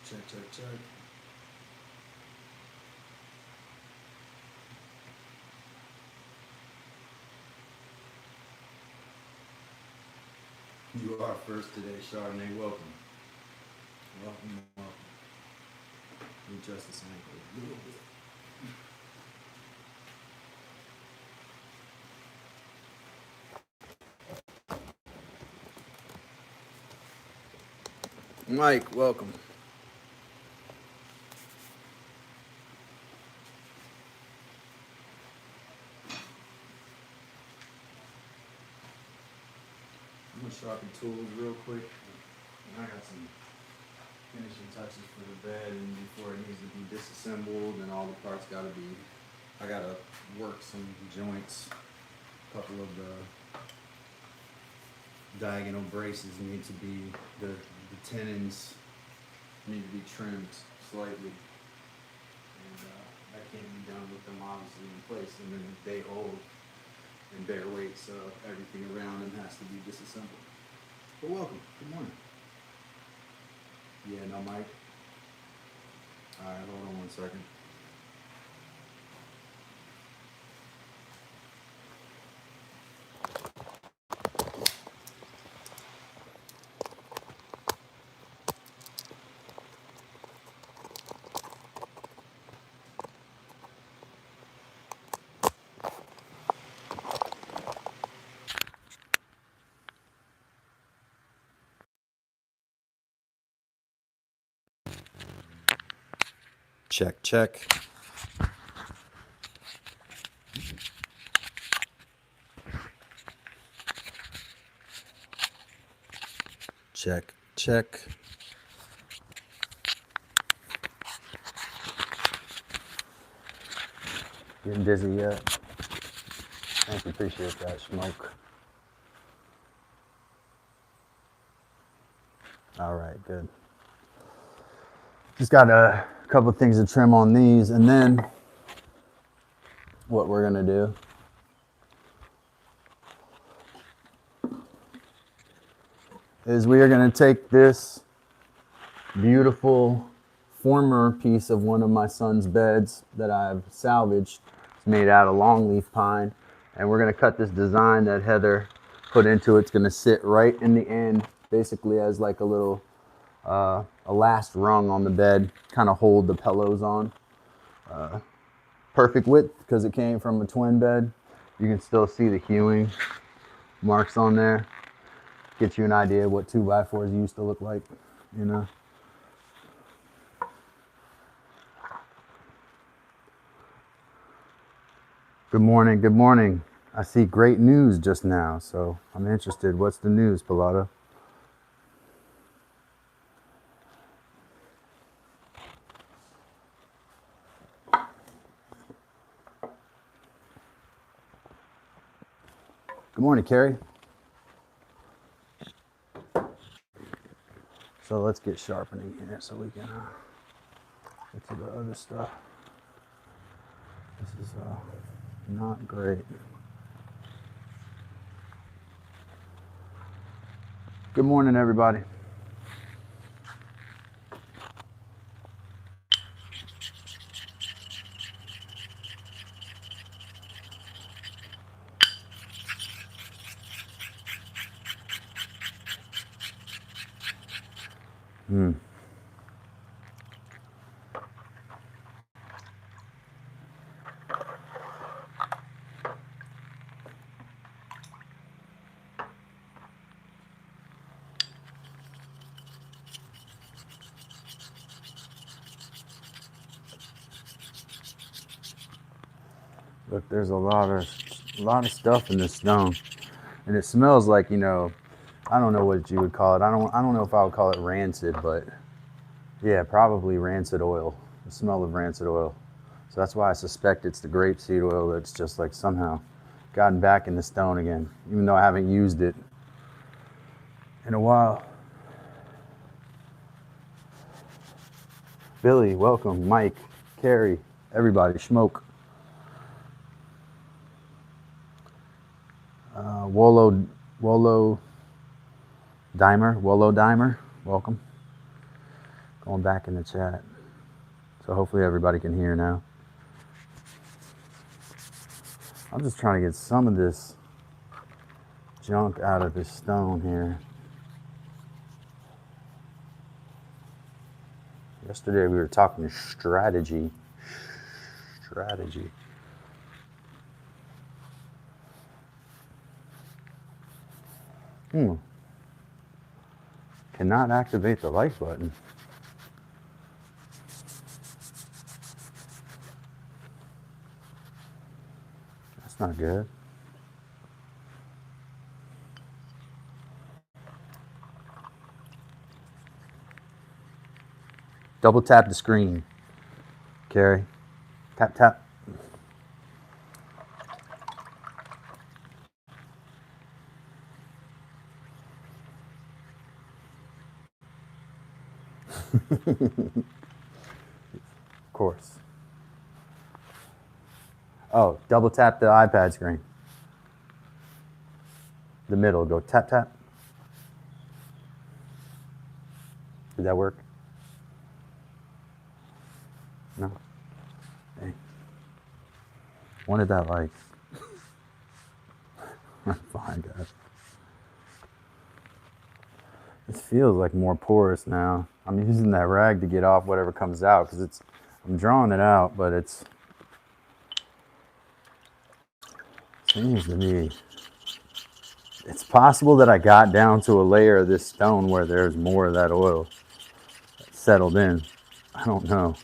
Check, check, check. You are first today, Sharpening. Welcome. Welcome, welcome. Let me adjust this angle a little bit. Mike, welcome. I'm gonna sharpen tools real quick. I got some finishing touches for the bed, and before it needs to be disassembled, and all the parts gotta be. I gotta work some joints. A couple of the diagonal braces need to be the tenons need to be trimmed slightly, and that can't be done with them obviously in place, and then they old and bear weight, so everything around them has to be disassembled. But welcome, good morning. Yeah, no mic. All right, hold on one second. Check, check. Check, check. Getting dizzy yet? Thank you, appreciate that, Smoke. All right, good. Just got a couple of things to trim on these, and then what we're gonna do is we are gonna take this beautiful former piece of one of my son's beds that I've salvaged. It's made out of longleaf pine, and we're gonna cut this design that Heather put into it. It's gonna sit right in the end, basically as like a little a last rung on the bed, kind of hold the pillows on. Perfect width because it came from a twin bed. You can still see the hewing marks on there. Get you an idea of what 2x4s used to look like, you know. Good morning, good morning. I see great news just now, so I'm interested. What's the news, Pilata? Good morning, Carrie. So let's get sharpening here so we can get to the other stuff. This is not great. Good morning, everybody. Look, there's a lot of stuff in this stone, and it smells like, you know, I don't know what you would call it. I don't know if I would call it rancid, but yeah, probably rancid oil. The smell of rancid oil. So that's why I suspect it's the grapeseed oil that's just like somehow gotten back in the stone again, even though I haven't used it in a while. Billy, welcome. Mike, Carrie, everybody, Smoke. Wolo Dimer, welcome. Going back in the chat. So hopefully everybody can hear now. I'm just trying to get some of this junk out of this stone here. Yesterday we were talking strategy. Strategy. Cannot activate the like button. That's not good. Double tap the screen, Carrie. Tap, tap. Of course. Oh, double tap the iPad screen. The middle, go tap, tap. Did that work? No? Dang. Wanted that like. Fine, guys. This feels like more porous now. I'm using that rag to get off whatever comes out because I'm drawing it out, but it seems to me, it's possible that I got down to a layer of this stone where there's more of that oil settled in. I don't know.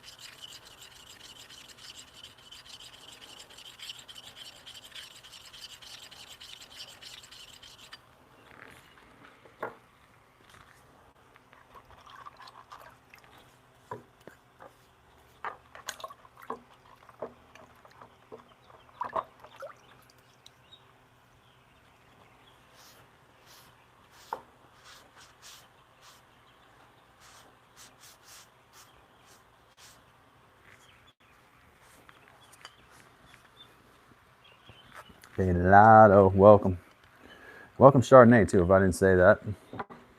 Helado, welcome. Welcome Chardonnay too, if I didn't say that.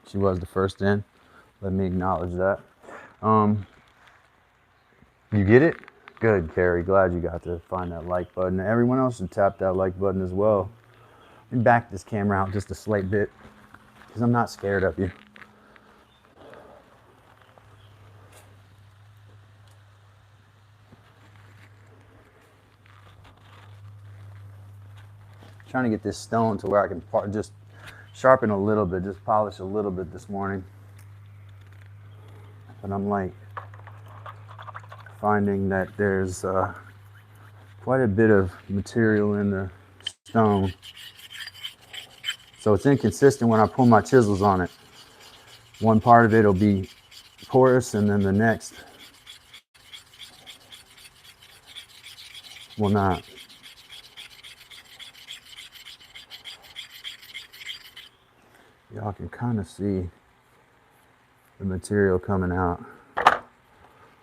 She was the first in. Let me acknowledge that. You get it? Good, Carrie. Glad you got to find that like button. Everyone else should tap that like button as well. Let me back this camera out just a slight bit because I'm not scared of you. Trying to get this stone to where I can just sharpen a little bit, just polish a little bit this morning. But I'm like finding that there's quite a bit of material in the stone. So it's inconsistent when I pull my chisels on it. One part of it will be porous and then the next will not. Y'all can kind of see the material coming out.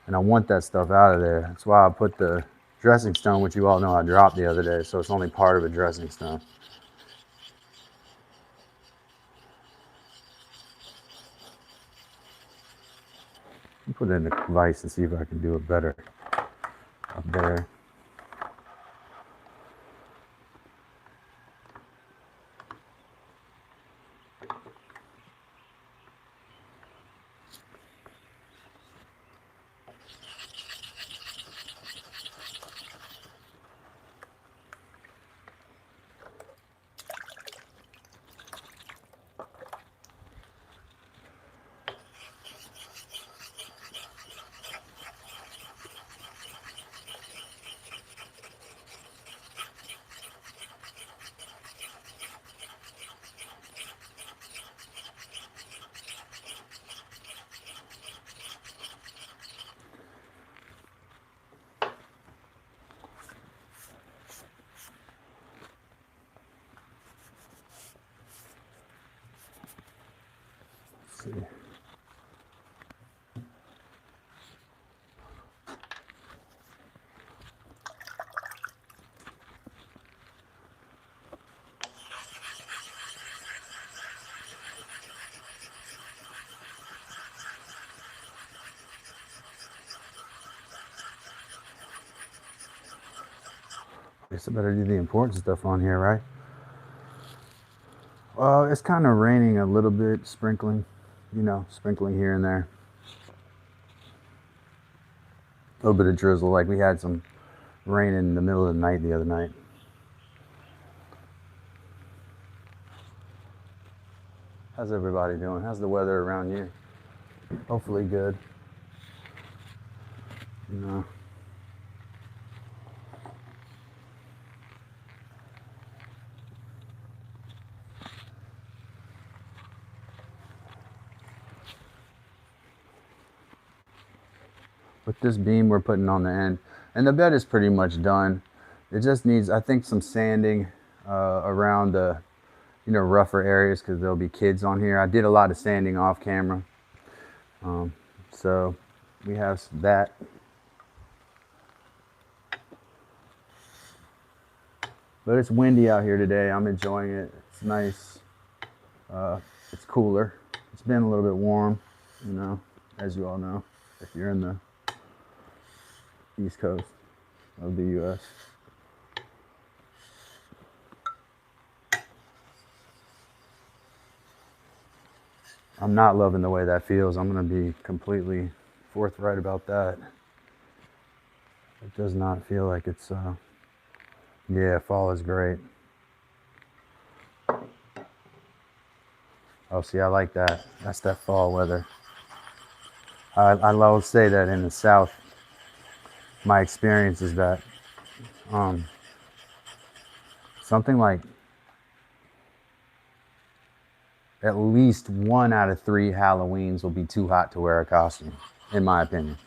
And I want that stuff out of there. That's why I put the dressing stone, which you all know I dropped the other day, so it's only part of a dressing stone. I'll put it in the vise and see if I can do it better up there. Let's see. Guess I better do the important stuff on here, right? It's kind of raining a little bit, sprinkling, sprinkling here and there. A little bit of drizzle, like we had some rain in the middle of the night the other night. How's everybody doing? How's the weather around you? Hopefully good. You know. With this beam we're putting on the end, and the bed is pretty much done. It just needs, I think, some sanding around the rougher areas, because there'll be kids on here. I did a lot of sanding off camera, so we have that. But it's windy out here today. I'm enjoying it. It's nice. It's cooler. It's been a little bit warm, as you all know, if you're in the East Coast of the U.S. I'm not loving the way that feels. I'm going to be completely forthright about that. It does not feel like it's, yeah, fall is great. Oh, see, I like that. That's that fall weather. I will say that in the South, my experience is that something like at least 1 out of 3 Halloweens will be too hot to wear a costume, in my opinion.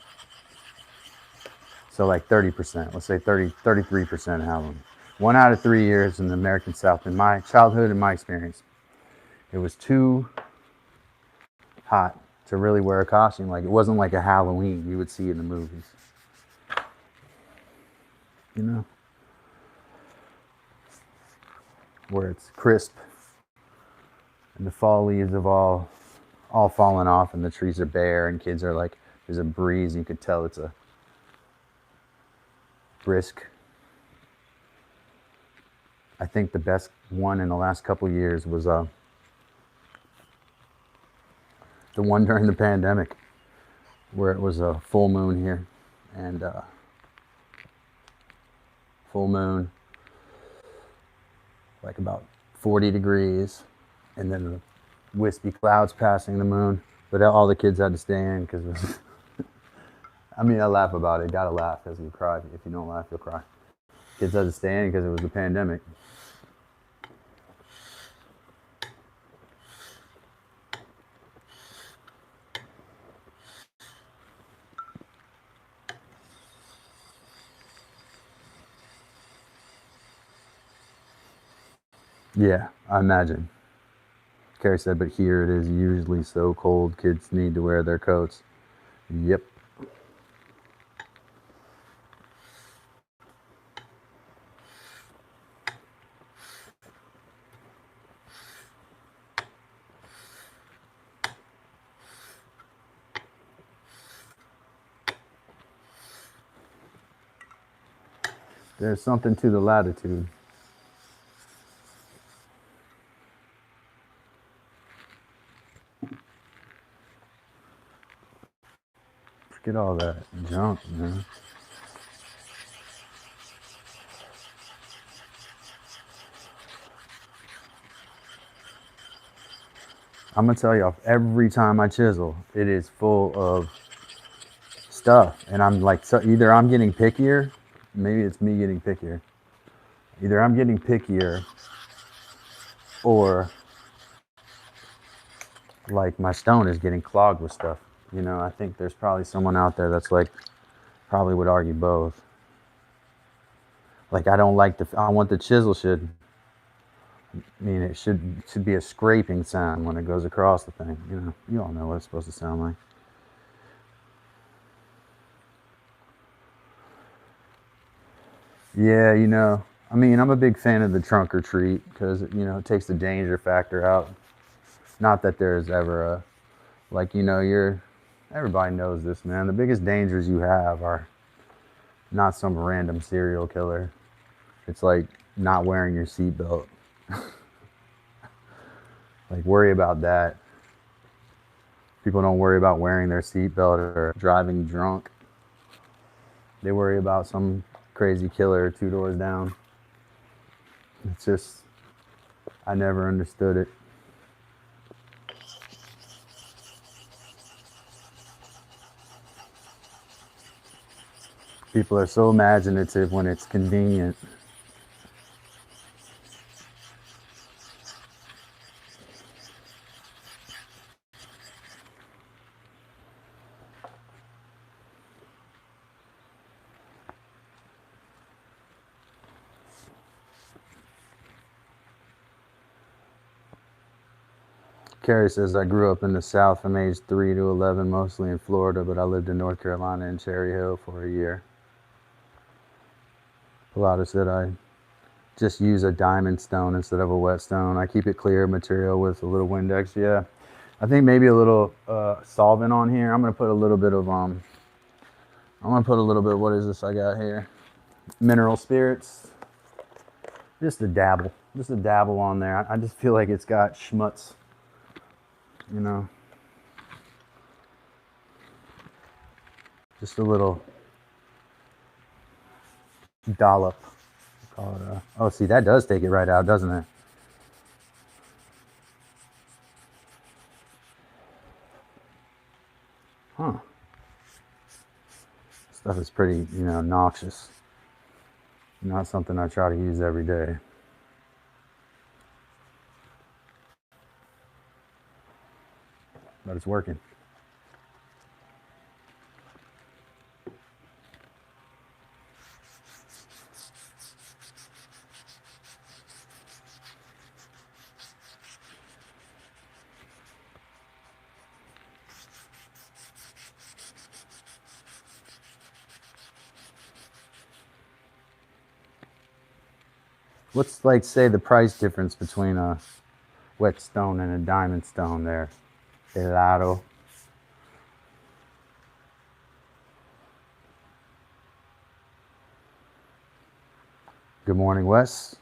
So like 30%, let's say 33% Halloween. 1 out of 3 years in the American South, in my childhood and my experience, it was too hot to really wear a costume. Like, it wasn't like a Halloween you would see in the movies. Where it's crisp and the fall leaves have all fallen off and the trees are bare and kids are like, there's a breeze and you could tell it's a brisk. I think the best one in the last couple of years was the one during the pandemic, where it was a full moon here, and full moon, like about 40 degrees, and then the wispy clouds passing the moon, but all the kids had to stay in because it was I mean, I laugh about it. Gotta laugh because you cry. If you don't laugh, you'll cry. Kids had to stay in because it was the pandemic. Yeah, I imagine. Carrie said, but here it is usually so cold, kids need to wear their coats. Yep. There's something to the latitude. Forget all that junk, man. I'm gonna tell y'all, every time I chisel, it is full of stuff, and I'm like, so either I'm getting pickier, maybe it's me getting pickier. Either I'm getting pickier, or like my stone is getting clogged with stuff. I think there's probably someone out there that's like, probably would argue both. Like, I don't like I want the chisel should, it should be a scraping sound when it goes across the thing. You all know what it's supposed to sound like. Yeah, I'm a big fan of the trunk or treat because, it takes the danger factor out. Not that there's ever everybody knows this, man. The biggest dangers you have are not some random serial killer. It's like not wearing your seatbelt. Like, worry about that. People don't worry about wearing their seatbelt or driving drunk. They worry about some crazy killer 2 doors down. It's just, I never understood it. People are so imaginative when it's convenient. Carrie says, I grew up in the South from age 3 to 11, mostly in Florida, but I lived in North Carolina in Cherry Hill for a year. Pilata said, I just use a diamond stone instead of a whetstone. I keep it clear material with a little Windex. Yeah, I think maybe a little solvent on here. I'm gonna put a little bit of what is this I got here? Mineral spirits. Just a dabble on there. I just feel like it's got schmutz, you know. Just a little dollop. Call it oh, see, that does take it right out, doesn't it? Huh. Stuff is pretty, noxious. Not something I try to use every day. But it's working. What's, like, say, the price difference between a whetstone and a diamond stone there? Helado. Good morning, Wes.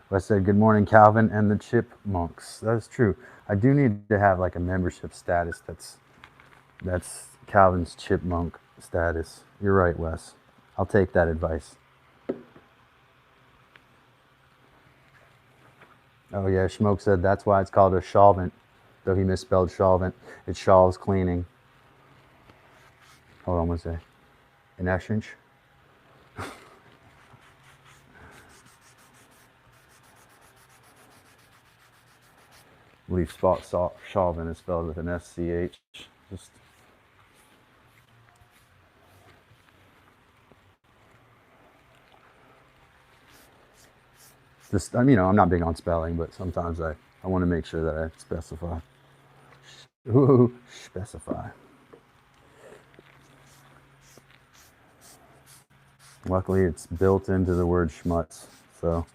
Wes said, good morning, Calvin and the Chipmunks. That's true. I do need to have like a membership status that's Calvin's Chipmunk status. You're right, Wes. I'll take that advice. Oh yeah, Schmoke said that's why it's called a solvent, though he misspelled solvent. It's Shaw's cleaning. Hold on one second. An essence. Leaf spot solvent is spelled with an SCH. Just, I'm not big on spelling, but sometimes I want to make sure that I specify. Ooh, specify. Luckily, it's built into the word schmutz, so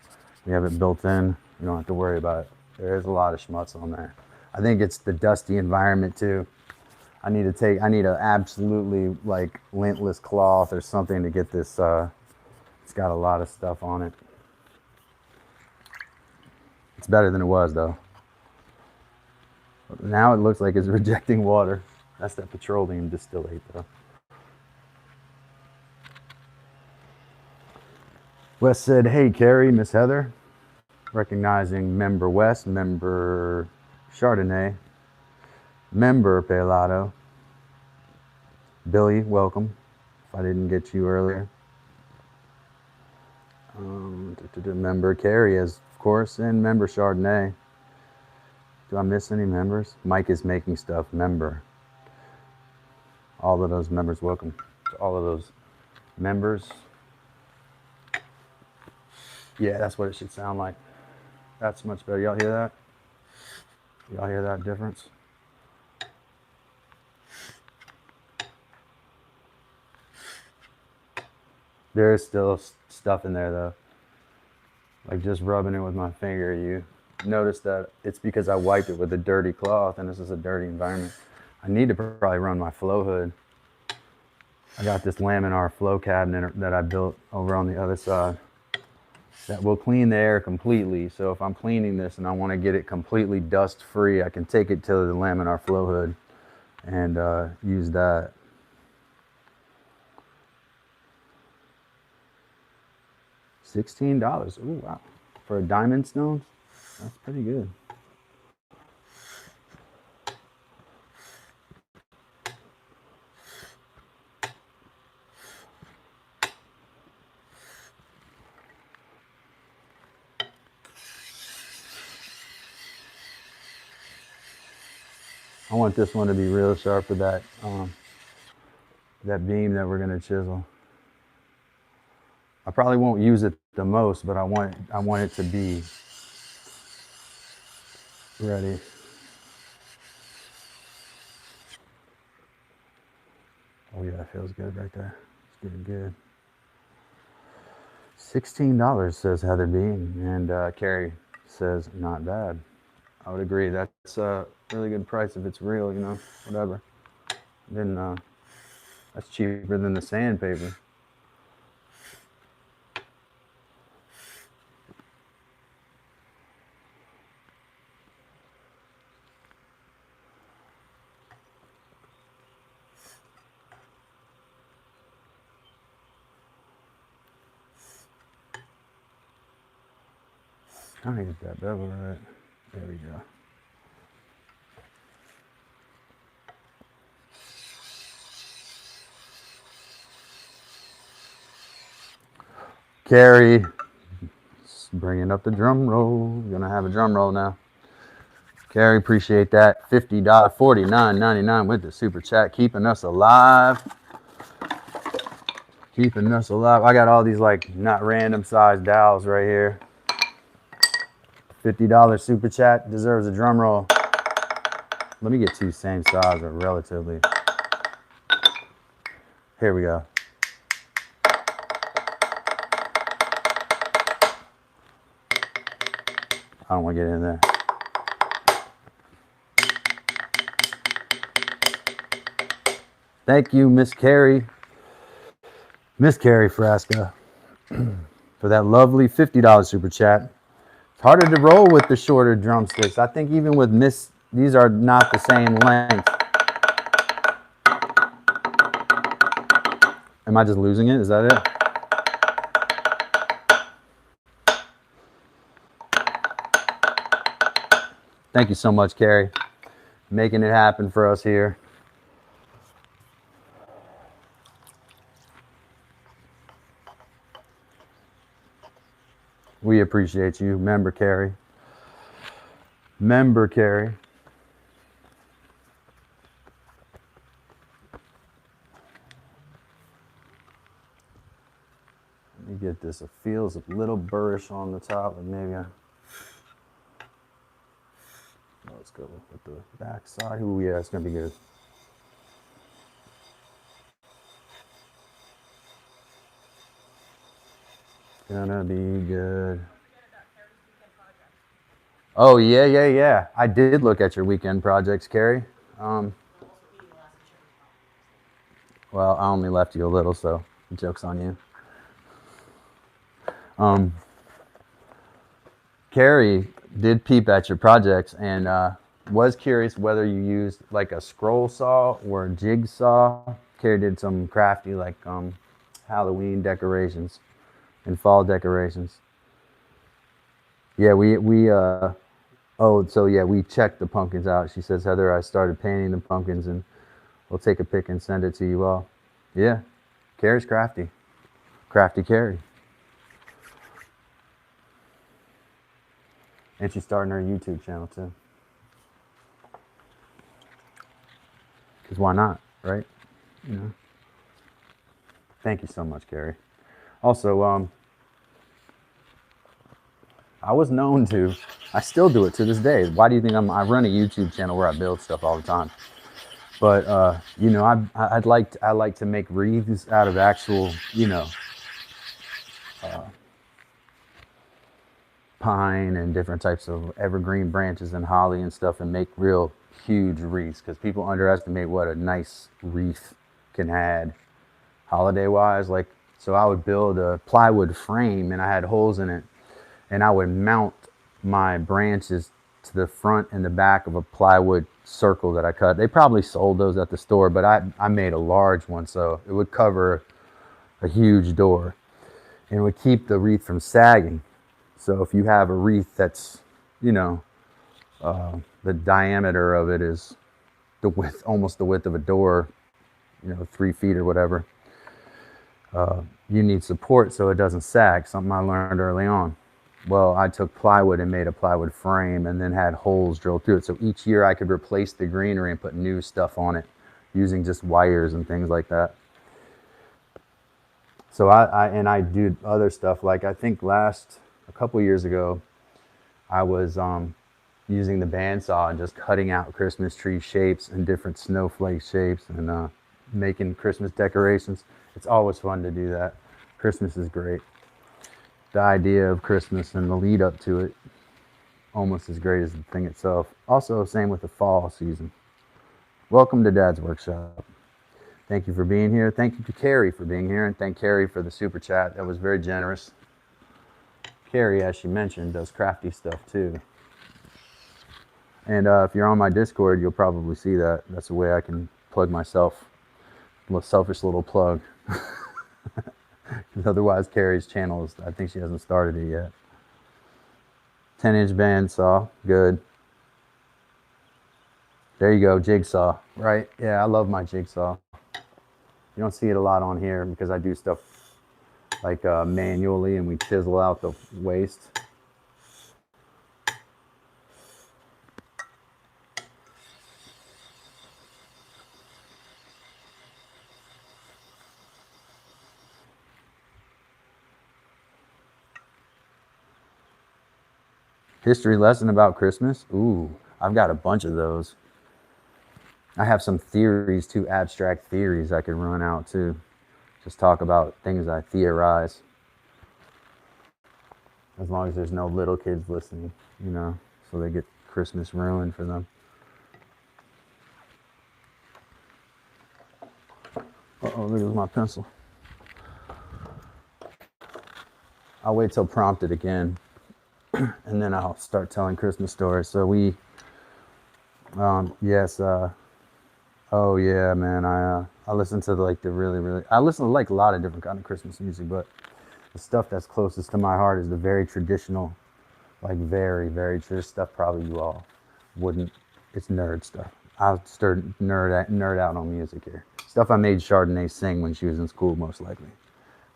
we have it built in. You don't have to worry about it. There's a lot of schmutz on there. I think it's the dusty environment too. I need a absolutely like lintless cloth or something to get this. It's got a lot of stuff on it. It's better than it was though. Now it looks like it's rejecting water. That's that petroleum distillate though. Wes said, hey Carrie, Miss Heather. Recognizing member Wes, member Chardonnay, member Pelado. Billy, welcome. If I didn't get you earlier. Member Carrie, of course, and member Chardonnay. Do I miss any members? Mike is making stuff. Member. All of those members, welcome to all of those members. Yeah, that's what it should sound like. That's much better. Y'all hear that? Y'all hear that difference? There is still stuff in there though. Like just rubbing it with my finger, you notice that it's because I wiped it with a dirty cloth and this is a dirty environment. I need to probably run my flow hood. I got this laminar flow cabinet that I built over on the other side. that will clean the air completely. So if I'm cleaning this and I want to get it completely dust free, I can take it to the laminar flow hood and use that. $16. Ooh, wow. For a diamond stones, that's pretty good. I want this one to be real sharp for that that beam that we're gonna chisel. I probably won't use it the most, but I want it to be ready. Oh yeah, it feels good right there. It's getting good. $16 says Heather Bean, and Carrie says not bad. I would agree. That's a really good price if it's real, you know, whatever. Then that's cheaper than the sandpaper. Trying to get that bevel right. There we go. Carrie, bringing up the drum roll. Gonna have a drum roll now. Carrie, appreciate that. $50, $49.99 with the super chat, keeping us alive. Keeping us alive. I got all these like not random sized dowels right here. $50 super chat deserves a drum roll. Let me get two same size or relatively. Here we go. I don't want to get in there. Thank you, Miss Carrie. Miss Carrie Frasca for that lovely $50 super chat. It's harder to roll with the shorter drumsticks. I think even with these are not the same length. Am I just losing it? Is that it? Thank you so much, Carrie. Making it happen for us here. We appreciate you, member Carrie. Member Carrie. Let me get this. It feels a little burrish on the top, but maybe let's go with the back side. Ooh, yeah, it's gonna be good. Gonna be good. Oh yeah. I did look at your weekend projects, Carrie. Well, I only left you a little, so the joke's on you. Carrie did peep at your projects and was curious whether you used like a scroll saw or a jigsaw. Carrie did some crafty like Halloween decorations and fall decorations. Yeah, we checked the pumpkins out. She says, Heather, I started painting the pumpkins and we'll take a pic and send it to you all. Yeah, Carrie's crafty. Crafty Carrie. And she's starting her YouTube channel too. Because why not, right? You know. Thank you so much, Carrie. Also, I was known to, I still do it to this day. Why do you think I run a YouTube channel where I build stuff all the time? But you know, I like to make wreaths out of actual, you know, pine and different types of evergreen branches and holly and stuff, and make real huge wreaths, because people underestimate what a nice wreath can add holiday wise. Like So I would build a plywood frame and I had holes in it, and I would mount my branches to the front and the back of a plywood circle that I cut. They probably sold those at the store, but I made a large one so it would cover a huge door and it would keep the wreath from sagging. So if you have a wreath that's, you know, the diameter of it is the width, almost the width of a door, 3 feet or whatever, you need support so it doesn't sag, something I learned early on. Well, I took plywood and made a plywood frame and then had holes drilled through it. So each year I could replace the greenery and put new stuff on it using just wires and things like that. So I do other stuff. Like I think a couple years ago, I was using the bandsaw and just cutting out Christmas tree shapes and different snowflake shapes and making Christmas decorations. It's always fun to do that. Christmas is great. The idea of Christmas and the lead up to it, almost as great as the thing itself. Also, same with the fall season. Welcome to Dad's Workshop. Thank you for being here. Thank you to Carrie for being here, and thank Carrie for the super chat. That was very generous. Carrie, as she mentioned, does crafty stuff too. And if you're on my Discord, you'll probably see that. That's the way I can plug myself. A selfish little plug. Otherwise, Carrie's channel is, I think she hasn't started it yet. 10-inch bandsaw, good. There you go, jigsaw, right? Yeah, I love my jigsaw. You don't see it a lot on here because I do stuff like manually and we chisel out the waste. History lesson about Christmas? Ooh, I've got a bunch of those. I have some theories too, abstract theories I could run out too. Just talk about things I theorize. As long as there's no little kids listening, so they get Christmas ruined for them. Uh-oh, there goes my pencil. I'll wait till prompted again. And then I'll start telling Christmas stories. So yes, oh yeah, man, I listen to I listen to like a lot of different kind of Christmas music, but the stuff that's closest to my heart is the very traditional, like very, very traditional stuff. Probably you all wouldn't. It's nerd stuff. I'll start nerd out on music here. Stuff I made Chardonnay sing when she was in school, most likely.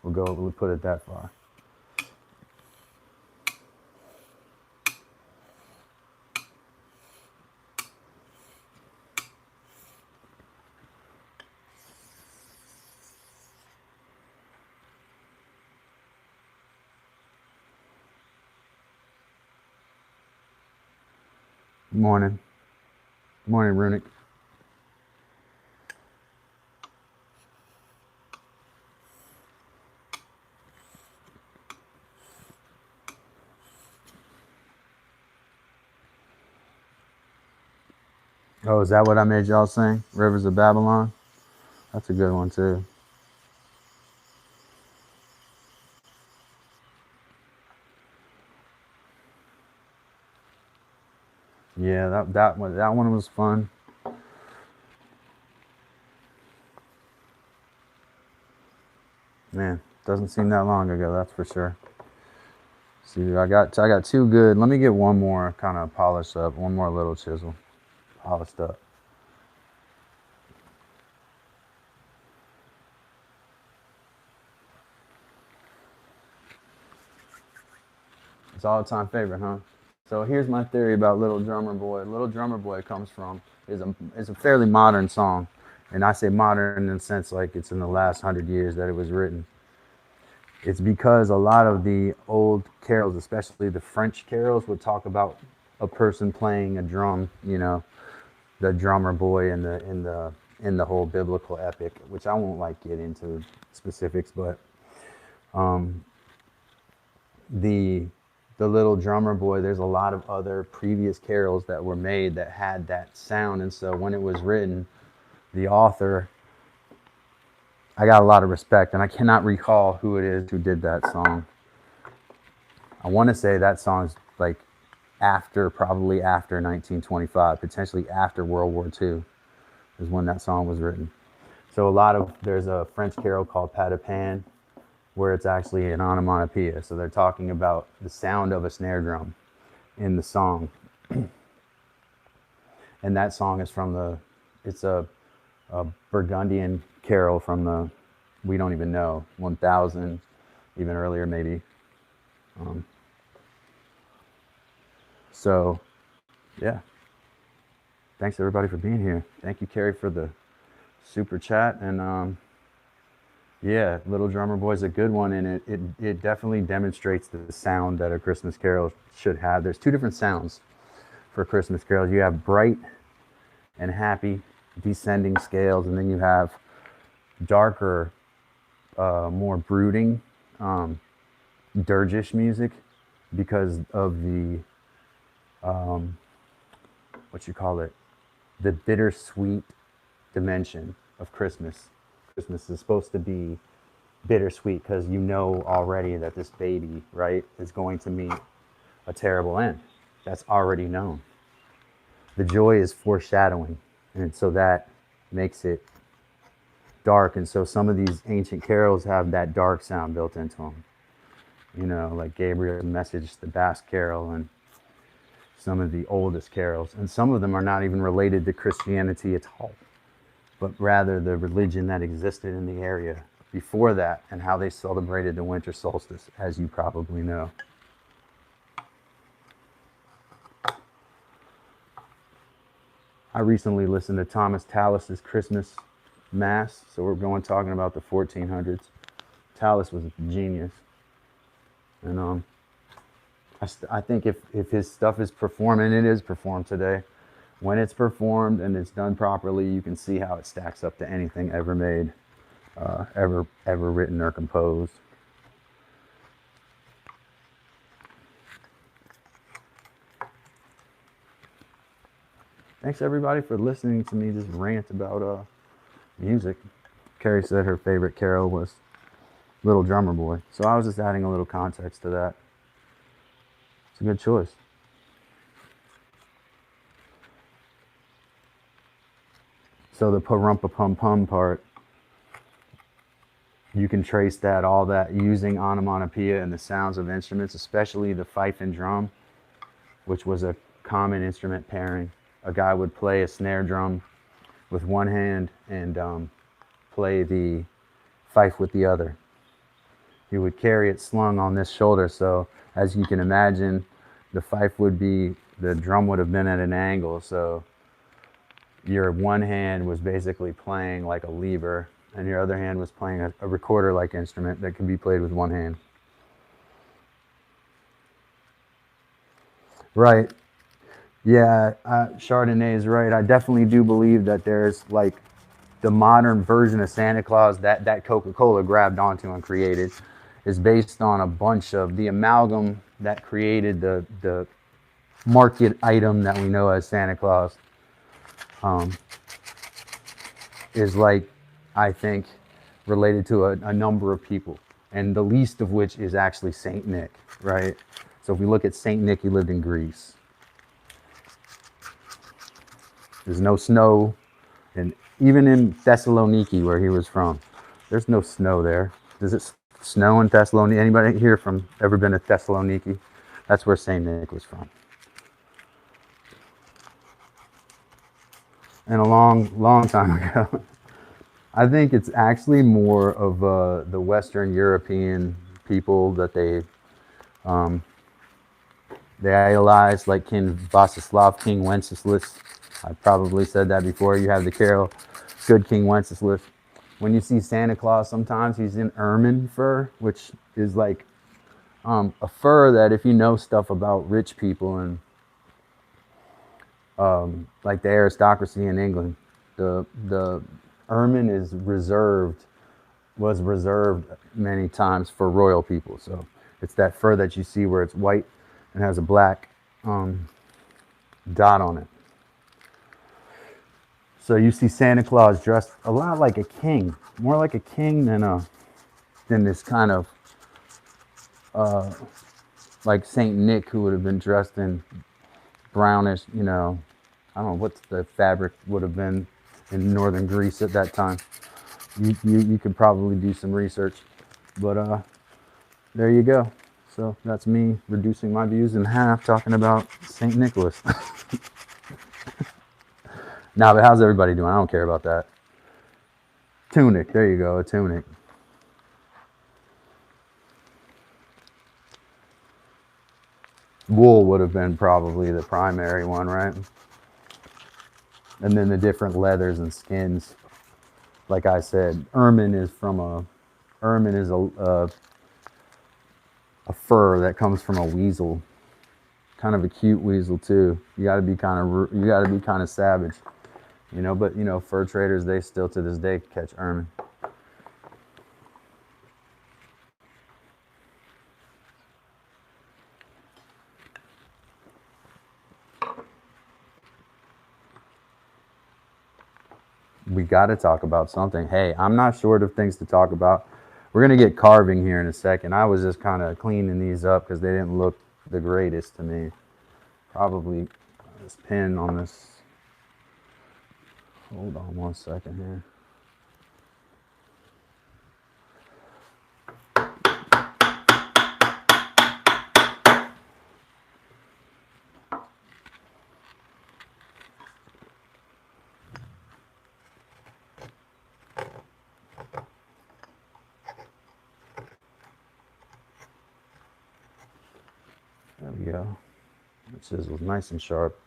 We'll put it that far. Morning. Morning, Runic. Oh, is that what I made y'all sing? Rivers of Babylon? That's a good one too. Yeah, that one was fun. Man, doesn't seem that long ago, that's for sure. See, I got 2 good. Let me get one more kind of polished up, one more little chisel polished up. It's all-time favorite, huh? So here's my theory about Little Drummer Boy. Little Drummer Boy is a fairly modern song. And I say modern in the sense like it's in the last 100 years that it was written. It's because a lot of the old carols, especially the French carols, would talk about a person playing a drum, the drummer boy in the whole biblical epic, which I won't get into specifics, but the Little Drummer Boy, there's a lot of other previous carols that were made that had that sound. And so when it was written, the author I got a lot of respect, and I cannot recall who it is who did that song. I want to say that song's like probably after 1925, potentially after World War II is when that song was written. So there's a French carol called Pas de Pan, where it's actually an onomatopoeia. So they're talking about the sound of a snare drum in the song. And that song is it's a Burgundian carol from we don't even know, 1000, even earlier maybe. So, yeah. Thanks everybody for being here. Thank you, Carrie, for the super chat. And yeah, Little Drummer Boy's a good one, and it definitely demonstrates the sound that a Christmas carol should have. There's two different sounds for Christmas carols. You have bright and happy descending scales, and then you have darker, more brooding, dirgish music because of the the bittersweet dimension of Christmas. Christmas is supposed to be bittersweet because you know already that this baby, right, is going to meet a terrible end. That's already known. The joy is foreshadowing, and so that makes it dark. And so some of these ancient carols have that dark sound built into them. You know, like Gabriel's Message, the Basque Carol, and some of the oldest carols. And some of them are not even related to Christianity at all, but rather the religion that existed in the area before that and how they celebrated the winter solstice, as you probably know. I recently listened to Thomas Tallis's Christmas Mass, so we're talking about the 1400s. Tallis was a genius. And I think if his stuff is performed, and it is performed today, when it's performed and it's done properly, you can see how it stacks up to anything ever made, ever written or composed. Thanks everybody for listening to me just rant about music. Carrie said her favorite carol was Little Drummer Boy, so I was just adding a little context to that. It's a good choice. So the pa-rum-pa-pum-pum part, you can trace all that using onomatopoeia and the sounds of instruments, especially the fife and drum, which was a common instrument pairing. A guy would play a snare drum with one hand and play the fife with the other. He would carry it slung on this shoulder, so as you can imagine, the drum would have been at an angle, so your one hand was basically playing like a lever, and your other hand was playing a recorder-like instrument that can be played with one hand. Right. Yeah, Chardonnay is right. I definitely do believe that there's like the modern version of Santa Claus that Coca-Cola grabbed onto and created is based on a bunch of the amalgam that created the market item that we know as Santa Claus. Is like, I think, related to a number of people, and the least of which is actually Saint Nick, right? So if we look at Saint Nick, he lived in Greece. There's no snow, and even in Thessaloniki, where he was from, there's no snow there. Does it snow in Thessaloniki? Anybody here ever been to Thessaloniki? That's where Saint Nick was from. And a long time ago. I think it's actually more of the Western European people that they idolize, like King Vacislav, King Wenceslas. I probably said that before. You have the carol, Good King Wenceslas. When you see Santa Claus, sometimes he's in ermine fur, which is like a fur that, if you know stuff about rich people and like the aristocracy in England, the ermine was reserved many times for royal people. So it's that fur that you see where it's white and has a black dot on it. So you see Santa Claus dressed a lot like a king, more like a king than this kind of like Saint Nick, who would have been dressed in brownish, you know, I don't know what the fabric would have been in northern Greece at that time. You could probably do some research, but there you go. So that's me reducing my views in half, talking about Saint Nicholas. Now, but how's everybody doing? I don't care about that. Tunic, there you go, a tunic. Wool would have been probably the primary one, right? And then the different leathers and skins. Like I said, ermine is a fur that comes from a weasel, kind of a cute weasel too. You got to be kind of savage, you know. But you know, fur traders, they still to this day catch ermine. We got to talk about something. Hey, I'm not short of things to talk about. We're gonna get carving here in a second. I was just kind of cleaning these up because they didn't look the greatest to me. Probably this pin on this. Hold on one second here. There we go. The chisel's nice and sharp.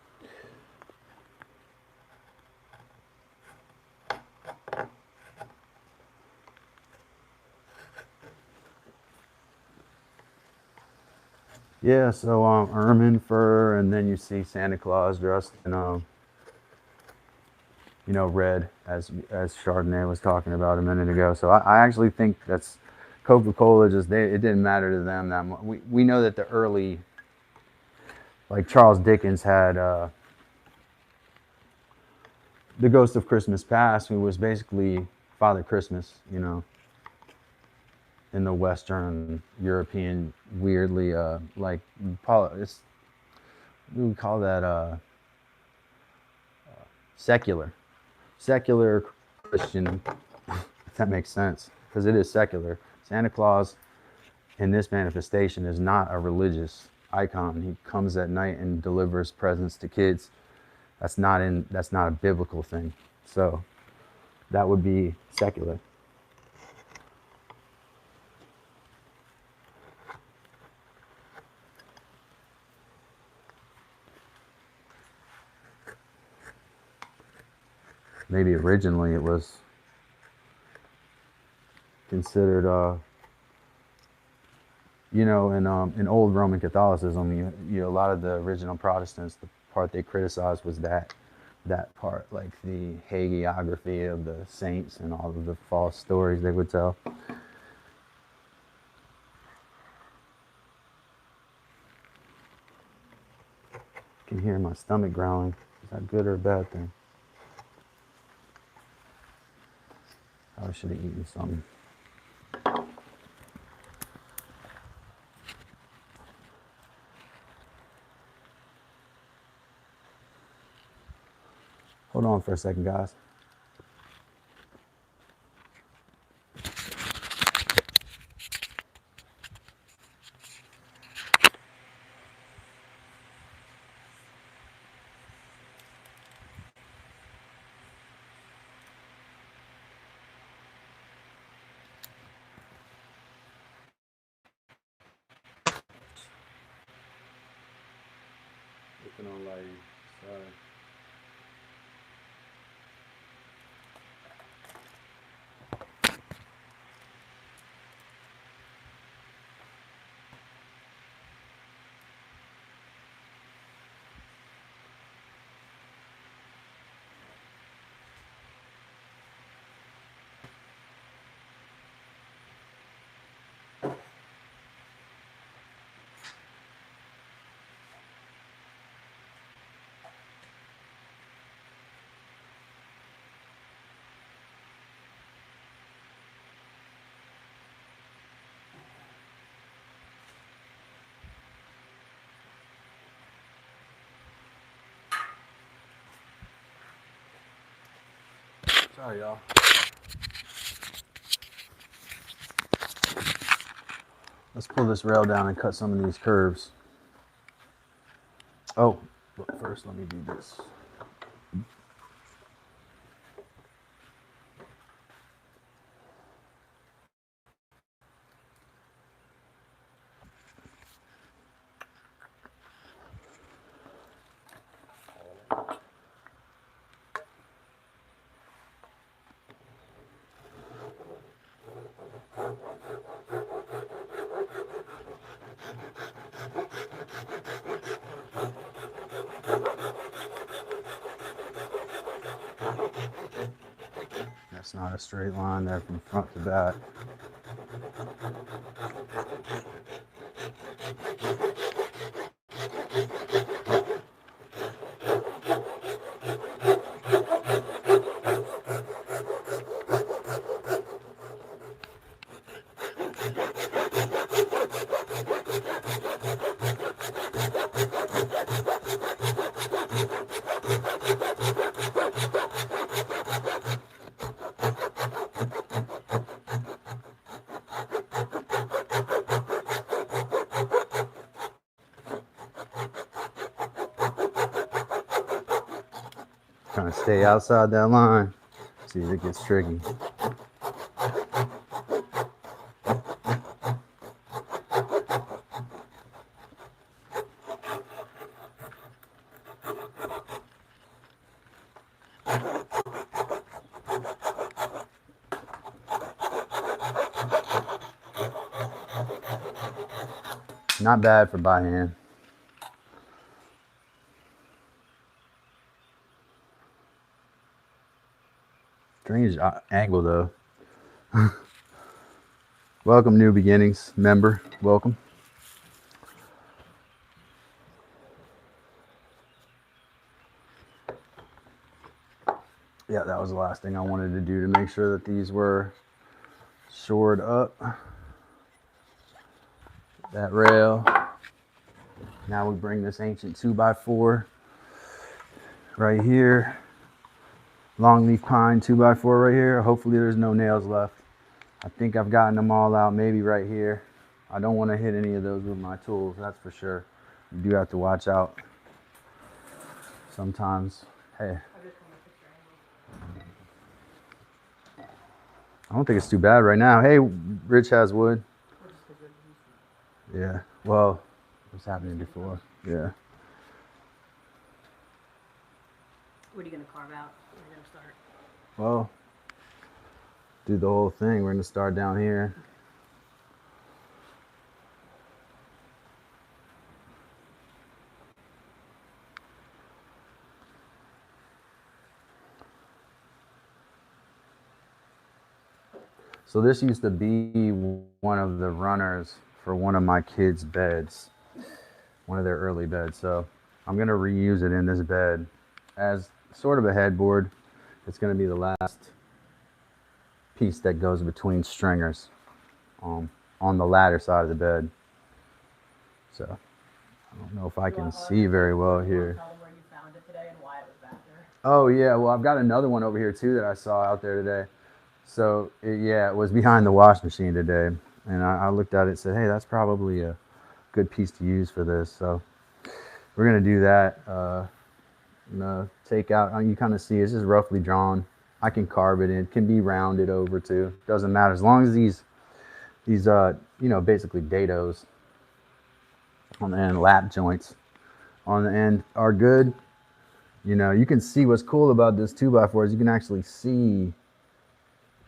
Yeah, so ermine fur, and then you see Santa Claus dressed in you know, red, as Chardonnay was talking about a minute ago. So I actually think that's Coca-Cola. Just it didn't matter to them that much. We know that the early, like Charles Dickens had the Ghost of Christmas Past, who was basically Father Christmas, you know, in the Western European, weirdly like it's, we would call that secular Christian, if that makes sense, because it is secular. Santa Claus in this manifestation is not a religious icon. He comes at night and delivers presents to kids. That's not a biblical thing. So that would be secular. Maybe originally it was considered you know, in old Roman Catholicism, you know, a lot of the original Protestants, the part they criticized was that part, like the hagiography of the saints and all of the false stories they would tell. I can hear my stomach growling. Is that a good or a bad thing? I should have eaten something. Hold on for a second, guys. Looking on light. Sorry. Sorry, y'all. Let's pull this rail down and cut some of these curves. Oh, but first let me do this. That's not a straight line there from front to back. Trying to stay outside that line. See if it gets tricky. Not bad for by hand. Strange angle though. Welcome, New Beginnings member. Welcome. Yeah, that was the last thing I wanted to do to make sure that these were shored up. That rail. Now we bring this ancient 2x4 right here. Longleaf pine 2x4 right here. Hopefully there's no nails left. I think I've gotten them all out, maybe right here. I don't want to hit any of those with my tools, that's for sure. You do have to watch out sometimes. Hey, I don't think it's too bad right now. Hey, Rich has wood. Yeah, well, what's happening before? Yeah. What are you going to carve out? Where are you going to start? Well, do the whole thing. We're going to start down here. So this used to be one of the runners for one of my kids' beds, one of their early beds. So I'm going to reuse it in this bed as sort of a headboard. It's going to be the last piece that goes between stringers on the ladder side of the bed. So I don't know if I can see very well here. Tell them where you found it today and why it was back there. Oh yeah, well I've got another one over here too that I saw out there today. So it was behind the wash machine today, and I looked at it and said, hey, that's probably a good piece to use for this. So we're gonna do that. Take out, you kind of see it's just roughly drawn. I can carve it in, it can be rounded over too, doesn't matter, as long as these basically dados on the end, lap joints on the end are good. You can see what's cool about this 2x4 is you can actually see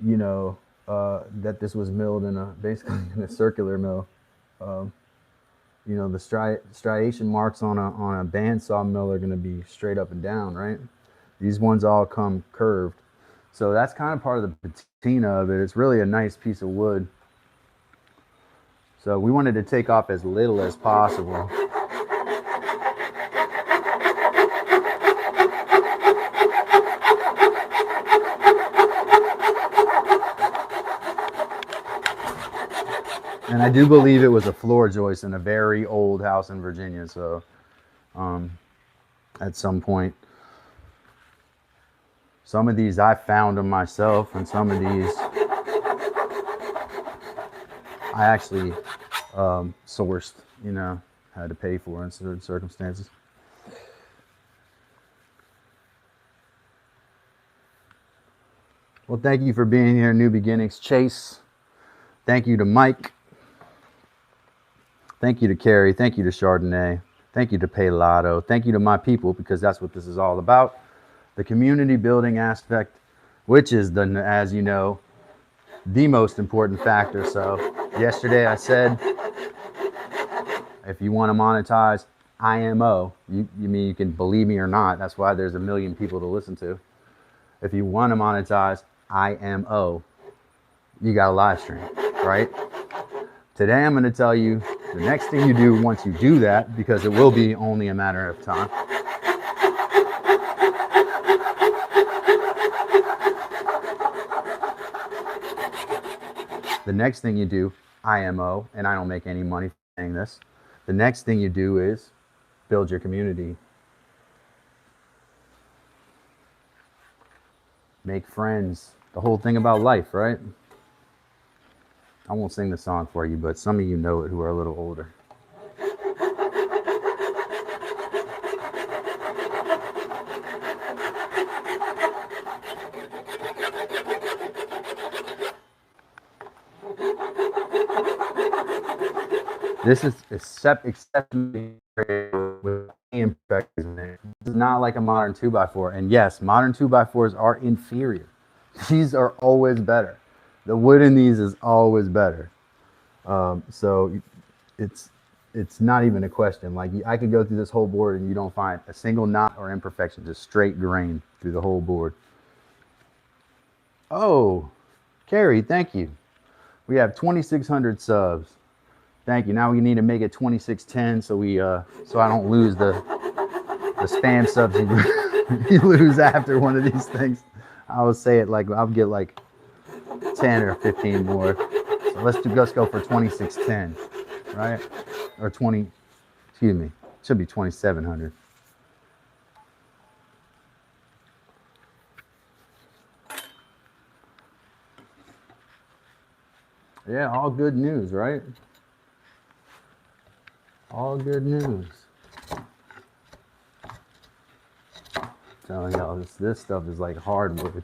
that this was milled basically in a circular mill. The striation marks on a bandsaw mill are going to be straight up and down, right? These ones all come curved. So that's kind of part of the patina of it. It's really a nice piece of wood. So we wanted to take off as little as possible. And I do believe it was a floor joist in a very old house in Virginia. So at some point. Some of these I found them myself, and some of these I actually sourced, you know, had to pay for in certain circumstances. Well, thank you for being here, New Beginnings. Chase, thank you to Mike. Thank you to Carrie. Thank you to Chardonnay. Thank you to Pelado. Thank you to my people, because that's what this is all about. The community building aspect, which is, as you know, the most important factor. So yesterday I said, if you want to monetize IMO, you mean you can believe me or not. That's why there's a million people to listen to. If you want to monetize IMO, you got a live stream, right? Today I'm going to tell you the next thing you do once you do that, because it will be only a matter of time. The next thing you do, IMO, and I don't make any money saying this, the next thing you do is build your community. Make friends. The whole thing about life, right? I won't sing the song for you, but some of you know it who are a little older. This is exceptionally with imperfections in it. It's not like a modern 2x4. And yes, modern 2x4s are inferior. These are always better. The wood in these is always better. So it's not even a question. Like, I could go through this whole board and you don't find a single knot or imperfection, just straight grain through the whole board. Oh, Carrie, thank you. We have 2,600 subs. Thank you. Now we need to make it 2610 so I don't lose the spam subs you lose after one of these things. I will say it like I'll get like 10 or 15 more. So let's go for 2610, right? Or 20. Excuse me. It should be 2,700. Yeah, all good news, right? All good news. Telling y'all, this stuff is like hardwood.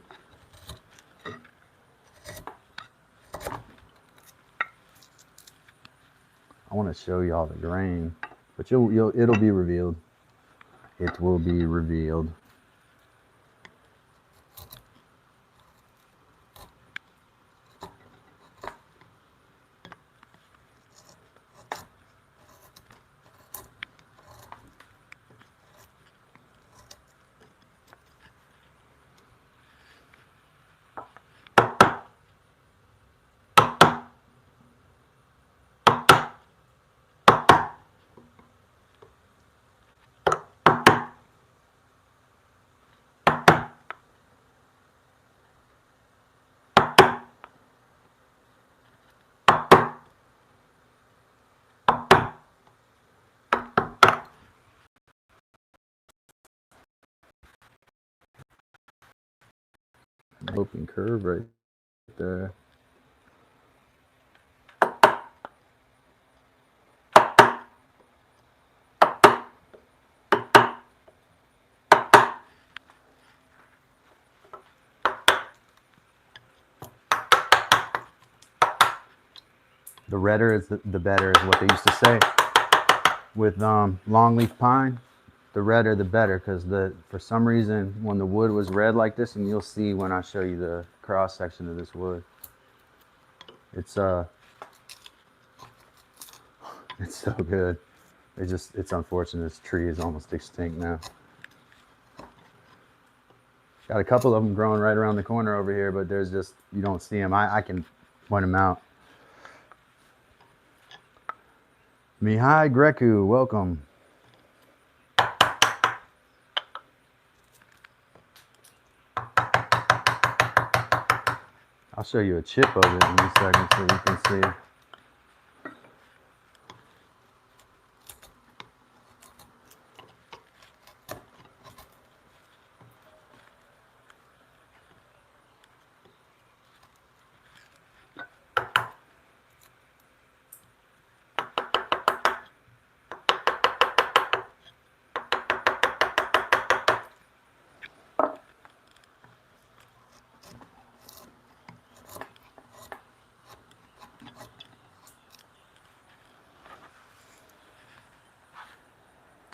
I want to show y'all the grain, but it'll be revealed. It will be revealed. Open curve right there. The redder is the better, is what they used to say. With longleaf pine, the redder the better, because for some reason when the wood was red like this, and you'll see when I show you the cross section of this wood, it's so good. It's unfortunate this tree is almost extinct now. Got a couple of them growing right around the corner over here, but there's just, you don't see them. I can point them out. Mihai Grecu, welcome. I'll show you a chip of it in a second so you can see.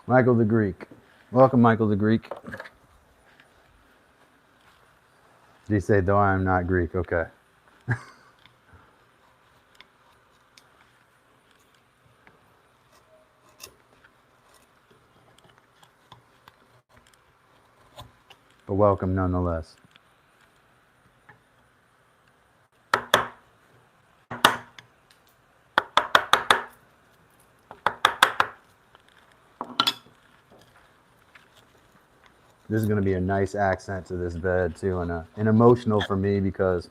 Michael the Greek. Welcome, Michael the Greek. Did he say, though I am not Greek? Okay. But welcome nonetheless. This is going to be a nice accent to this bed too, and emotional for me because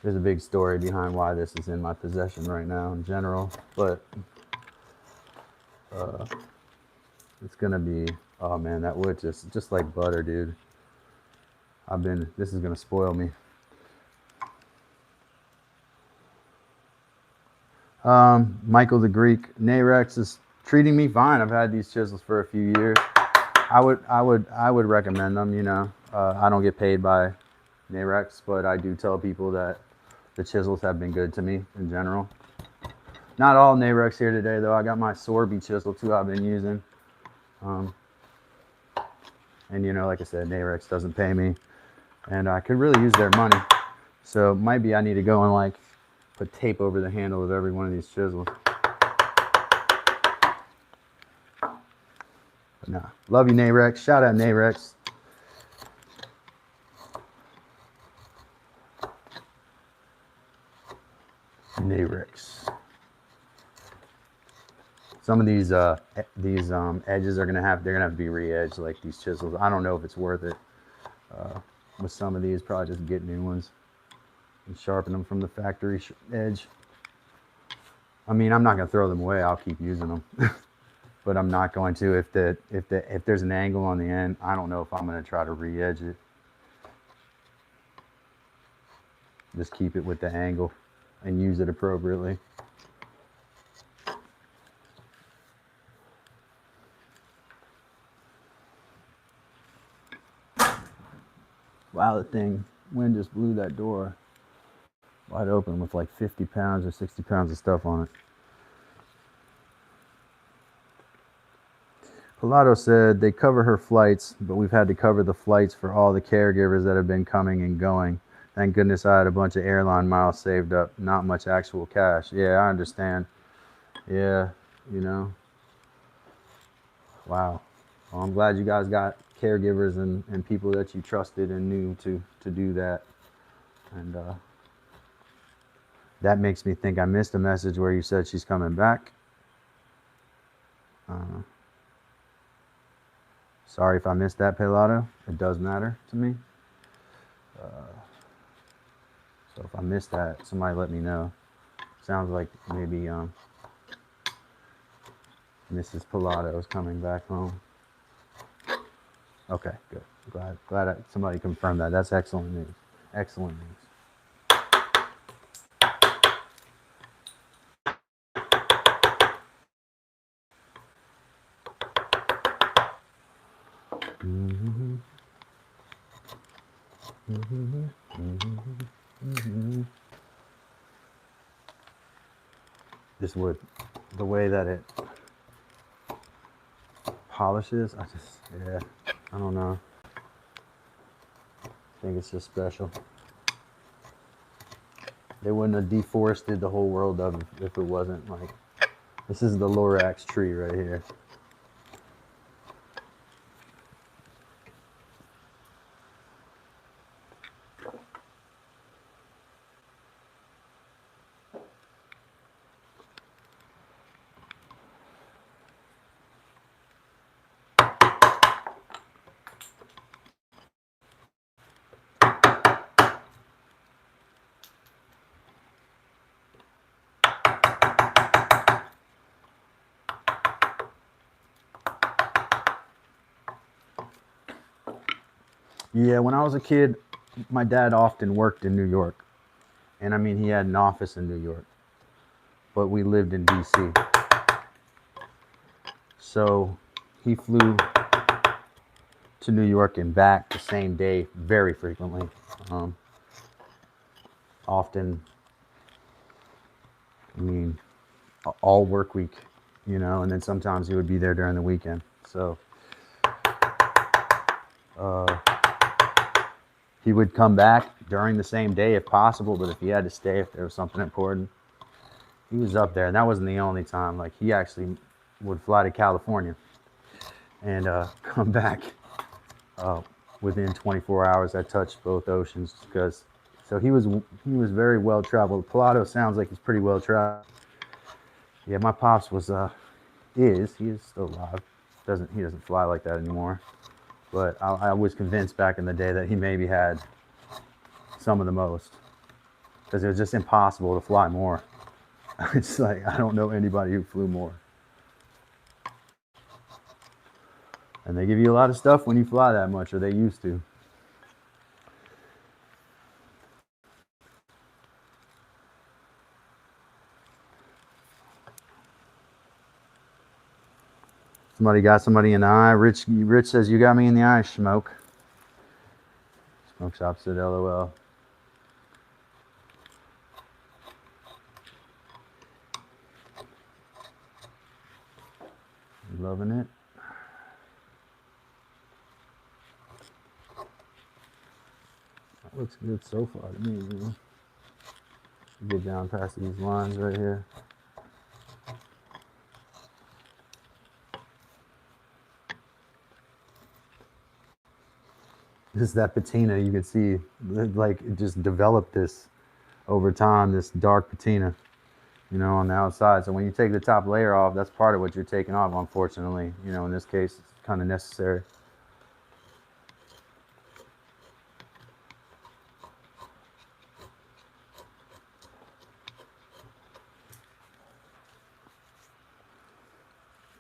there's a big story behind why this is in my possession right now in general. But it's going to be, oh man, that wood just like butter, dude. This is going to spoil me. Michael the Greek, Narex is treating me fine. I've had these chisels for a few years. I would recommend them. You know, I don't get paid by Narex, but I do tell people that the chisels have been good to me in general. Not all Narex here today though. I got my Sorby chisel too. I've been using, and you know, like I said, Narex doesn't pay me, and I could really use their money. So maybe I need to go and like put tape over the handle of every one of these chisels. But nah, love you, Narex. Shout out, Narex. Narex. Some of these edges are they're gonna have to be re-edged like these chisels. I don't know if it's worth it. With some of these, probably just get new ones and sharpen them from the factory edge. I mean, I'm not gonna throw them away. I'll keep using them, but I'm not going to if there's an angle on the end. I don't know if I'm gonna try to re-edge it. Just keep it with the angle and use it appropriately. Wow, the wind just blew that door wide open with like 50 pounds or 60 pounds of stuff on it. Pilato said they cover her flights, but we've had to cover the flights for all the caregivers that have been coming and going. Thank goodness I had a bunch of airline miles saved up, not much actual cash. Yeah, I understand. Yeah, you know. Wow. Well, I'm glad you guys got caregivers and people that you trusted and knew to do that. And that makes me think I missed a message where you said she's coming back. Sorry if I missed that, Pelado. It does matter to me. So if I missed that, somebody let me know. Sounds like maybe Mrs. Pilato is coming back home. Okay, good. Glad somebody confirmed that. That's excellent news. Excellent news. This wood, the way that it polishes, I don't know. I think it's just special. They wouldn't have deforested the whole world of it if it wasn't like, this is the Lorax tree right here. Yeah, when I was a kid, my dad often worked in New York. And I mean, he had an office in New York, but we lived in DC. So he flew to New York and back the same day very frequently. Often, I mean, all work week, you know, and then sometimes he would be there during the weekend. So he would come back during the same day if possible, but if he had to stay, if there was something important, he was up there. And that wasn't the only time. Like, he actually would fly to California and come back within 24 hours. I touched both oceans because, so he was very well traveled. Pilato sounds like he's pretty well traveled. Yeah, my pops was he is still alive. He doesn't fly like that anymore. But I was convinced back in the day that he maybe had some of the most, because it was just impossible to fly more. It's like, I don't know anybody who flew more. And they give you a lot of stuff when you fly that much, or they used to. Somebody got somebody in the eye. Rich says, you got me in the eye, Smoke. Smoke Shop said, LOL. Loving it. That looks good so far to me, you know? Get down past these lines right here. Just that patina, you can see, like, it just developed this over time, this dark patina, you know, on the outside. So when you take the top layer off, that's part of what you're taking off, unfortunately. You know, in this case, it's kind of necessary.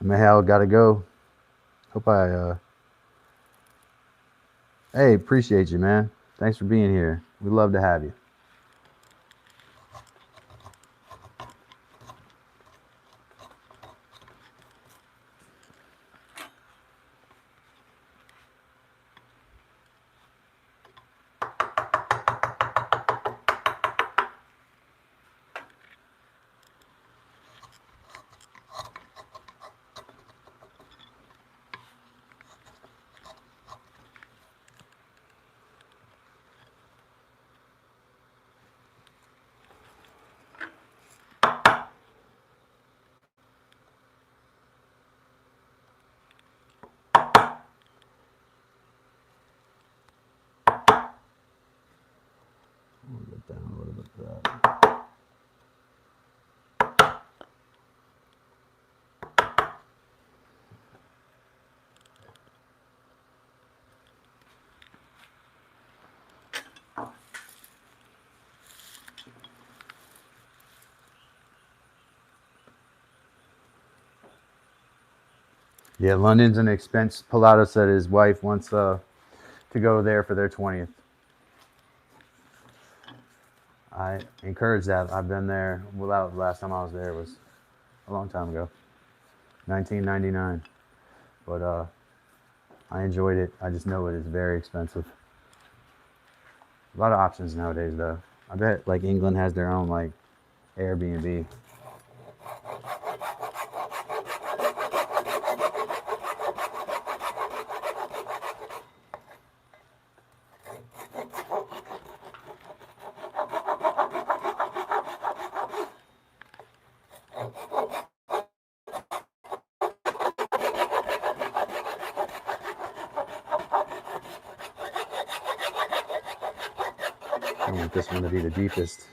Mahal, gotta go. Hope hey, appreciate you, man. Thanks for being here. We'd love to have you. Get down a little bit for that. Yeah, London's an expense. Pilato said his wife wants to go there for their 20th. I encourage that. I've been there. Well, the last time I was there was a long time ago, 1999. But I enjoyed it. I just know it is very expensive. A lot of options nowadays, though. I bet like England has their own like Airbnb. I want this one to be the deepest.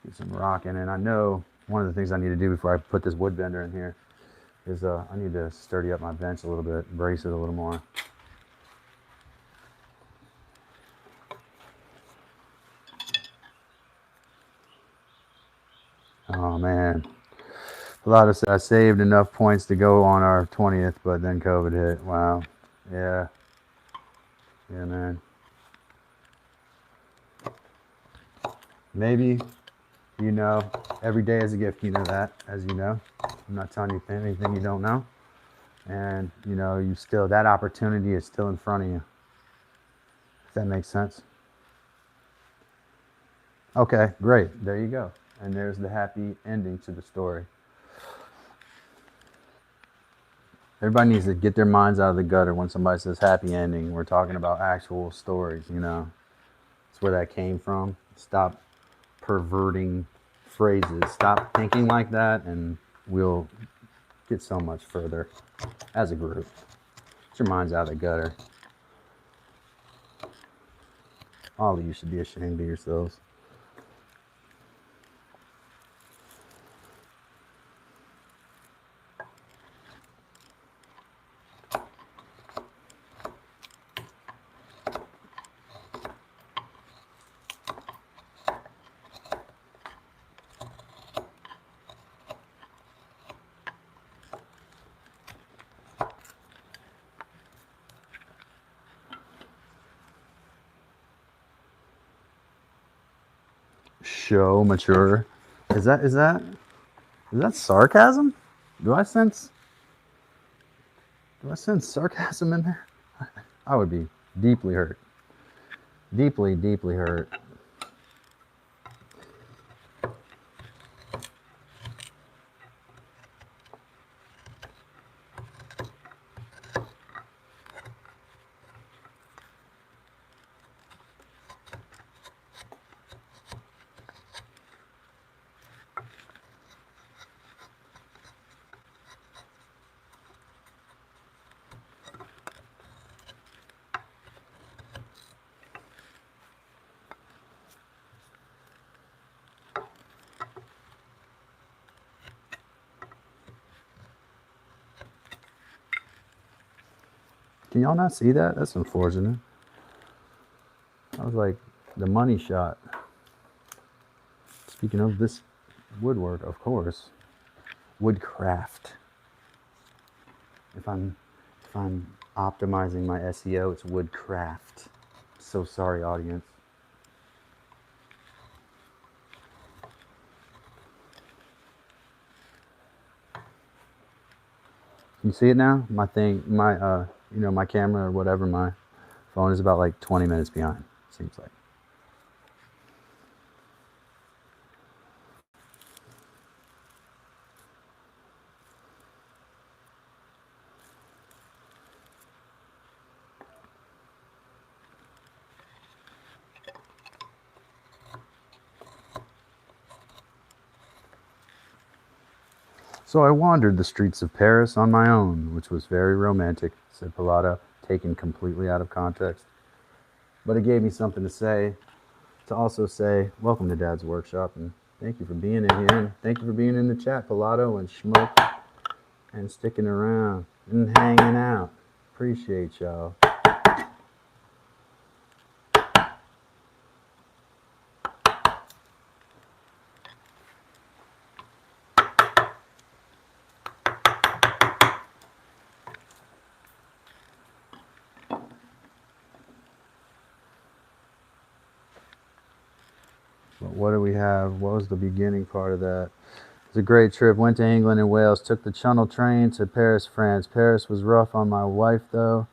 Do some rocking, and I know one of the things I need to do before I put this wood bender in here is I need to sturdy up my bench a little bit, brace it a little more. Oh man, a lot of I saved enough points to go on our 20th, but then COVID hit. Wow, yeah, man. Maybe, you know, every day is a gift. You know that, as you know. I'm not telling you anything you don't know. And, you know, you still, that opportunity is still in front of you. If that makes sense. Okay, great. There you go. And there's the happy ending to the story. Everybody needs to get their minds out of the gutter when somebody says happy ending. We're talking about actual stories, you know. That's where that came from. Stop perverting phrases. Stop thinking like that, and we'll get so much further as a group. Get your minds out of the gutter. All of you should be ashamed of yourselves. Show mature. Is that sarcasm? Do I sense sarcasm in there? I would be deeply hurt. Deeply, deeply hurt. Can y'all not see that? That's unfortunate. I was like the money shot. Speaking of this woodwork, of course, woodcraft. If I'm optimizing my SEO, it's woodcraft. So sorry, audience. You see it now? My thing, my camera or whatever, my phone is about like 20 minutes behind, seems like. So I wandered the streets of Paris on my own, which was very romantic, said Pilata, taken completely out of context. But it gave me something to say, to also say, welcome to Dad's Workshop, and thank you for being in here, and thank you for being in the chat, Pilato and Smoke, and sticking around, and hanging out. Appreciate y'all. But what do we have? What was the beginning part of that? It was a great trip. Went to England and Wales. Took the Channel train to Paris, France. Paris was rough on my wife, though.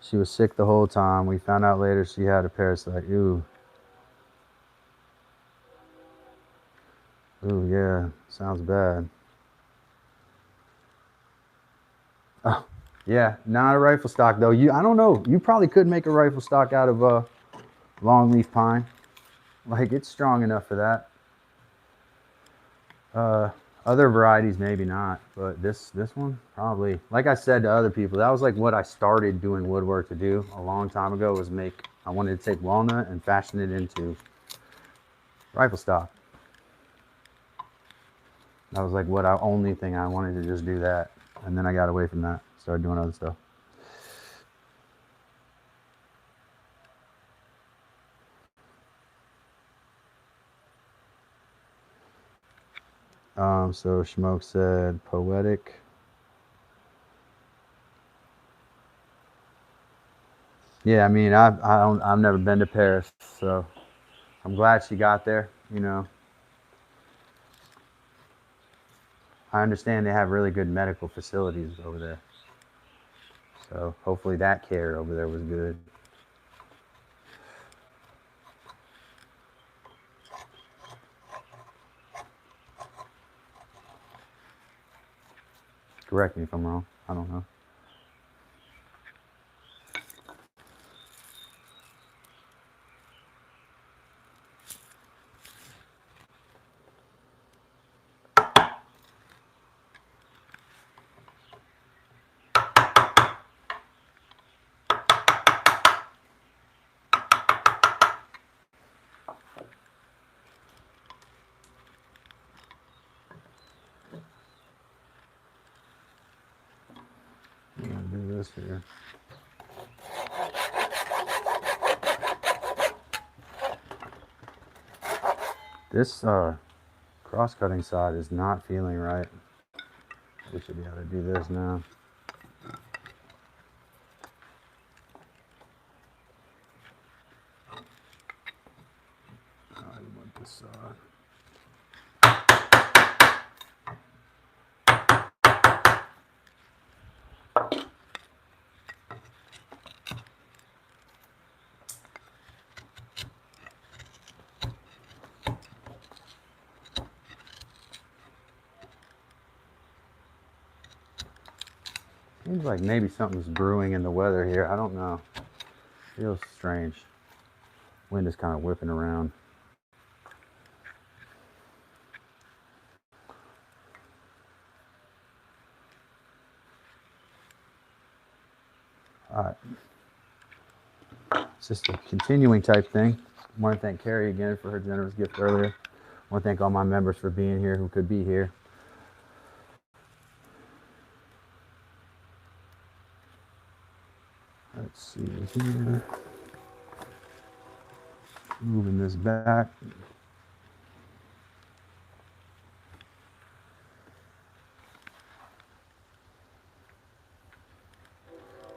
She was sick the whole time. We found out later she had a parasite. Ooh. Ooh, yeah. Sounds bad. Oh, yeah. Not a rifle stock, though. I don't know. You probably could make a rifle stock out of longleaf pine. Like, it's strong enough for that. Other varieties, maybe not, but this one probably. Like I said to other people, that was like what I started doing woodwork to do a long time ago. Was I wanted to take walnut and fashion it into rifle stock. That was like only thing I wanted to just do that, and then I got away from that. Started doing other stuff. So Smoke said poetic. Yeah, I mean, I've never been to Paris, so I'm glad she got there. You know, I understand they have really good medical facilities over there. So hopefully that care over there was good. Correct me if I'm wrong. I don't know. I'm gonna do this here. This cross-cutting side is not feeling right. We should be able to do this now. I want this side. Seems like maybe something's brewing in the weather here. I don't know. Feels strange. Wind is kind of whipping around. All right. It's just a continuing type thing. I want to thank Carrie again for her generous gift earlier. I want to thank all my members for being here who could be here. Let's see here. Moving this back.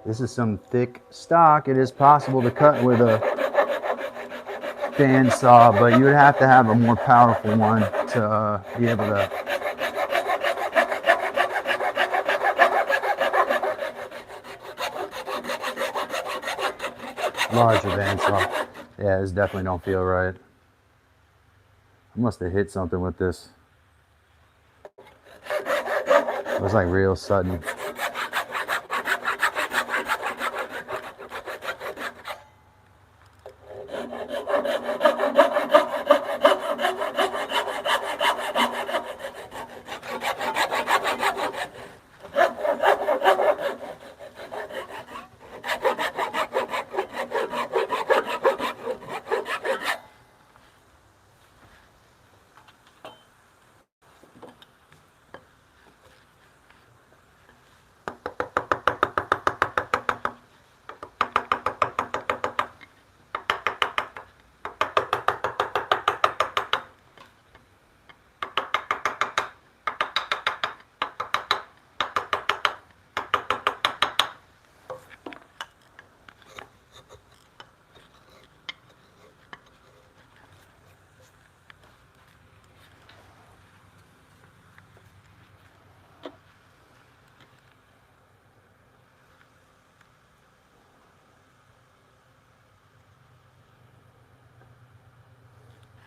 This is some thick stock. It is possible to cut with a band saw, but you would have to have a more powerful one to be able to larger band saw. Yeah, this definitely don't feel right. I must have hit something with this. It was like real sudden.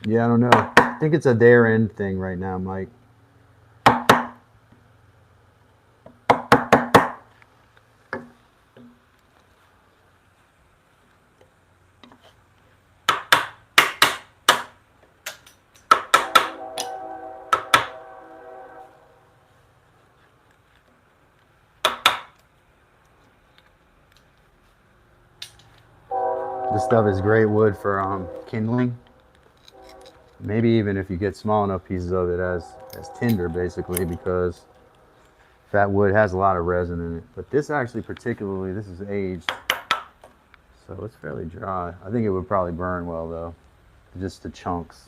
Yeah, I don't know. I think it's a their end thing right now, Mike. This stuff is great wood for kindling. Maybe even if you get small enough pieces of it as tinder, basically, because that wood has a lot of resin in it. But this actually particularly, this is aged, so it's fairly dry. I think it would probably burn well though, just the chunks.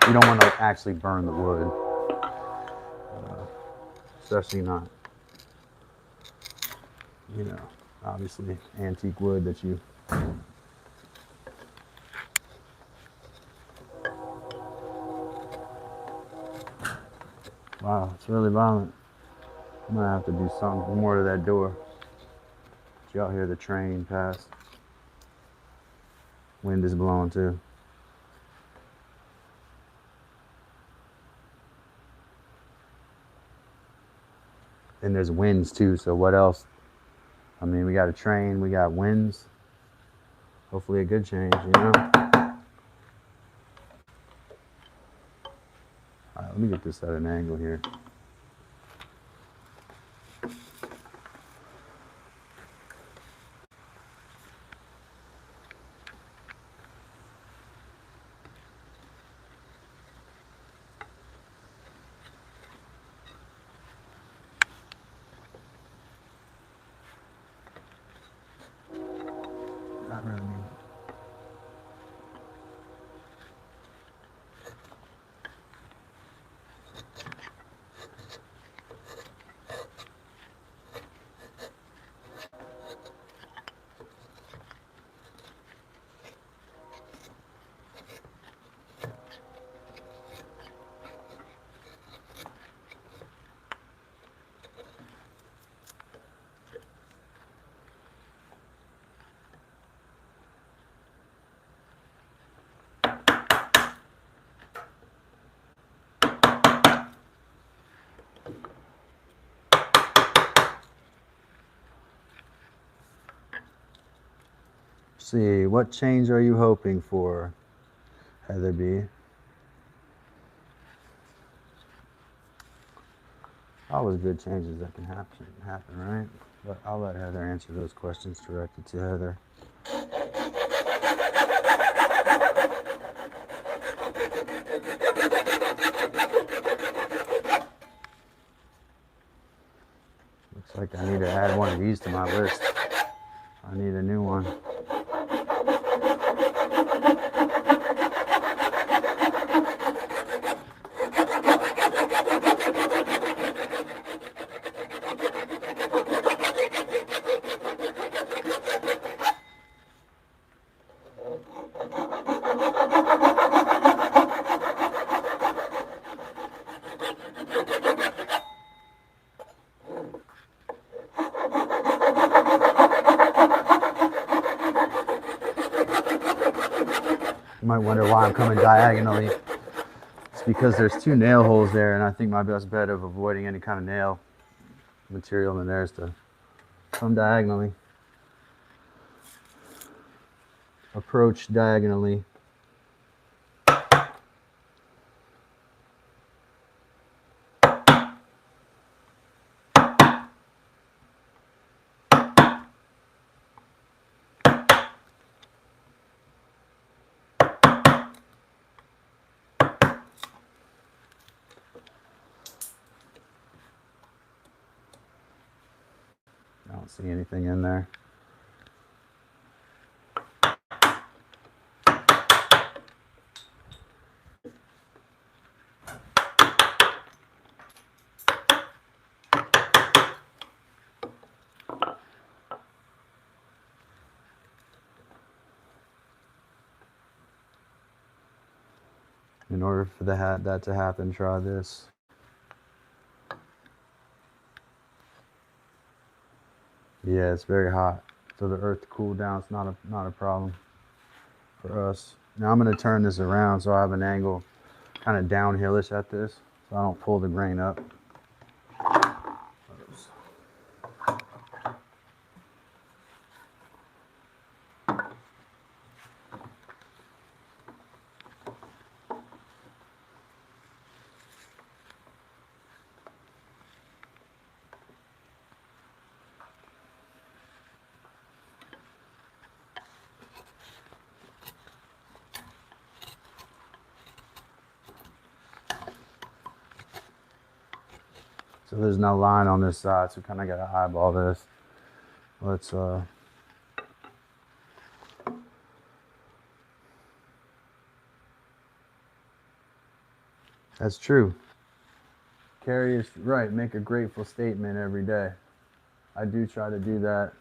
You don't want to actually burn the wood, especially not, you know, obviously antique wood that you. Wow, it's really violent. I'm gonna have to do something more to that door. Y'all hear the train pass. Wind is blowing too. And there's winds too, so what else? I mean, we got a train, we got winds. Hopefully a good change, you know? All right, let me get this at an angle here. Not really. See, what change are you hoping for, Heather B? Always good changes that can happen, right? But I'll let Heather answer those questions directed to Heather. Looks like I need to add one of these to my list. I need a new one. You might wonder why I'm coming diagonally. It's because there's two nail holes there, and I think my best bet of avoiding any kind of nail material in there is to come diagonally. Approach diagonally. I don't see anything in there. In order for that to happen, try this. Yeah, it's very hot. So the earth to cool down, it's not a problem for us. Now I'm going to turn this around so I have an angle kind of downhillish at this, so I don't pull the grain up. So there's no line on this side, so we kind of got to eyeball this. Let's That's true. Carrie is right. Make a grateful statement every day. I do try to do that.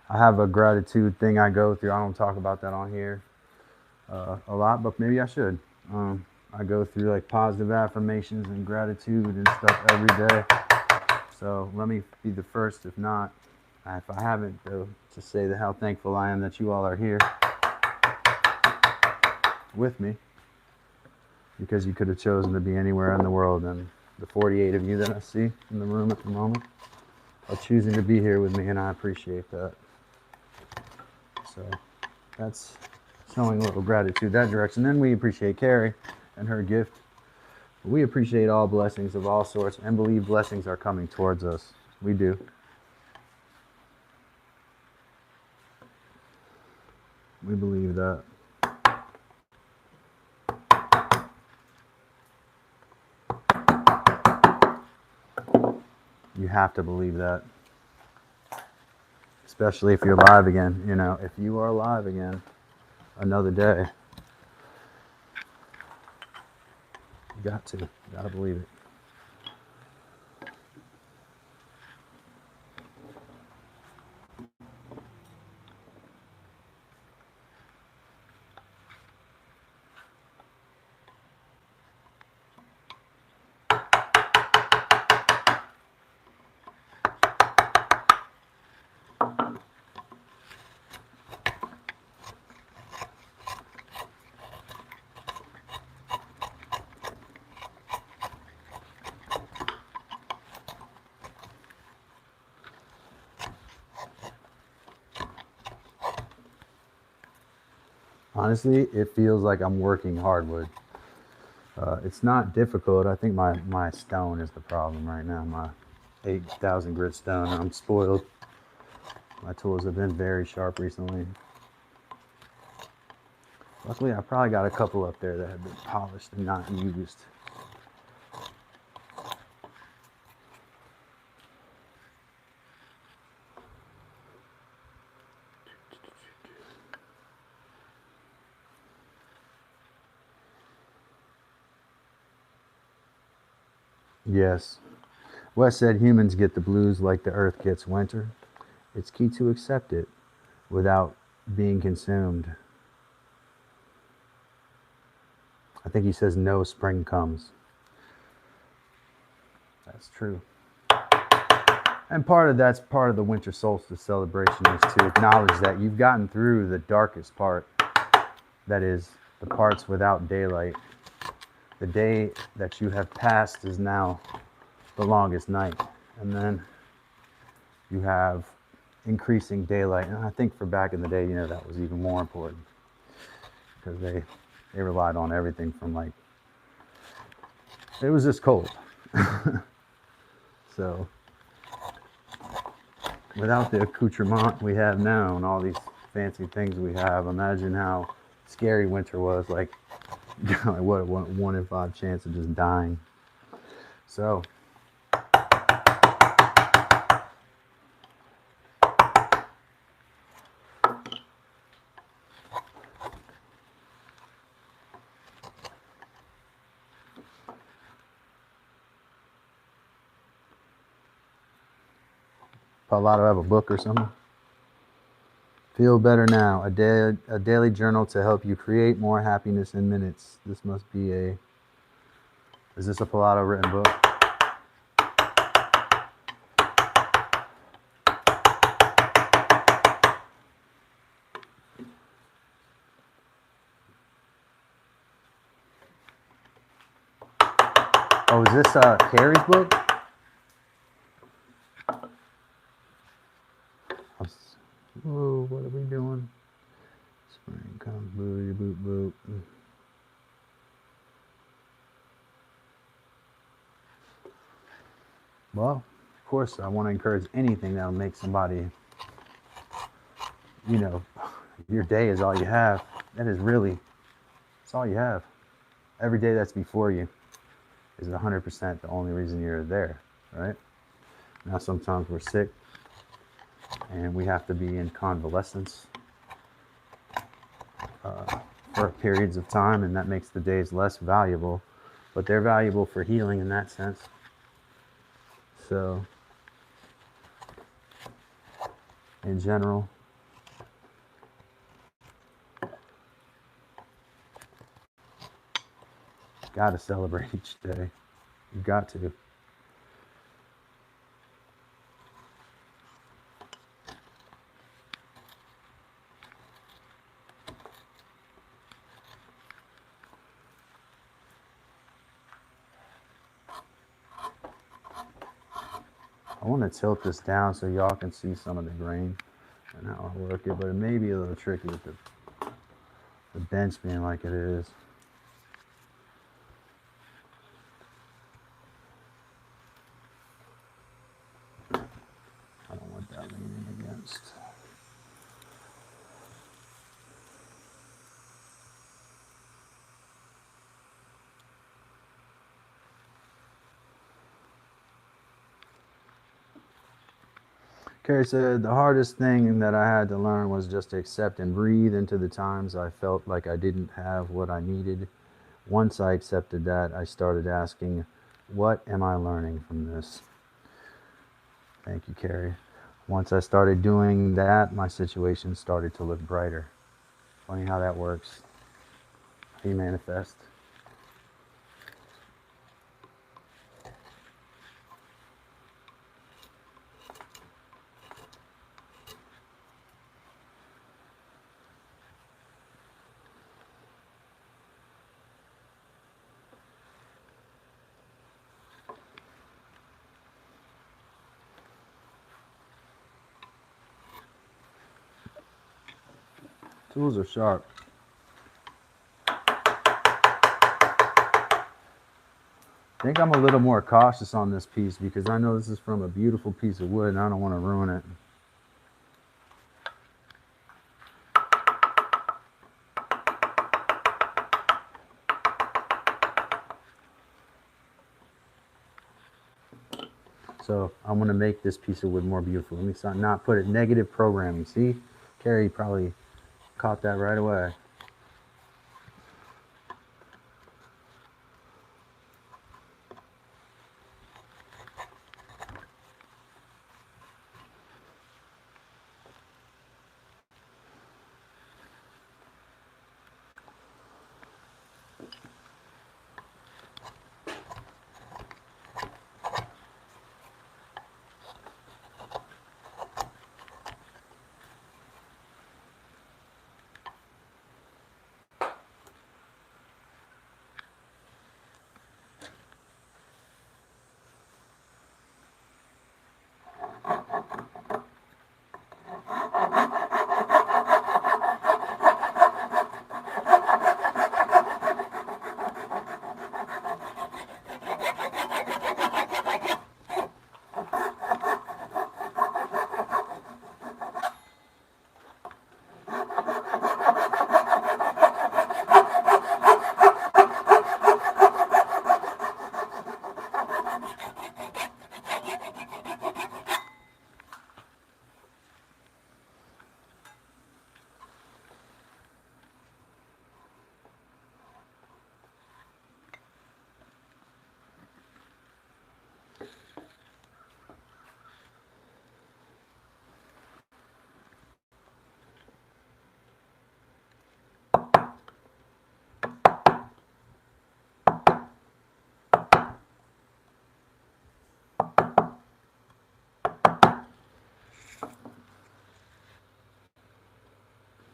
I have a gratitude thing I go through. I don't talk about that on here a lot, but maybe I should. I go through like positive affirmations and gratitude and stuff every day. So let me be the first, if not. If I haven't, though, to say how thankful I am that you all are here with me, because you could have chosen to be anywhere in the world, and the 48 of you that I see in the room at the moment are choosing to be here with me, and I appreciate that. So that's showing a little gratitude that direction. Then we appreciate Carrie and her gift. We appreciate all blessings of all sorts and believe blessings are coming towards us. We do. We believe that. You have to believe that. Especially if you're alive again. You know, if you are alive again another day, you got to. You got to believe it. Honestly, it feels like I'm working hardwood. It's not difficult. I think my stone is the problem right now. My 8,000 grit stone. I'm spoiled. My tools have been very sharp recently. Luckily, I probably got a couple up there that have been polished and not used. Yes. Wes said humans get the blues like the earth gets winter. It's key to accept it without being consumed. I think he says no spring comes. That's true. And that's part of the winter solstice celebration, is to acknowledge that you've gotten through the darkest part. That is the parts without daylight. The day that you have passed is now the longest night. And then you have increasing daylight. And I think for back in the day, you know, that was even more important, because they relied on everything from, like, it was just cold. So without the accoutrement we have now and all these fancy things we have, imagine how scary winter was. Like, what a 1 in 5 chance of just dying. So Palato have a book or something? Feel better now. A daily journal to help you create more happiness in minutes. This must be a... Is this a Palato written book? Oh, is this Carrie's book? Whoa, what are we doing? Spring comes, booty boot boot. Well, of course, I want to encourage anything that'll make somebody, you know, your day is all you have. That is really, it's all you have. Every day that's before you is 100% the only reason you're there, right? Now, sometimes we're sick and we have to be in convalescence for periods of time, and that makes the days less valuable, but they're valuable for healing in that sense. So, in general, got to celebrate each day. You've got to. I want to tilt this down so y'all can see some of the grain and how I work it, but it may be a little tricky with the bench being like it is. I don't want that leaning against. Carrie said, the hardest thing that I had to learn was just to accept and breathe into the times I felt like I didn't have what I needed. Once I accepted that, I started asking, what am I learning from this? Thank you, Carrie. Once I started doing that, my situation started to look brighter. Funny how that works. How you manifest. Tools are sharp. I think I'm a little more cautious on this piece because I know this is from a beautiful piece of wood and I don't want to ruin it. So I want to make this piece of wood more beautiful. Let me not put it negative programming. See, Carrie probably caught that right away.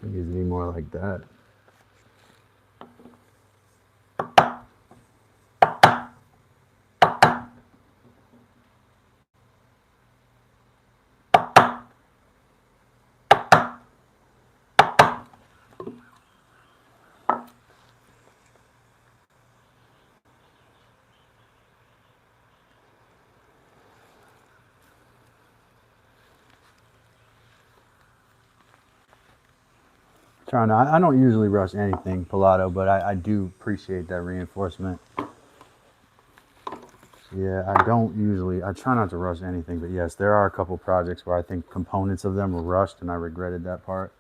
It needs to be more like that. Trying to, I don't usually rush anything, Pilato, but I do appreciate that reinforcement. Yeah, I try not to rush anything, but yes, there are a couple projects where I think components of them were rushed and I regretted that part.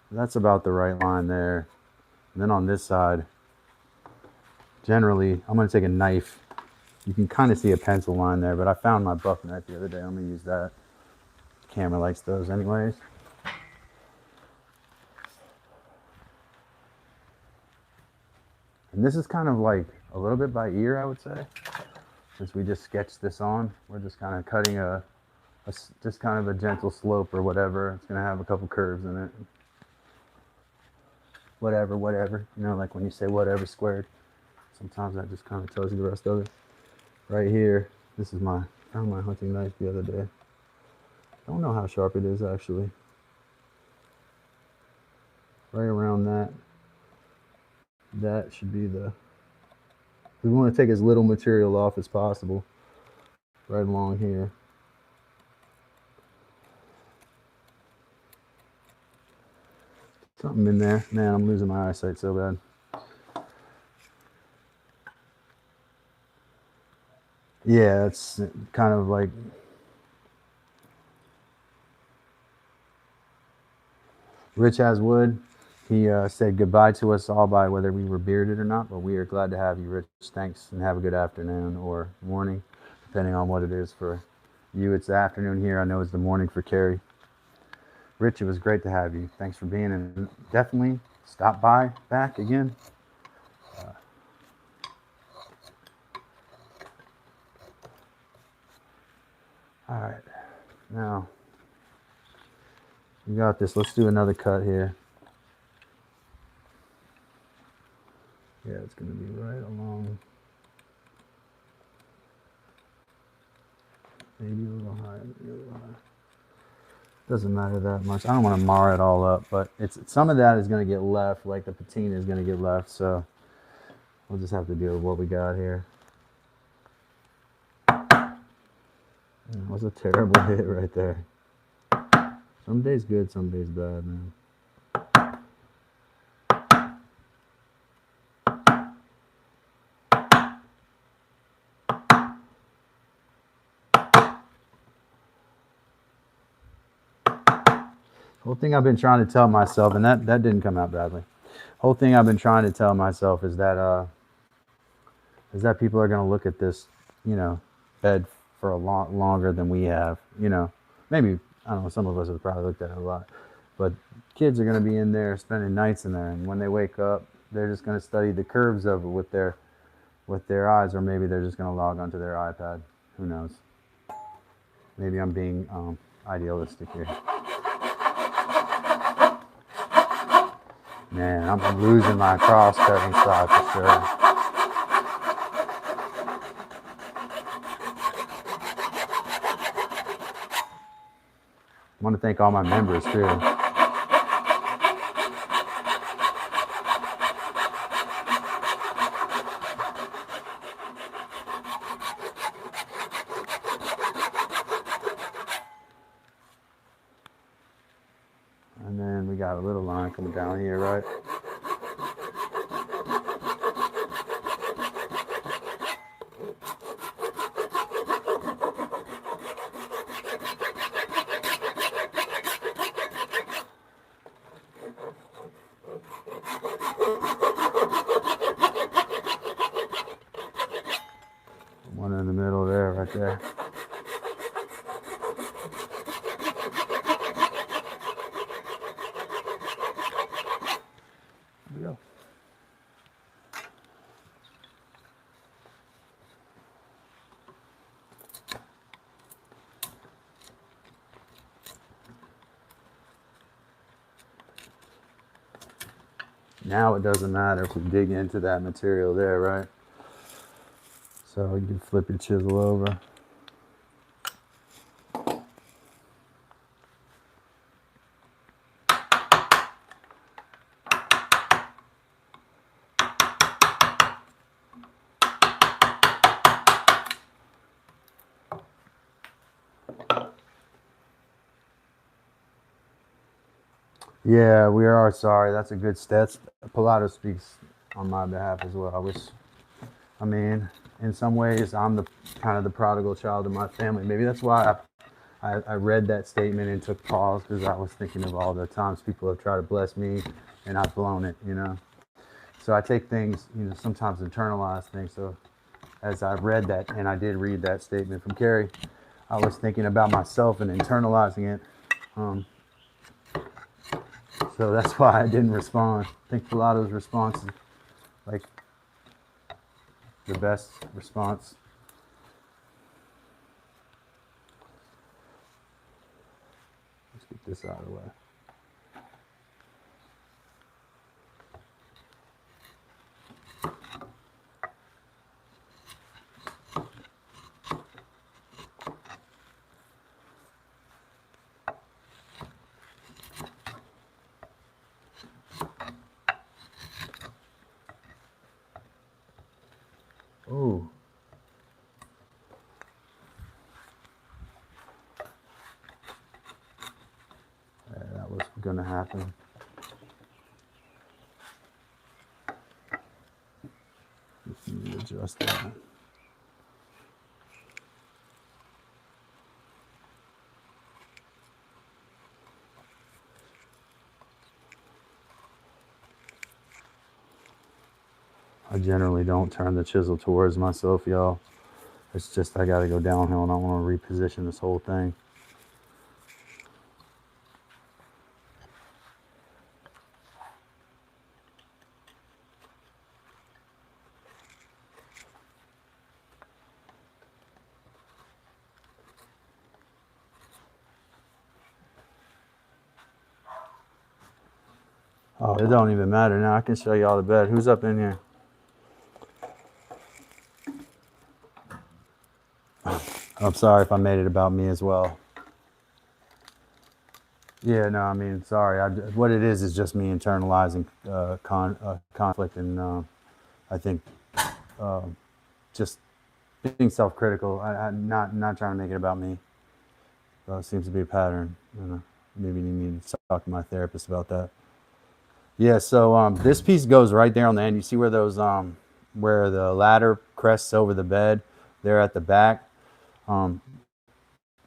That's about the right line there. And then on this side, generally, I'm going to take a knife. You can kind of see a pencil line there, but I found my buck knife the other day. I'm going to use that. The camera likes those anyways. And this is kind of like a little bit by ear, I would say. Since we just sketched this on, we're just kind of cutting just kind of a gentle slope or whatever. It's going to have a couple curves in it. Whatever, you know, like when you say whatever squared, sometimes that just kind of tells you the rest of it. Right here, this is my found my hunting knife the other day. I don't know how sharp it is actually. Right around that. That should be the. We want to take as little material off as possible. Right along here. Something in there. Man, I'm losing my eyesight so bad. Yeah, it's kind of like. Rich has wood. He said goodbye to us all by whether we were bearded or not, but we are glad to have you, Rich. Thanks, and have a good afternoon or morning, depending on what it is for you. It's the afternoon here. I know it's the morning for Carrie. Rich, it was great to have you. Thanks for being in. And definitely stop by back again. All right, now we got this. Let's do another cut here. Yeah, it's going to be right along. Maybe a little higher, maybe a little higher. Doesn't matter that much. I don't want to mar it all up, but it's some of that is going to get left, like the patina is going to get left, so we'll just have to deal with what we got here. That was a terrible hit right there. Some days good, some days bad, man. Whole thing I've been trying to tell myself, and that didn't come out badly. Whole thing I've been trying to tell myself is that people are going to look at this, bed for a lot longer than we have. Maybe, I don't know, some of us have probably looked at it a lot, but kids are going to be in there spending nights in there, and when they wake up, they're just going to study the curves of it with their eyes, or maybe they're just going to log onto their iPad. Who knows? Maybe I'm being idealistic here. Man, I'm losing my cross-cutting side for sure. I want to thank all my members too. And then we got a little line coming down here, right? One in the middle there, right there. There we go. Now it doesn't matter if we dig into that material there, right? So you can flip your chisel over. Yeah, we are sorry. That's a good step. Pilato speaks on my behalf as well. I mean, in some ways, I'm the kind of the prodigal child of my family. Maybe that's why I read that statement and took pause, because I was thinking of all the times people have tried to bless me and I've blown it, So I take things, sometimes internalize things. So as I read that, and I did read that statement from Carrie, I was thinking about myself and internalizing it. So that's why I didn't respond. I think Pilato's response is like the best response. Let's get this out of the way. Ooh. Yeah, that was gonna happen. Just need to adjust that. I generally don't turn the chisel towards myself, y'all. It's just I gotta go downhill and I want to reposition this whole thing. Oh, it don't even matter now. I can show y'all the bed. Who's up in here? I'm sorry if I made it about me as well. Yeah, no, I mean, sorry. What it is just me internalizing conflict, and I think just being self-critical. I'm not trying to make it about me. It seems to be a pattern. Maybe you need to talk to my therapist about that. Yeah, so this piece goes right there on the end. You see where those where the ladder crests over the bed there at the back. I'm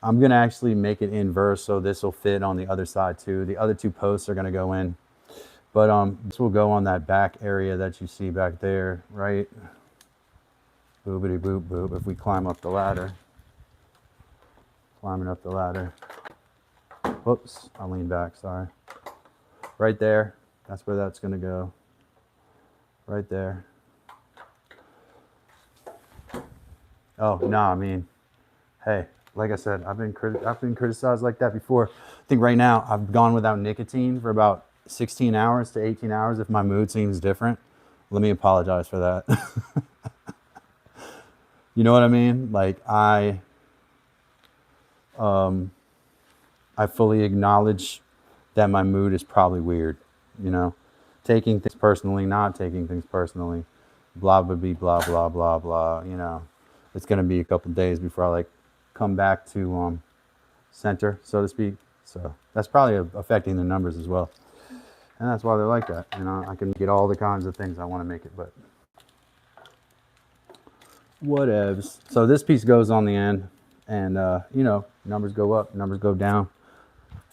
gonna actually make it inverse so this will fit on the other side too. The other two posts are gonna go in, but this will go on that back area that you see back there, right? Boobity boop boop. If we climb up the ladder, climbing up the ladder. Whoops, I lean back. Sorry. Right there. That's where that's gonna go. Right there. Oh no, I mean, hey, like I said, I've been criticized like that before. I think right now I've gone without nicotine for about 16 hours to 18 hours if my mood seems different. Let me apologize for that. You know what I mean? Like I fully acknowledge that my mood is probably weird, you know. Taking things personally, not taking things personally, blah blah blah blah blah blah, you know. It's gonna be a couple days before I like come back to center, so to speak. So that's probably affecting the numbers as well. And that's why they're like that. You know, I can get all the kinds of things I want to make it, but whatevs. So this piece goes on the end, and you know, numbers go up, numbers go down,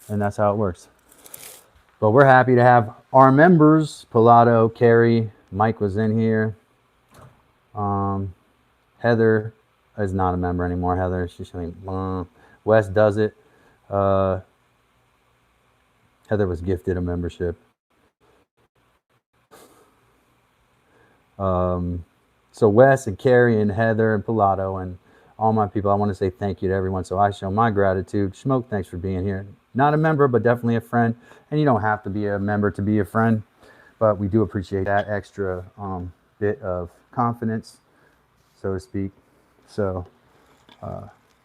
and that's how it works. But we're happy to have our members, Pilato, Carrie, Mike was in here. Heather is not a member anymore. Heather, she's saying, Wes does it. Heather was gifted a membership. So Wes and Carrie and Heather and Pilato and all my people, I want to say thank you to everyone. So I show my gratitude. Smoke, thanks for being here. Not a member, but definitely a friend. And you don't have to be a member to be a friend, but we do appreciate that extra bit of confidence, so to speak. So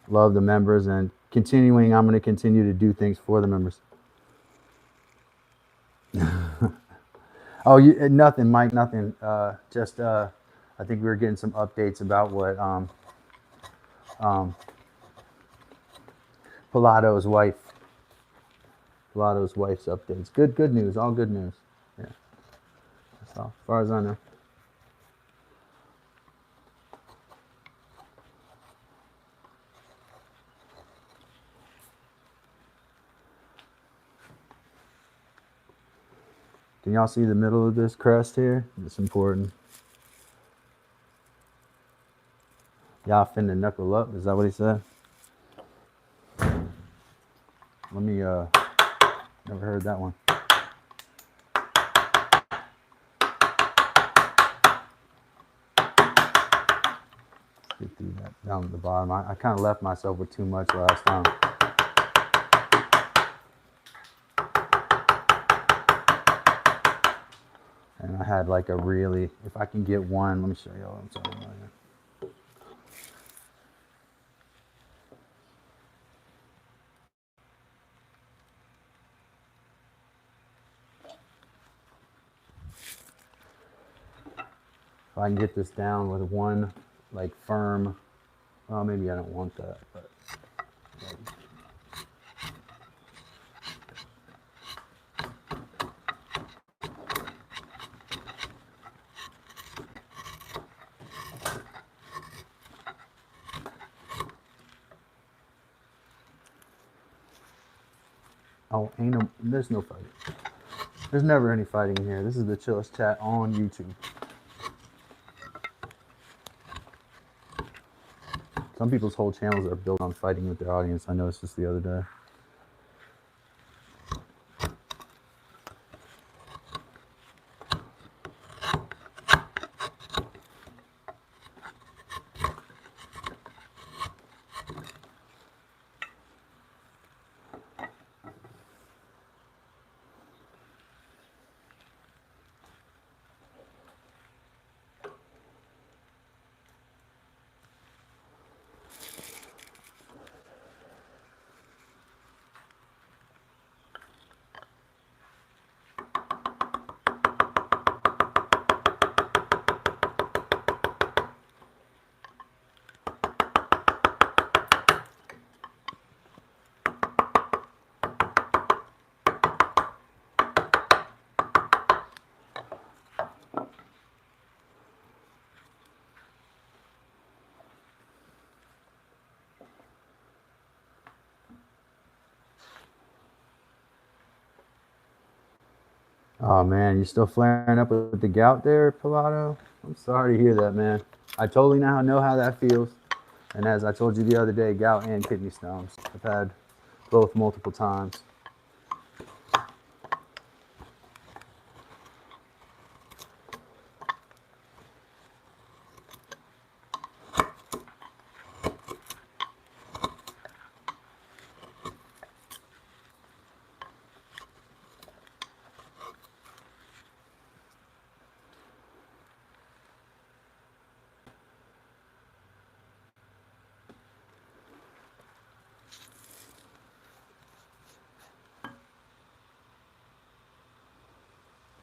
love the members, and continuing, I'm going to continue to do things for the members. Oh, nothing, Mike, nothing. Just I think we were getting some updates about what Pilato's wife's updates. Good news, all good news. Yeah, that's all, as far as I know. Can y'all see the middle of this crest here? It's important. Y'all finna knuckle up, is that what he said? Let me, never heard that one. Get through that down at the bottom. I kind of left myself with too much last time. And I had like a really, if I can get one, let me show y'all what I'm talking about here. If I can get this down with one like firm. Well, maybe I don't want that, but oh, there's no fighting. There's never any fighting in here. This is the chillest chat on YouTube. Some people's whole channels are built on fighting with their audience. I noticed this the other day. Oh man, you still flaring up with the gout there, Pilato? I'm sorry to hear that, man. I totally now know how that feels. And as I told you the other day, gout and kidney stones. I've had both multiple times.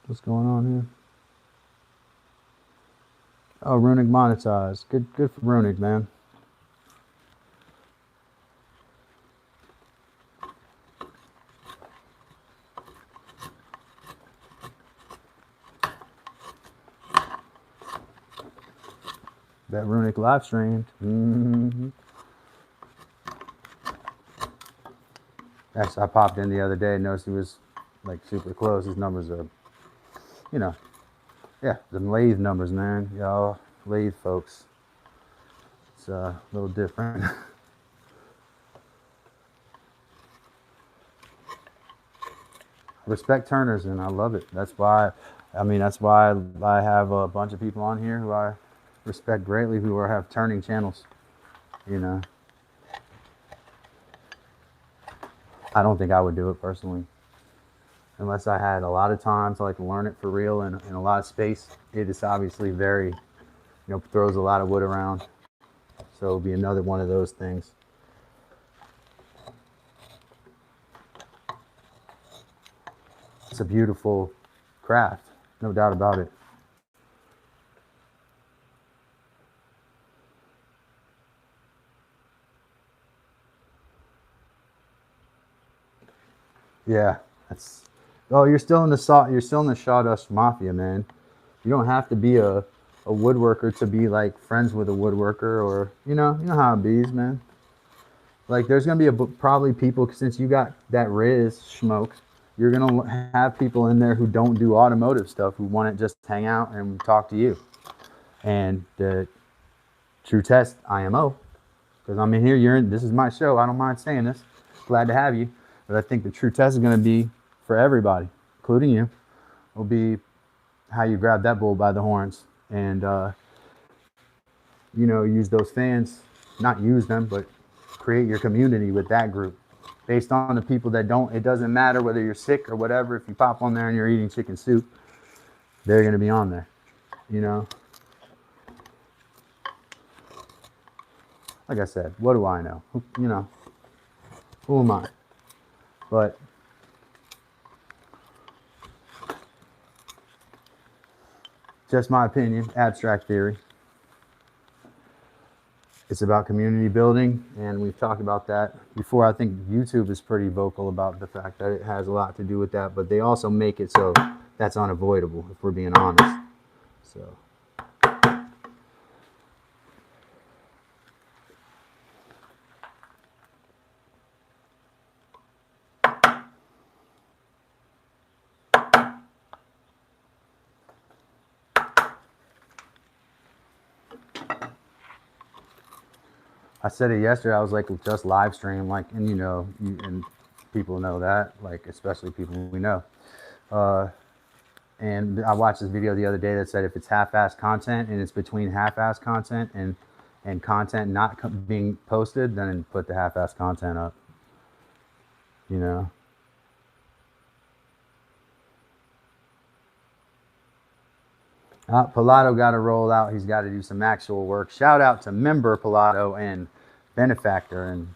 What's going on here? Oh, Runic monetized. Good for Runic, man. That Runic live streamed. Actually, I popped in the other day and noticed he was like super close. His numbers are, you know, yeah, them lathe numbers, man. Y'all lathe folks. It's a little different. Respect turners, and I love it. That's why I have a bunch of people on here who I respect greatly who have turning channels. You know, I don't think I would do it personally unless I had a lot of time to like learn it for real and a lot of space. It is obviously very, throws a lot of wood around, so it'll be another one of those things. It's a beautiful craft, no doubt about it. Yeah, that's. Oh, you're still in the sawdust mafia, man. You don't have to be a woodworker to be like friends with a woodworker, or you know how it be, man. Like there's gonna be probably people, since you got that Riz smoke, you're gonna have people in there who don't do automotive stuff who want to just hang out and talk to you. And the true test, IMO, because I'm in here. This is my show. I don't mind saying this. Glad to have you. But I think the true test is going to be for everybody, including you, will be how you grab that bull by the horns and, use those fans, not use them, but create your community with that group based on the people that don't. It doesn't matter whether you're sick or whatever. If you pop on there and you're eating chicken soup, they're going to be on there, Like I said, what do I know? Who am I? But just my opinion, abstract theory. It's about community building, and we've talked about that before. I think YouTube is pretty vocal about the fact that it has a lot to do with that, but they also make it so that's unavoidable, if we're being honest. So. I said it yesterday. I was like, just live stream, like, and you know, and people know that, like, especially people we know. And I watched this video the other day that said if it's half-assed content and it's between half-assed content and content not being posted, then put the half-assed content up. You know. Pilato got to roll out. He's got to do some actual work. Shout out to member Pilato and benefactor and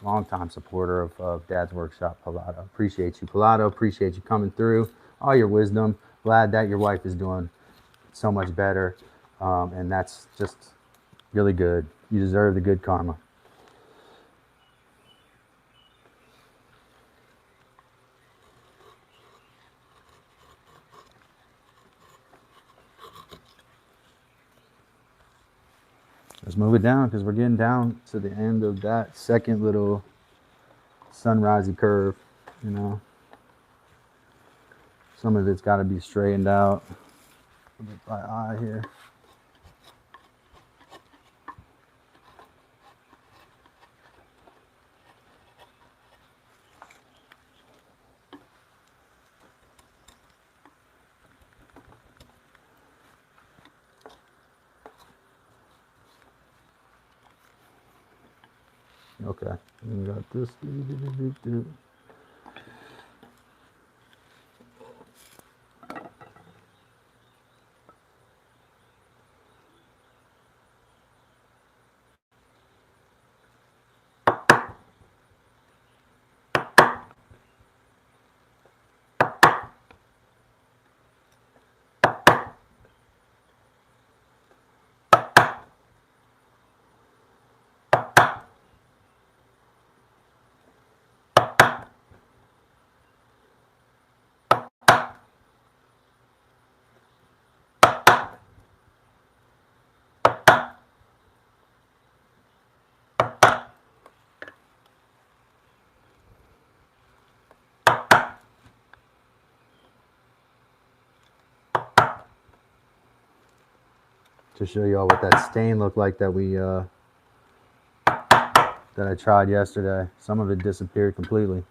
longtime supporter of Dad's Workshop, Pilato. Appreciate you, Pilato. Appreciate you coming through. All your wisdom. Glad that your wife is doing so much better. And that's just really good. You deserve the good karma. Let's move it down because we're getting down to the end of that second little sunrisey curve, you know. Some of it's got to be straightened out by eye here. Okay, we got this. To show y'all what that stain looked like that we that I tried yesterday. Some of it disappeared completely.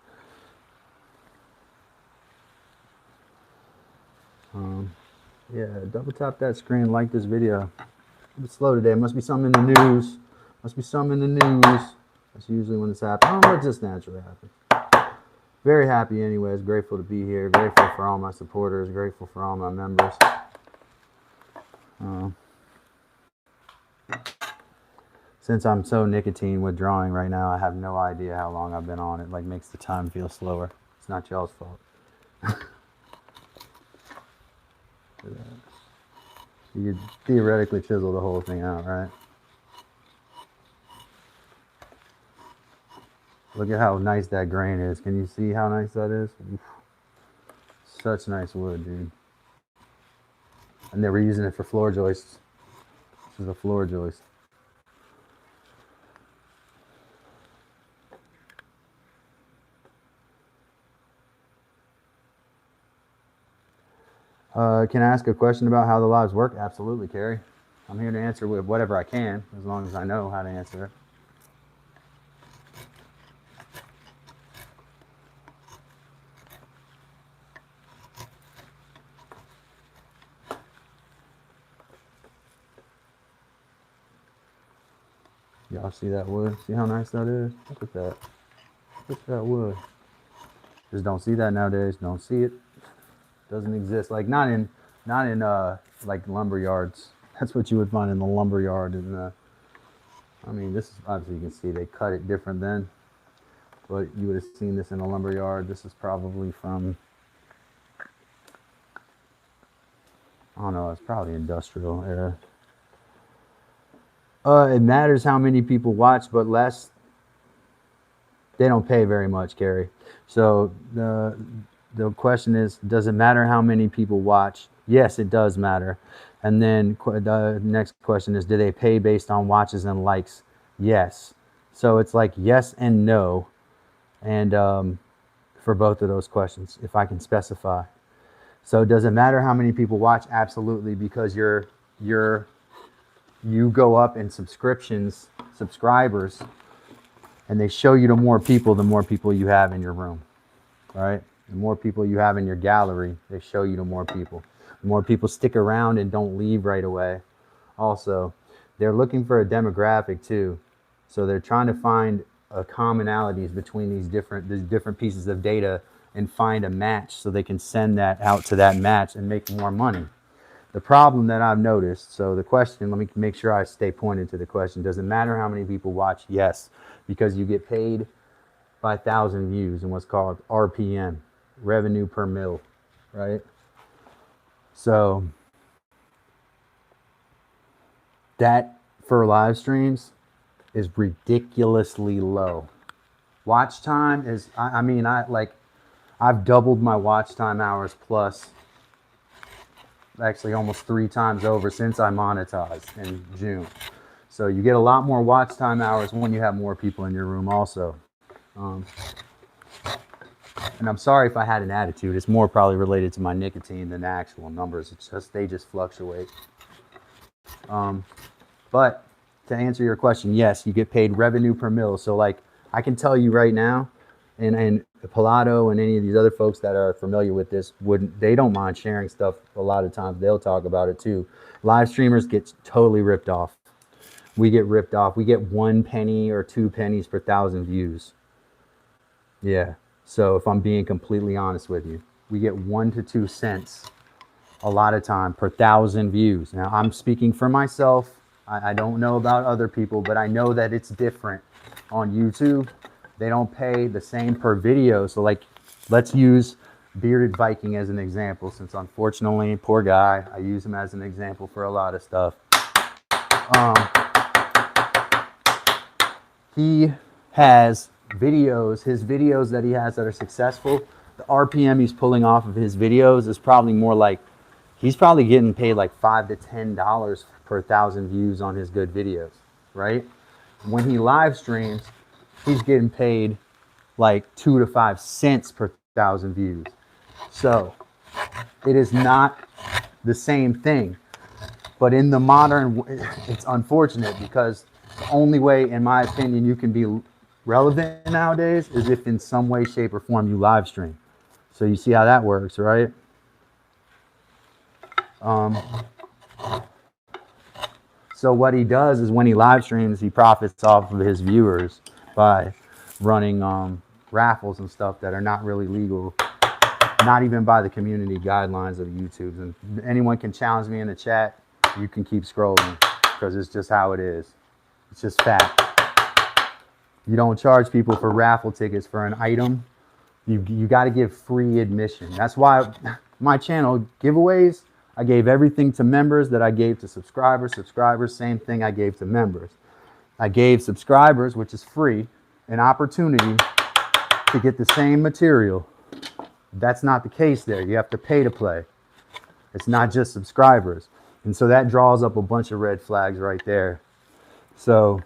Yeah, double tap that screen, like this video. A bit slow today. Must be something in the news. Must be something in the news. That's usually when this happens. Oh, it just naturally happens. Very happy anyways. Grateful to be here. Grateful for all my supporters. Grateful for all my members. Since I'm so nicotine withdrawing right now, I have no idea how long I've been on. It like makes the time feel slower. It's not y'all's fault. You could theoretically chisel the whole thing out, right? Look at how nice that grain is. Can you see how nice that is? Oof. Such nice wood, dude. And they were using it for floor joists. This is a floor joist. Can I ask a question about how the lives work? Absolutely, Carrie. I'm here to answer with whatever I can, as long as I know how to answer it. Y'all see that wood? See how nice that is? Look at that. Look at that wood. Just don't see that nowadays. Don't see it. Doesn't exist. Like not in like lumber yards. That's what you would find in the lumber yard. And I mean, this is obviously you can see they cut it different then, but you would have seen this in a lumber yard. This is probably from, I don't know. It's probably industrial era. It matters how many people watch, but less. They don't pay very much, Carrie. So the question is, does it matter how many people watch? Yes, it does matter. And then the next question is, do they pay based on watches and likes? Yes. So it's like yes and no, and for both of those questions, if I can specify. So does it matter how many people watch? Absolutely, because you go up in subscribers, and they show you to more people, the more people you have in your room, right? The more people you have in your gallery, they show you to more people. The more people stick around and don't leave right away. Also, they're looking for a demographic too. So they're trying to find commonalities between these different pieces of data and find a match so they can send that out to that match and make more money. The problem that I've noticed, so the question, let me make sure I stay pointed to the question. Does it matter how many people watch? Yes, because you get paid by 1,000 views in what's called RPM, revenue per mil, right? So that for live streams is ridiculously low. Watch time is, I mean, I've doubled my watch time hours plus, actually almost 3 times over since I monetized in June. So you get a lot more watch time hours when you have more people in your room also. And I'm sorry if I had an attitude. It's more probably related to my nicotine than the actual numbers. It's just, they just fluctuate. But to answer your question, yes, you get paid revenue per mil. So like I can tell you right now, and Pilato and any of these other folks that are familiar with this they don't mind sharing stuff. A lot of times they'll talk about it too. Live streamers get totally ripped off. We get ripped off. We get 1 penny or 2 pennies per 1,000 views. Yeah. So if I'm being completely honest with you, we get 1 to 2 cents a lot of time per 1,000 views. Now I'm speaking for myself. I don't know about other people, but I know that it's different on YouTube. They don't pay the same per video. So like, let's use Bearded Viking as an example, since unfortunately, poor guy, I use him as an example for a lot of stuff. He has videos, his videos that he has that are successful, the RPM he's pulling off of his videos is probably more like, he's probably getting paid like $5 to $10 per 1,000 views on his good videos, right? When he live streams, he's getting paid like 2 to 5 cents per 1,000 views. So it is not the same thing. But in the modern, it's unfortunate because the only way, in my opinion, you can be relevant nowadays is if in some way, shape, or form you live stream. So you see how that works, right? So what he does is when he live streams, he profits off of his viewers by running raffles and stuff that are not really legal, not even by the community guidelines of YouTube. And anyone can challenge me in the chat. You can keep scrolling because it's just how it is. It's just fact. You don't charge people for raffle tickets for an item. You got to give free admission. That's why my channel giveaways, I gave everything to members that I gave to subscribers. Subscribers, same thing I gave to members. I gave subscribers, which is free, an opportunity to get the same material. That's not the case there. You have to pay to play. It's not just subscribers. And so that draws up a bunch of red flags right there. So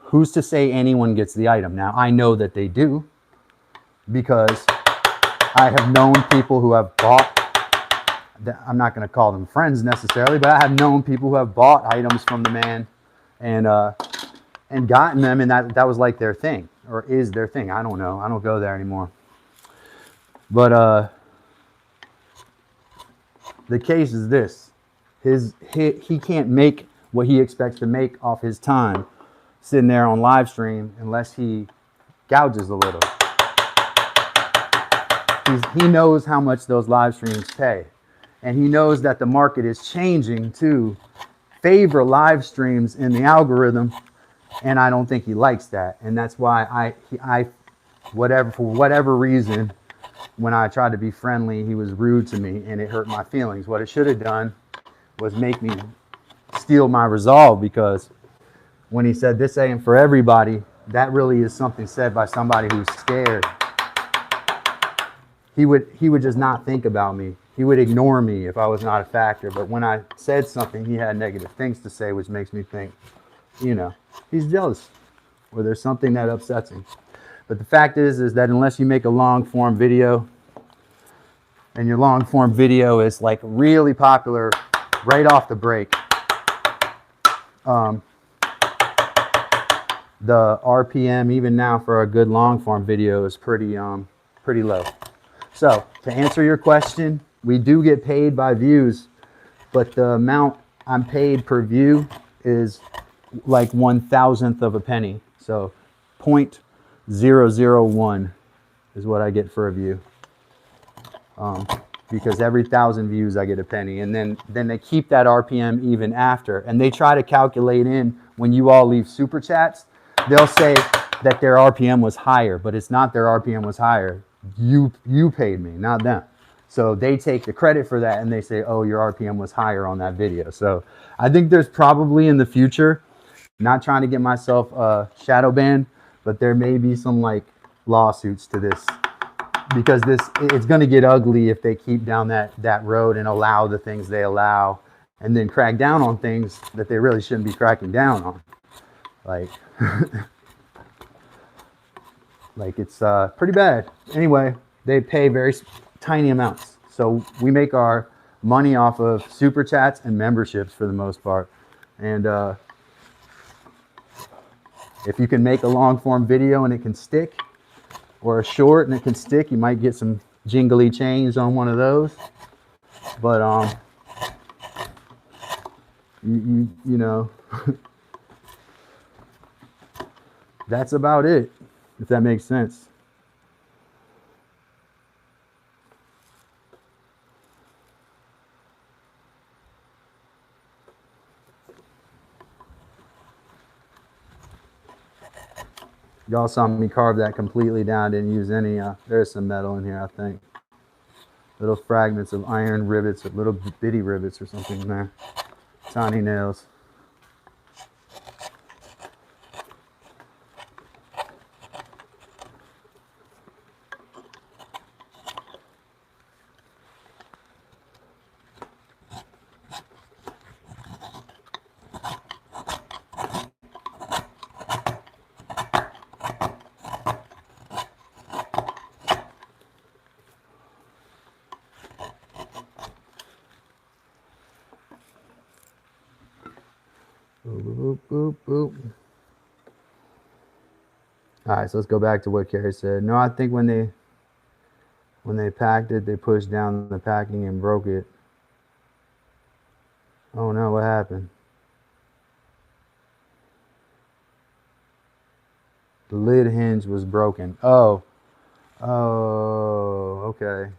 who's to say anyone gets the item? Now, I know that they do because I have known people who have bought, I'm not going to call them friends necessarily, but I have known people who have bought items from the man and gotten them, and that was like their thing, or is their thing. I don't know. I don't go there anymore. But the case is this. He can't make what he expects to make off his time sitting there on live stream unless he gouges a little. He knows how much those live streams pay. And he knows that the market is changing to favor live streams in the algorithm. And I don't think he likes that. And that's why for whatever reason, when I tried to be friendly, he was rude to me and it hurt my feelings. What it should have done was make me steel my resolve, because when he said this ain't for everybody, that really is something said by somebody who's scared. He would just not think about me. He would ignore me if I was not a factor. But when I said something, he had negative things to say, which makes me think, you know, he's jealous, or there's something that upsets him. But the fact is that unless you make a long form video, and your long form video is like really popular right off the break, the RPM even now for a good long form video is pretty low. So to answer your question, we do get paid by views, but the amount I'm paid per view is like 1/1000th of a penny. So 0.001 is what I get for a view. Because every 1,000 views I get a penny, and then they keep that RPM even after, and they try to calculate in when you all leave super chats, they'll say that their RPM was higher, but it's not their RPM was higher. You paid me, not them. So they take the credit for that, and they say, oh, your RPM was higher on that video. So I think there's probably in the future, not trying to get myself shadow banned, but there may be some like lawsuits to this, because it's going to get ugly if they keep down that road and allow the things they allow, and then crack down on things that they really shouldn't be cracking down on. Like, like it's pretty bad. Anyway, they pay very tiny amounts. So we make our money off of super chats and memberships for the most part. And if you can make a long form video and it can stick, or a short and it can stick, you might get some jingly change on one of those. But you know, that's about it, if that makes sense. Y'all saw me carve that completely down. Didn't use any, there's some metal in here, I think. Little fragments of iron rivets, or little bitty rivets or something in there. Tiny nails. Boop, boop, boop. All right, so let's go back to what Carrie said. No, I think when they packed it, they pushed down the packing and broke it. Oh no, what happened? The lid hinge was broken. Oh, okay.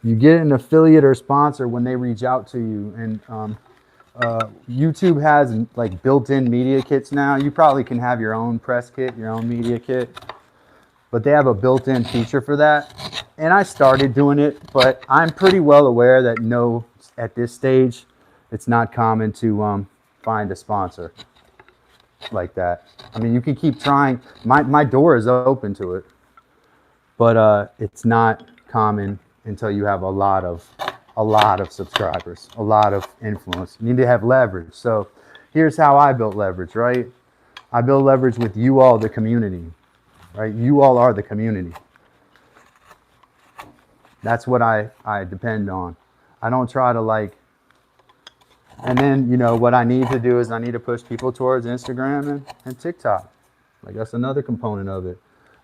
You get an affiliate or sponsor when they reach out to you, and YouTube has like built-in media kits now. You probably can have your own press kit, your own media kit, but they have a built-in feature for that. And I started doing it, but I'm pretty well aware that no, at this stage, it's not common to find a sponsor like that. I mean, you can keep trying. My door is open to it, but it's not common until you have a lot of subscribers, a lot of influence. You need to have leverage. So here's how I built leverage, right? I built leverage with you all, the community, right? You all are the community. That's what I depend on. I don't try to like, and then, you know, what I need to do is I need to push people towards Instagram and TikTok. Like, that's another component of it.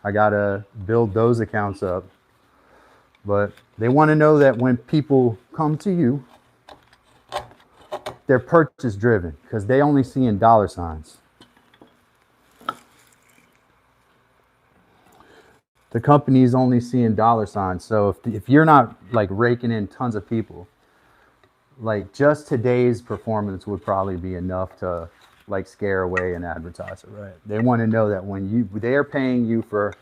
I gotta build those accounts up. But they want to know that when people come to you, they're purchase driven, because they only see in dollar signs. The company's only seeing dollar signs. So if you're not like raking in tons of people, like just today's performance would probably be enough to like scare away an advertiser, right? They want to know that when they're paying you for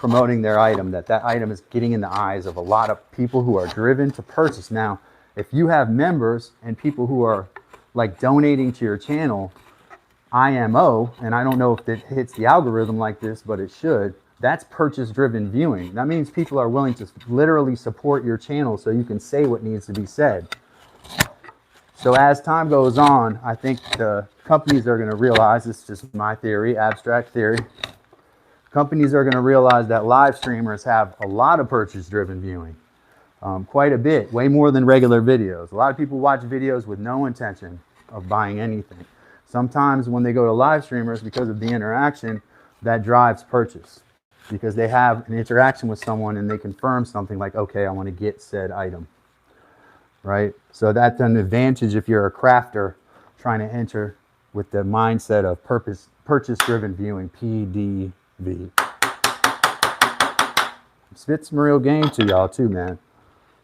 promoting their item, that item is getting in the eyes of a lot of people who are driven to purchase. Now, if you have members and people who are like donating to your channel, IMO, and I don't know if it hits the algorithm like this, but it should, that's purchase driven viewing. That means people are willing to literally support your channel so you can say what needs to be said. So as time goes on, I think the companies are going to realize, this is just my theory, abstract theory, companies are going to realize that live streamers have a lot of purchase driven viewing. Quite a bit, way more than regular videos. A lot of people watch videos with no intention of buying anything. Sometimes when they go to live streamers, because of the interaction, that drives purchase. Because they have an interaction with someone and they confirm something like, okay, I want to get said item. Right? So that's an advantage if you're a crafter trying to enter with the mindset of purchase-driven viewing, PDV. Spit some real game to y'all too, man.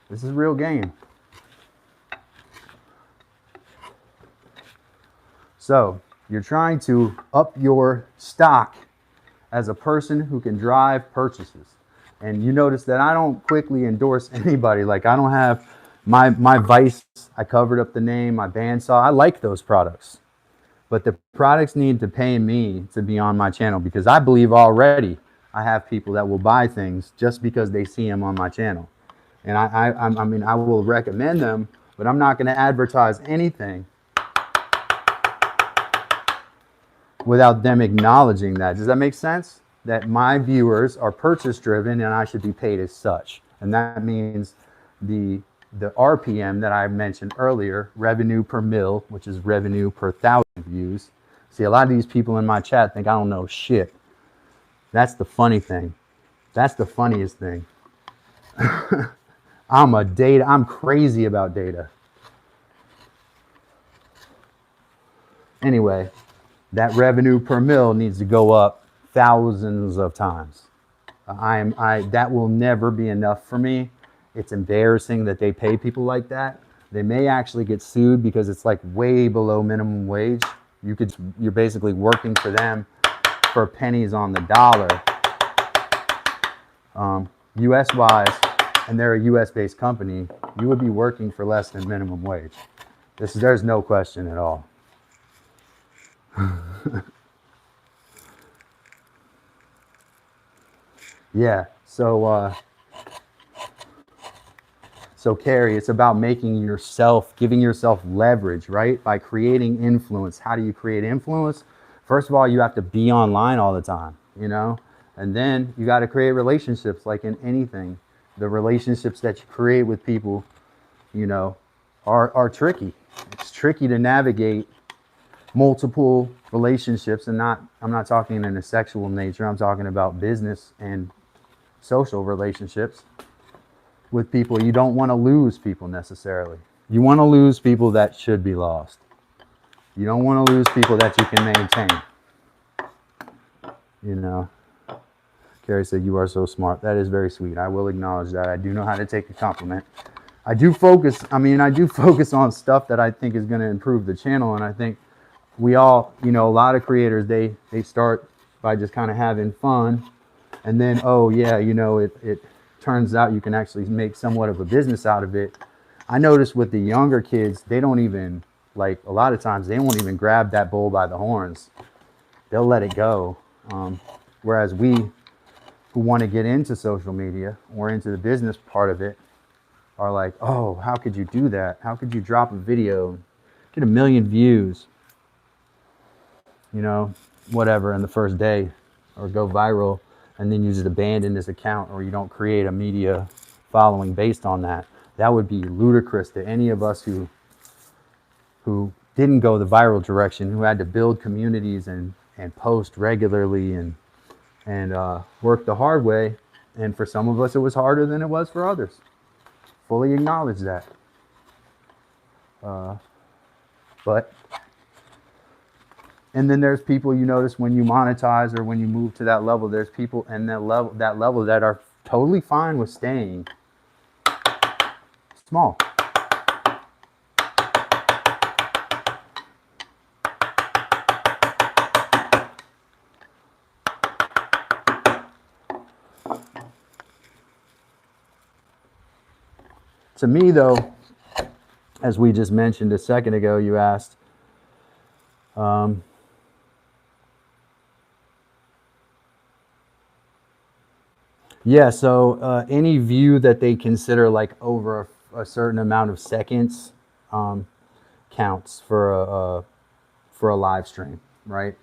This is real game. So you're trying to up your stock as a person who can drive purchases. And you notice that I don't quickly endorse anybody. Like I don't have my Vice, I covered up the name, my bandsaw. I like those products. But the products need to pay me to be on my channel, because I believe already I have people that will buy things just because they see them on my channel. And I mean, I will recommend them, but I'm not going to advertise anything without them acknowledging that. Does that make sense? That my viewers are purchase driven and I should be paid as such. And that means the RPM that I mentioned earlier, revenue per mil, which is revenue per 1,000 views. See, a lot of these people in my chat think I don't know shit. That's the funny thing. That's the funniest thing. I'm crazy about data. Anyway, that revenue per mil needs to go up thousands of times. That will never be enough for me. It's embarrassing that they pay people like that. They may actually get sued because it's like way below minimum wage. You're basically working for them for pennies on the dollar. US wise, and they're a US based company, you would be working for less than minimum wage. There's no question at all. Yeah, so Carrie, it's about giving yourself leverage, right? By creating influence. How do you create influence? First of all, you have to be online all the time, you know? And then you got to create relationships, like in anything. The relationships that you create with people, you know, are tricky. It's tricky to navigate multiple relationships, and I'm not talking in a sexual nature. I'm talking about business and social relationships with people. You don't want to lose people necessarily. You want to lose people that should be lost. You don't want to lose people that you can maintain. You know, Carrie said, "You are so smart." That is very sweet. I will acknowledge that. I do know how to take a compliment. I do focus on stuff that I think is going to improve the channel. And I think we all, you know, a lot of creators, they start by just kind of having fun. And then, oh yeah, you know, it turns out you can actually make somewhat of a business out of it. I notice with the younger kids, they don't even, like, a lot of times they won't even grab that bull by the horns. They'll let it go. Whereas we who want to get into social media or into the business part of it are like, oh, how could you do that? How could you drop a video, get 1 million views, you know, whatever, in the first day, or go viral, and then you just abandon this account, or you don't create a media following based on that? That would be ludicrous to any of us who didn't go the viral direction, who had to build communities and post regularly and work the hard way. And for some of us, it was harder than it was for others. Fully acknowledge that. And then there's people, you notice when you monetize or when you move to that level, there's people in that level that are totally fine with staying small. To me, though, as we just mentioned a second ago, you asked, yeah, so any view that they consider like over a certain amount of seconds counts for a live stream, right?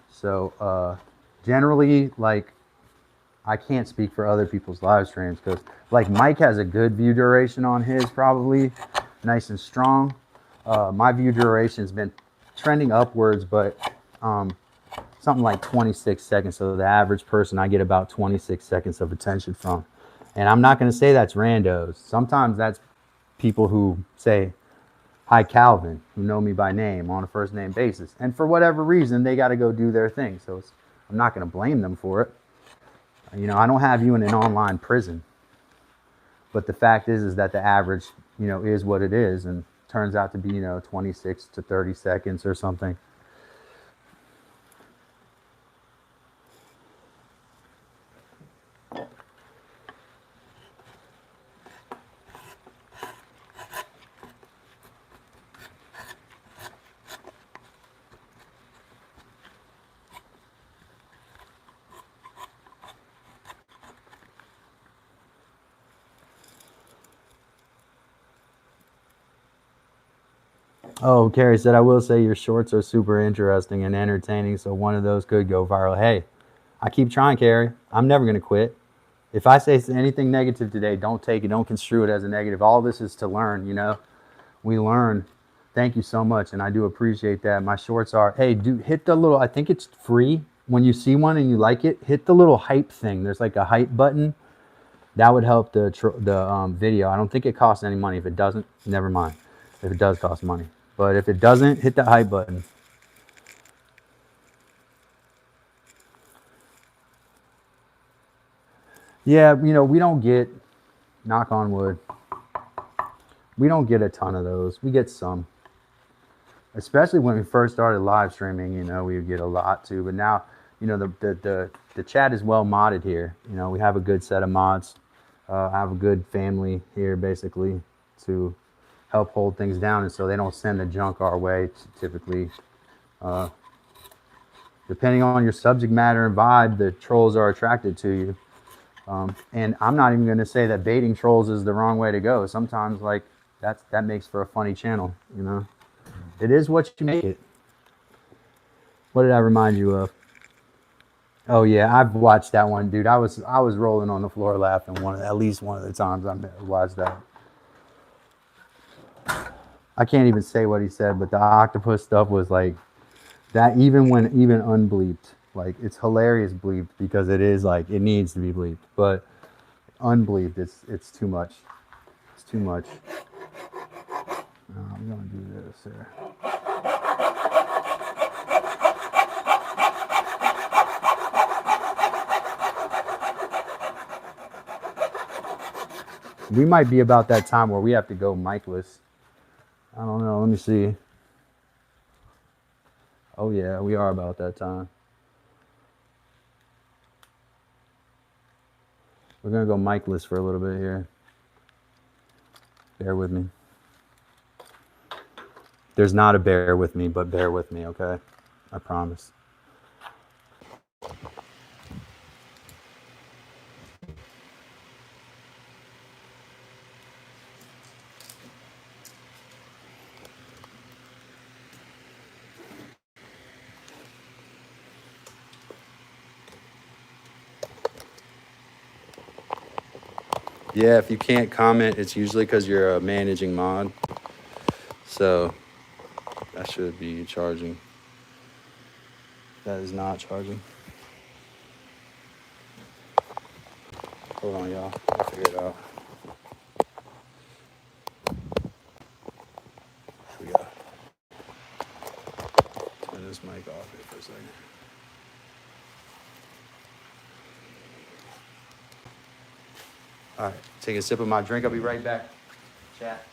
So generally, like, I can't speak for other people's live streams because, like, Mike has a good view duration on his, probably nice and strong. My view duration has been trending upwards, but something like 26 seconds. So the average person, I get about 26 seconds of attention from. And I'm not going to say that's randos. Sometimes that's people who say, "Hi, Calvin," who know me by name on a first name basis. And for whatever reason, they got to go do their thing. So I'm not going to blame them for it. You know, I don't have you in an online prison. But the fact is that the average, you know, is what it is, and turns out to be, you know, 26 to 30 seconds or something. Oh, Carrie said, "I will say your shorts are super interesting and entertaining, so one of those could go viral." Hey, I keep trying, Carrie. I'm never going to quit. If I say anything negative today, don't take it, don't construe it as a negative. All this is to learn, you know. We learn. Thank you so much, and I do appreciate that. My shorts are, hey, do hit the little, I think it's free. When you see one and you like it, hit the little hype thing. There's like a hype button. That would help the video. I don't think it costs any money. If it doesn't, never mind. If it does cost money. But if it doesn't, hit the hype button. Yeah, you know, we don't get, knock on wood, we don't get a ton of those. We get some. Especially when we first started live streaming, you know, we would get a lot too. But now, you know, the chat is well modded here. You know, we have a good set of mods. I have a good family here, basically, to help hold things down, and so they don't send the junk our way. Typically, depending on your subject matter and vibe, the trolls are attracted to you. And I'm not even going to say that baiting trolls is the wrong way to go. Sometimes, like, that makes for a funny channel, you know. It is what you make it. What did I remind you of? Oh yeah, I've watched that one, dude. I was rolling on the floor laughing at least one of the times I watched that. I can't even say what he said, but the octopus stuff was like that. Even unbleeped, like, it's hilarious bleeped because it is like it needs to be bleeped, but unbleeped, it's too much. It's too much. I'm gonna do this here. We might be about that time where we have to go mic-less. I don't know. Let me see. Oh yeah, we are about that time. We're gonna go mic-less for a little bit here. Bear with me. There's not a bear with me, but bear with me, okay? I promise. Yeah, if you can't comment, it's usually because you're a managing mod. So that should be charging. That is not charging. Hold on, y'all. I'll figure it out. Here we go. Turn this mic off here for a second. All right, take a sip of my drink. I'll be right back. Chat.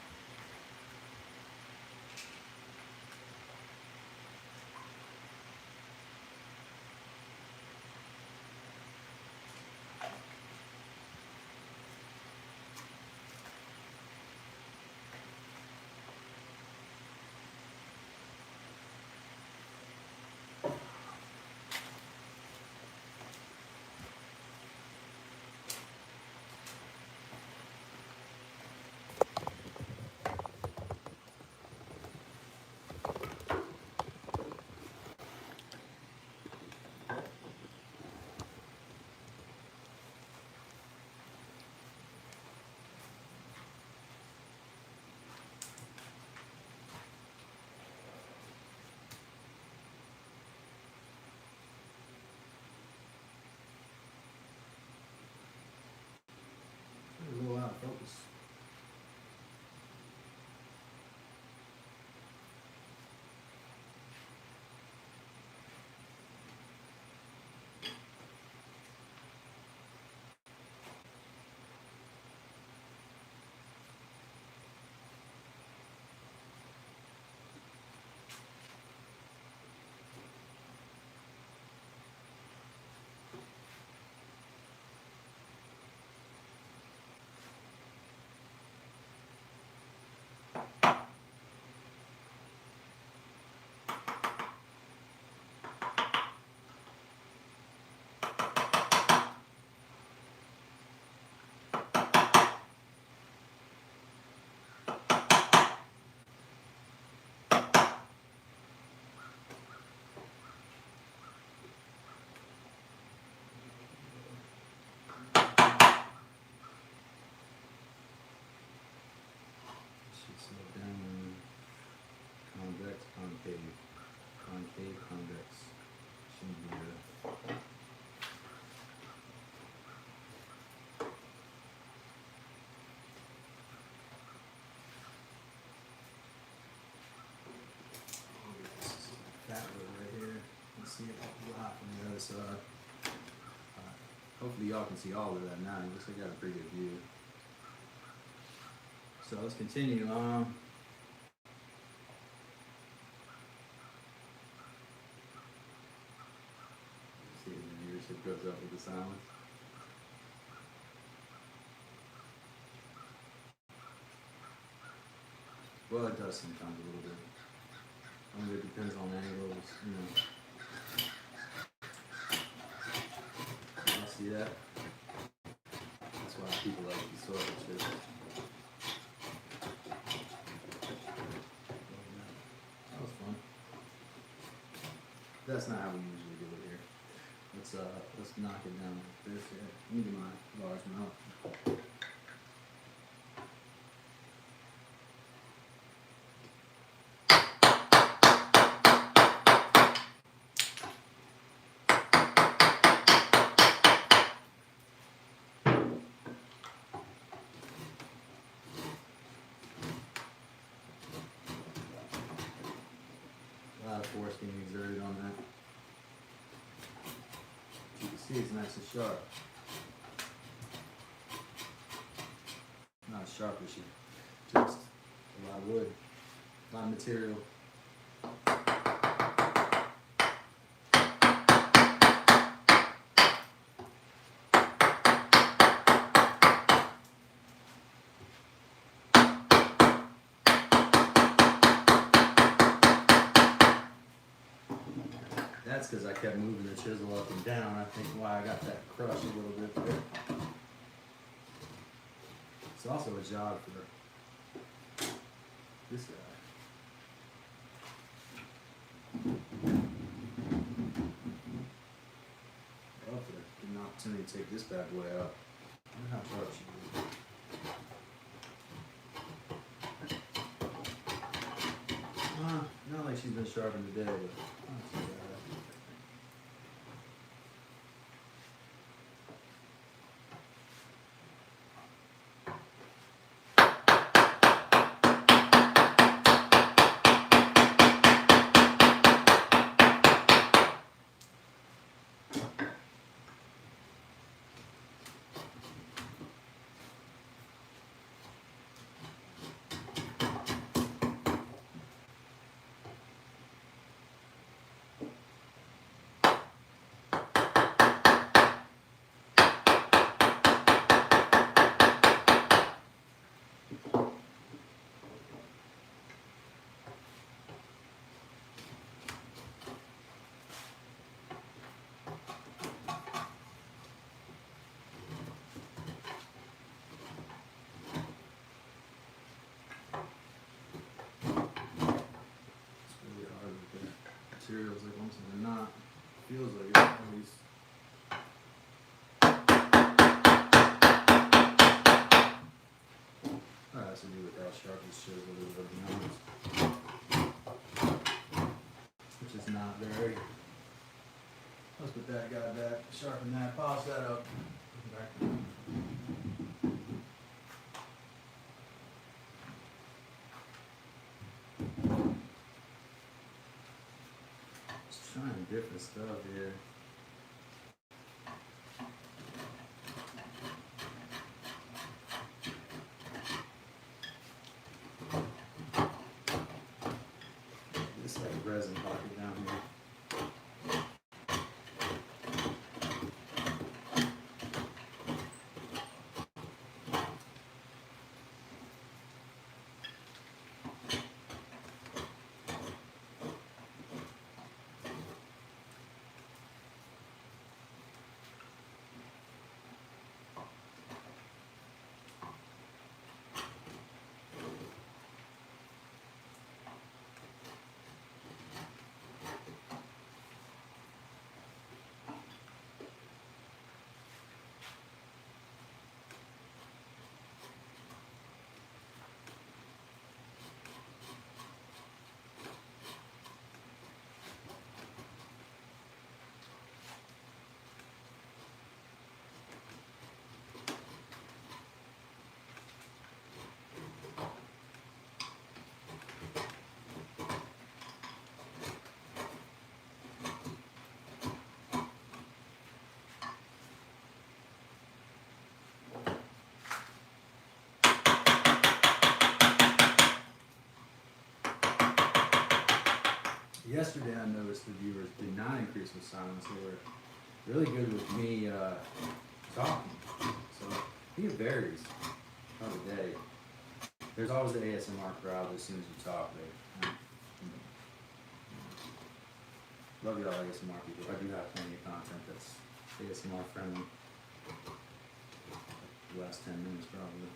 of focus. Slow down. Convex, concave. Concave, convex. Shouldn't be good. That wood right here. Let's see if I can go out from the other side. Hopefully y'all can see all of that now. It looks like I got a pretty good view. So let's continue. See if the viewership goes up with the silence. Well, it does sometimes a little bit. I mean, it depends on angles, you know. Y'all see that? That's why people like these sort of chips. That was fun. That's not how we usually do it here. Let's knock it down like this here. Let me get my large mouth. A lot of force being exerted on that. You can see it's nice and sharp. Not as sharp as you. Just a lot of wood, a lot of material. That's because I kept moving the chisel up and down. I think why I got that crush a little bit there. It's also a job for this guy. Oh, for an opportunity to take this bad boy out. I wonder how sharp she is. Not like she's been sharpened today, but not too bad. Materials like once they're not. Feels like it at least. That has to do with how sharp this chisel is, to be honest. Which is not very. Let's put that guy back, sharpen that, polish that up. Back. Trying different stuff here. This like resin pocket down here. Yesterday I noticed the viewers did not increase with silence. They were really good with me talking. So I think it varies by the day. There's always the ASMR crowd as soon as you talk. Love y'all ASMR people. I do have plenty of content that's ASMR friendly. The last 10 minutes probably.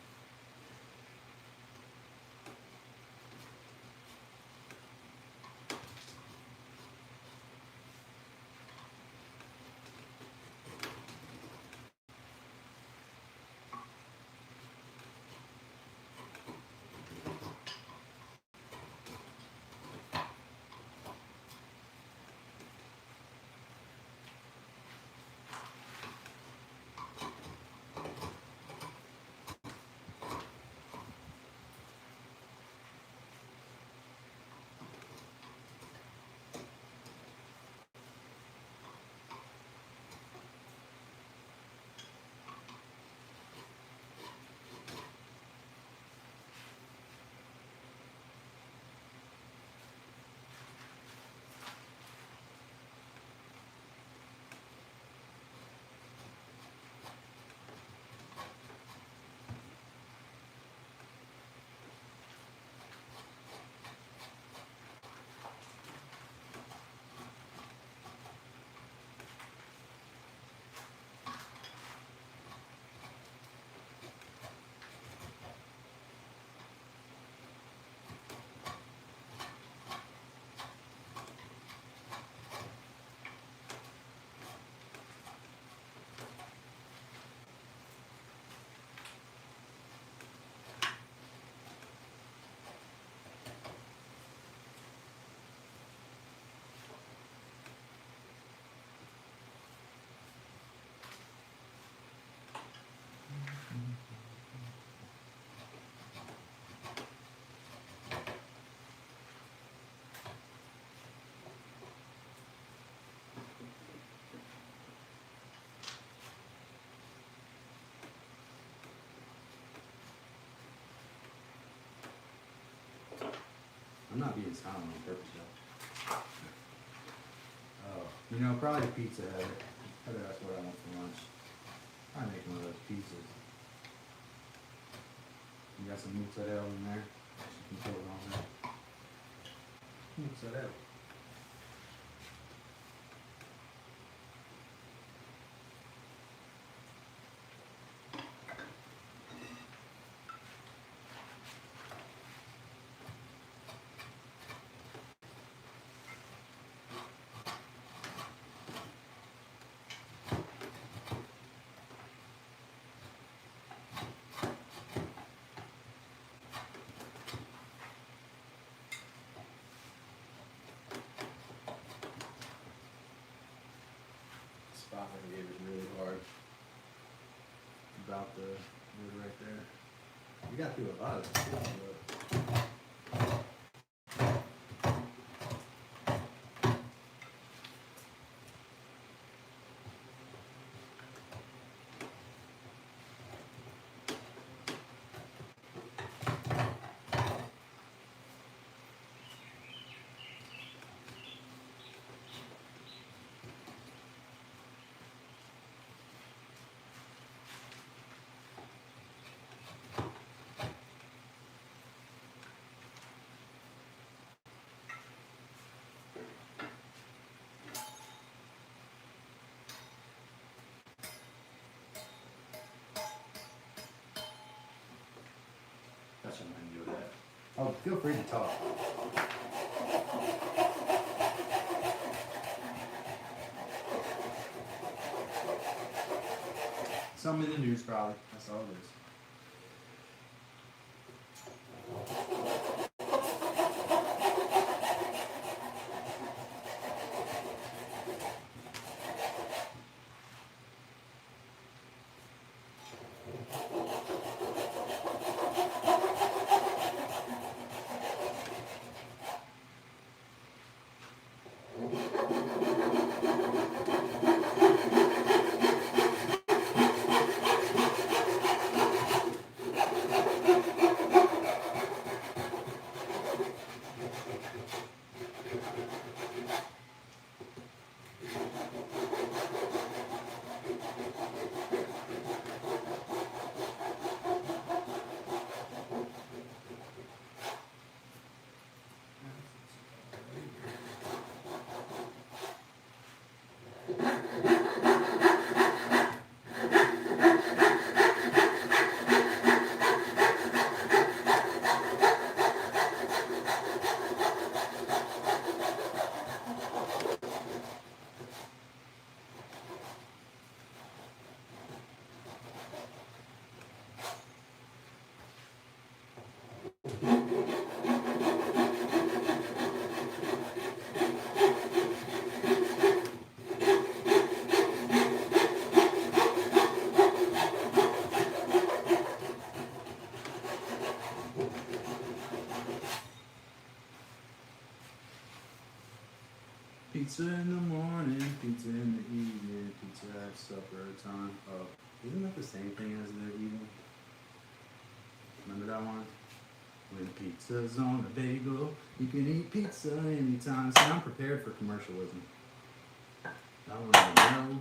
I'm not being silent on purpose though. Oh, you know, probably Pizza Hut. Probably that's what I want for lunch. Probably make one of those pizzas. You got some mozzarella in there? You can put it on there. Mozzarella. Spot I gave is really hard. About the wood right there. You got to do a lot of this. touch him when you do that. Oh, feel free to talk. Something in the news, probably. That's all it is. Pizza in the morning, pizza in the evening, pizza at supper time. Oh, isn't that the same thing as the evening? Remember that one? When pizza's on a bagel, you can eat pizza anytime. See, I'm prepared for commercialism. I don't even know.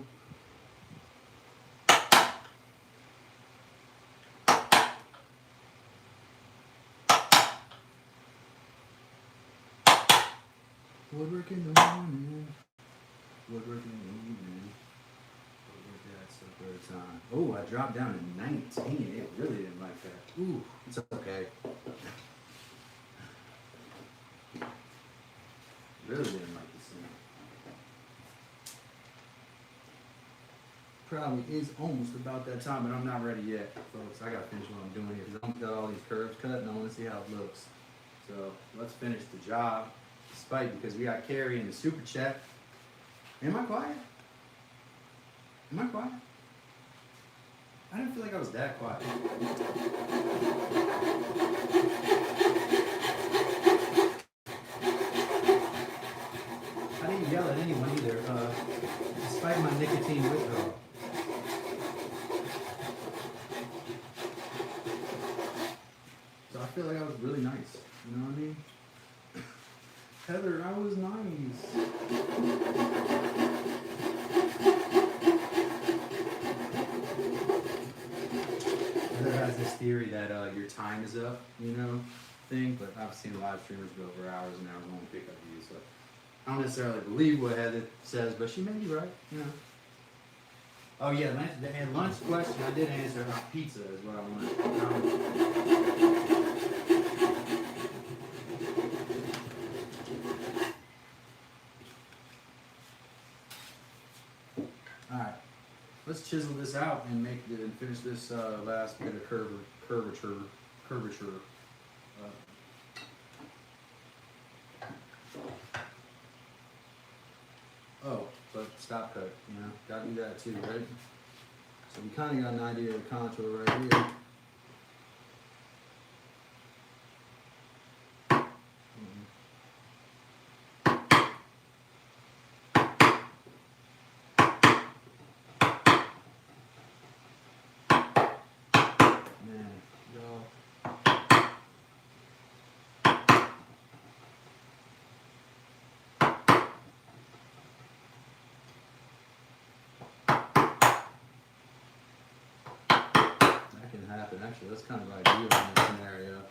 Woodworking in the morning, woodworking in the evening, woodwork at supper time. Oh, I dropped down to 19. It really didn't like that. Ooh, it's okay. Really didn't like this thing. Probably is almost about that time, but I'm not ready yet, folks. I gotta finish what I'm doing here because I'm got all these curves cut and I want to see how it looks. So let's finish the job. Despite because we got Carrie in the super chat. Am I quiet? Am I quiet? I didn't feel like I was that quiet. I didn't yell at anyone either, despite my nicotine withdrawal. So I feel like I was really nice. You know what I mean? Heather, I was nice. Heather has this theory that your time is up, you know, thing, but I've seen live streamers go for hours and hours and won't pick up views, so I don't necessarily believe what Heather says, but she may be right, you know. Oh yeah, and lunch question I did answer. Pizza is what I wanted. Alright, let's chisel this out and finish this last bit of curvature. Oh, but stop cut, you know, gotta do that too, right? So we kind of got an idea of the contour right here. Happen. Actually, that's kind of ideal in this scenario.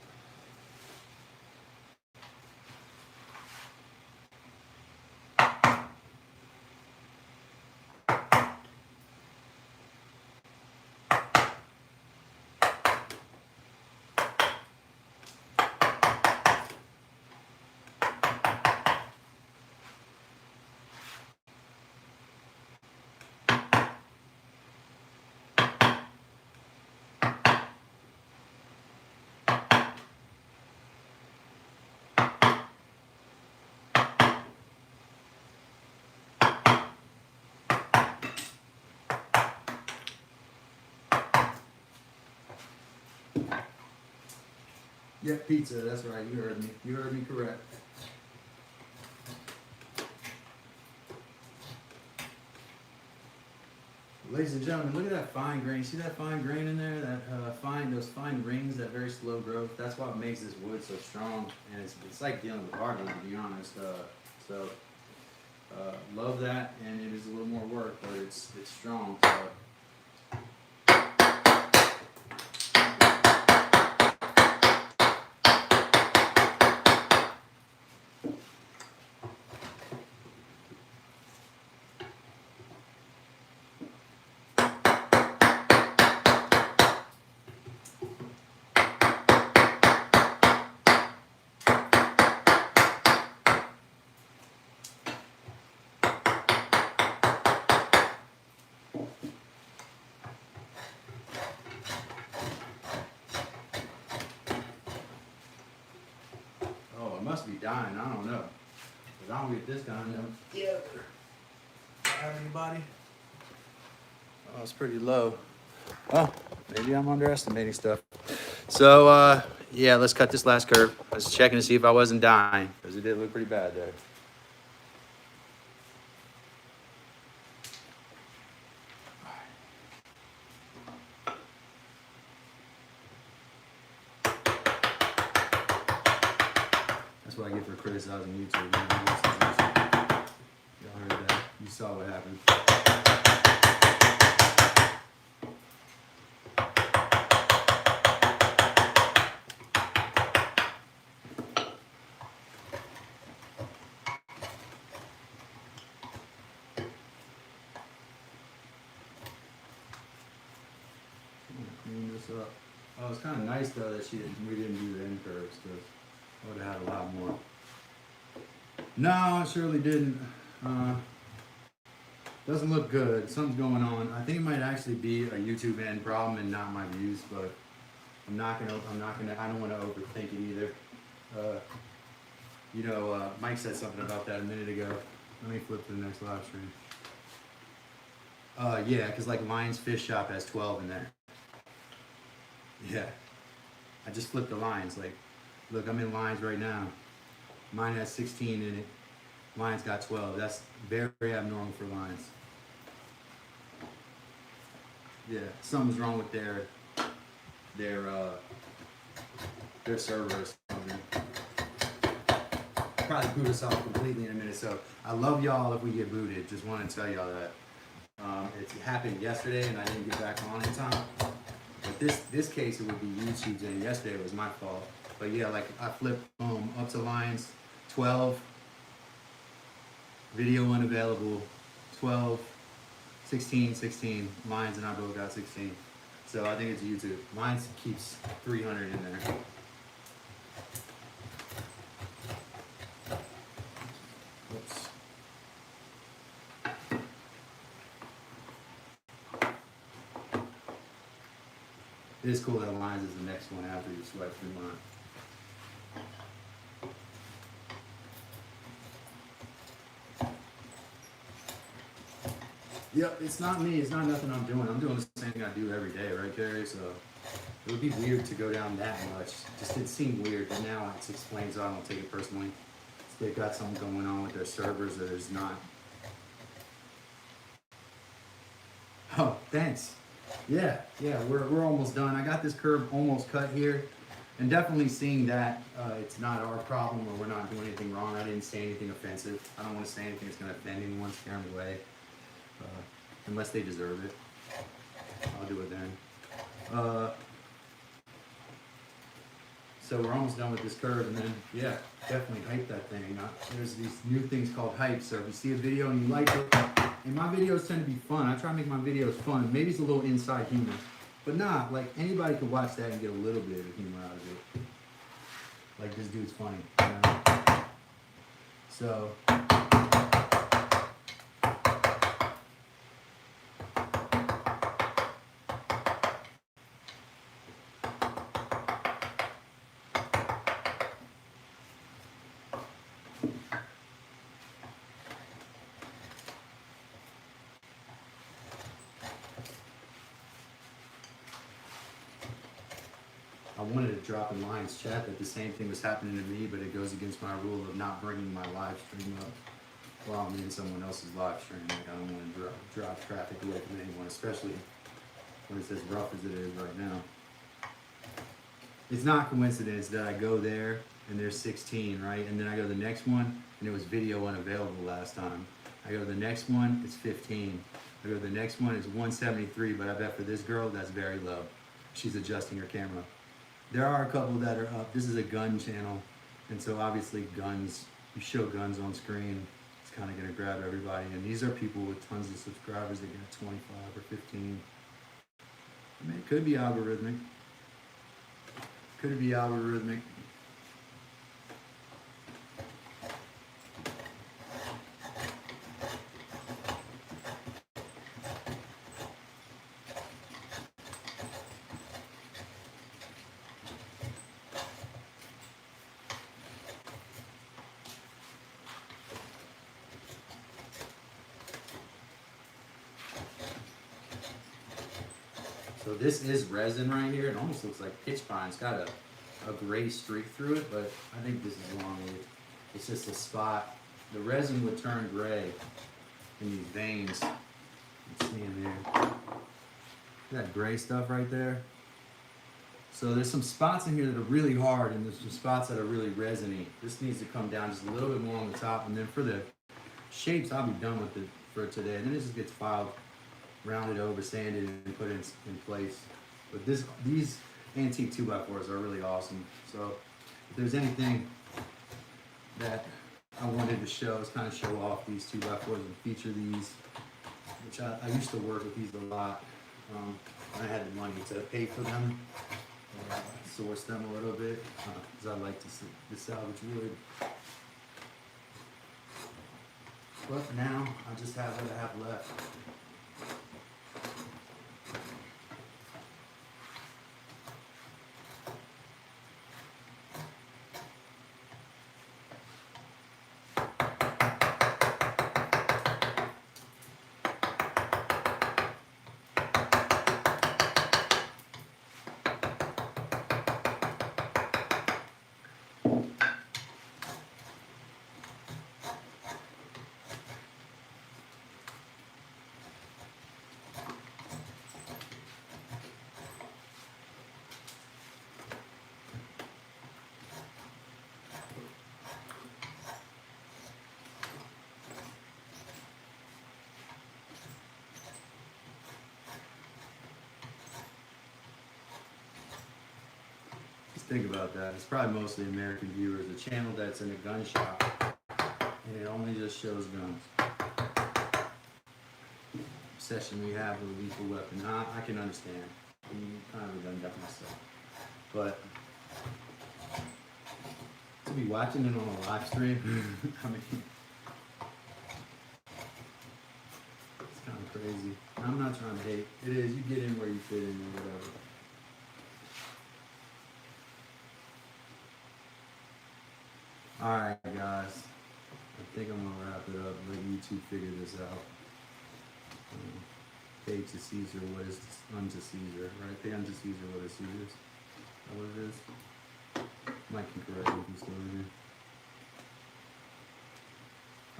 Yeah, pizza, that's right, you heard me. You heard me correct. Ladies and gentlemen, look at that fine grain. See that fine grain in there? That those fine rings, that very slow growth. That's what makes this wood so strong. And it's like dealing with hardwood, to be honest. Love that, and it is a little more work, but it's strong. So. Oh, it must be dying. I don't know. Because I don't get this done together. Have anybody? Oh, it's pretty low. Oh, maybe I'm underestimating stuff. So, yeah, let's cut this last curve. I was checking to see if I wasn't dying, because it did look pretty bad there. That's what I get for criticizing YouTube. Y'all heard that. You saw what happened. Clean this up. Oh, it's kind of nice though that we didn't do the end curves, because I would have had a lot more. No, I surely didn't. Doesn't look good. Something's going on. I think it might actually be a YouTube end problem and not my views, but I don't want to overthink it either. Mike said something about that a minute ago. Let me flip to the next live stream. Yeah, because like Lions Fish Shop has 12 in there. Yeah. I just flipped the lines. Like, look, I'm in lines right now. Mine has 16 in it. Lions got 12. That's very abnormal for lines. Yeah, something's wrong with their server or something. Probably boot us off completely in a minute. So I love y'all if we get booted. Just want to tell y'all that. It happened yesterday and I didn't get back on in time. But this case, it would be YouTube's, and yesterday it was my fault. But yeah, like I flipped up to lines 12, video unavailable, 12, 16, 16, lines, and I both got 16. So I think it's YouTube. Mine keeps 300 in there. Oops. It is cool that lines is the next one after you swipe through mine. Yep, it's not me. It's not nothing I'm doing. I'm doing the same thing I do every day, right, Carrie? So it would be weird to go down that much. Just it seemed weird, but now it explains so I don't take it personally. They've got something going on with their servers that is not. Oh, thanks. Yeah, we're almost done. I got this curve almost cut here, and definitely seeing that it's not our problem or we're not doing anything wrong. I didn't say anything offensive. I don't want to say anything that's going to offend anyone, scare them away, unless they deserve it. I'll do it then. So we're almost done with this curve, and then yeah, definitely hype that thing. There's these new things called hype. So if you see a video and you like it, and my videos tend to be fun. I try to make my videos fun. Maybe it's a little inside humor, but nah, like anybody could watch that and get a little bit of humor out of it. Like this dude's funny, you know? So. I wanted to drop in Lion's chat that the same thing was happening to me, but it goes against my rule of not bringing my live stream up while I'm in someone else's live stream. Like, I don't want to drop traffic away from anyone, especially when it's as rough as it is right now. It's not coincidence that I go there and there's 16, right? And then I go to the next one and it was video unavailable last time. I go to the next one, it's 15. I go to the next one, it's 173, but I bet for this girl, that's very low. She's adjusting her camera. There are a couple that are up. This is a gun channel, and so obviously guns, you show guns on screen, it's kind of going to grab everybody. And these are people with tons of subscribers that get 25 or 15. I mean, it could be algorithmic. Could be algorithmic. So this is resin right here. It almost looks like pitch pine. It's got a gray streak through it, but I think this is longleaf. It's just a spot. The resin would turn gray in these veins. You can see in there. That gray stuff right there. So there's some spots in here that are really hard, and there's some spots that are really resiny. This needs to come down just a little bit more on the top, and then for the shapes, I'll be done with it for today. And then this just gets filed, rounded over, sanded, and put in place. But these antique 2x4s are really awesome. So if there's anything that I wanted to show, is kind of show off these 2x4s and feature these, which I used to work with these a lot. I had the money to pay for them, source them a little bit, because I like to salvage wood. But now I just have what I have left. Think about that. It's probably mostly American viewers. A channel that's in a gun shop and it only just shows guns. Obsession we have with a lethal weapon. I can understand. I'm kind of a gun guy myself. But to be watching it on a live stream, I mean, it's kind of crazy. I'm not trying to hate. It is. You get in where you fit in or whatever. Alright guys, I think I'm going to wrap it up and let YouTube figure this out. Pay to Caesar what is unto Caesar, right? Pay unto Caesar what is Caesar's. Is that what it is? Mike can correct me if he's still in here.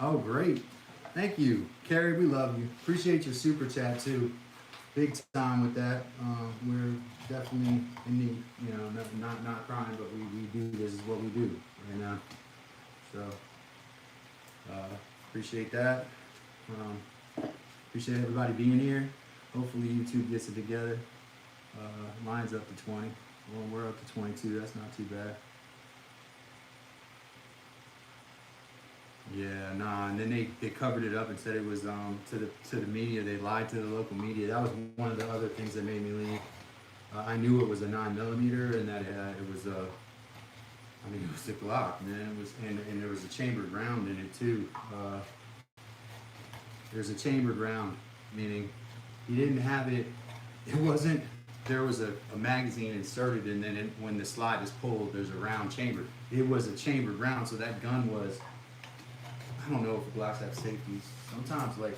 Oh great, thank you. Carrie, we love you. Appreciate your super chat too. Big time with that. We're definitely in the, you know, not crying, but we do, this is what we do right now. So, appreciate that. Appreciate everybody being here. Hopefully YouTube gets it together. Mine's up to 20. Well, we're up to 22. That's not too bad. Yeah, nah. And then they covered it up and said it was to the media. They lied to the local media. That was one of the other things that made me leave. I knew it was a 9mm and that it was a. I mean, it was a Glock, man. It was, and there was a chambered round in it too. There's a chambered round, meaning he didn't have it. It wasn't. There was a magazine inserted, and then when the slide is pulled, there's a round chambered. It was a chambered round, so that gun was. I don't know if the Glocks have safeties. Sometimes, like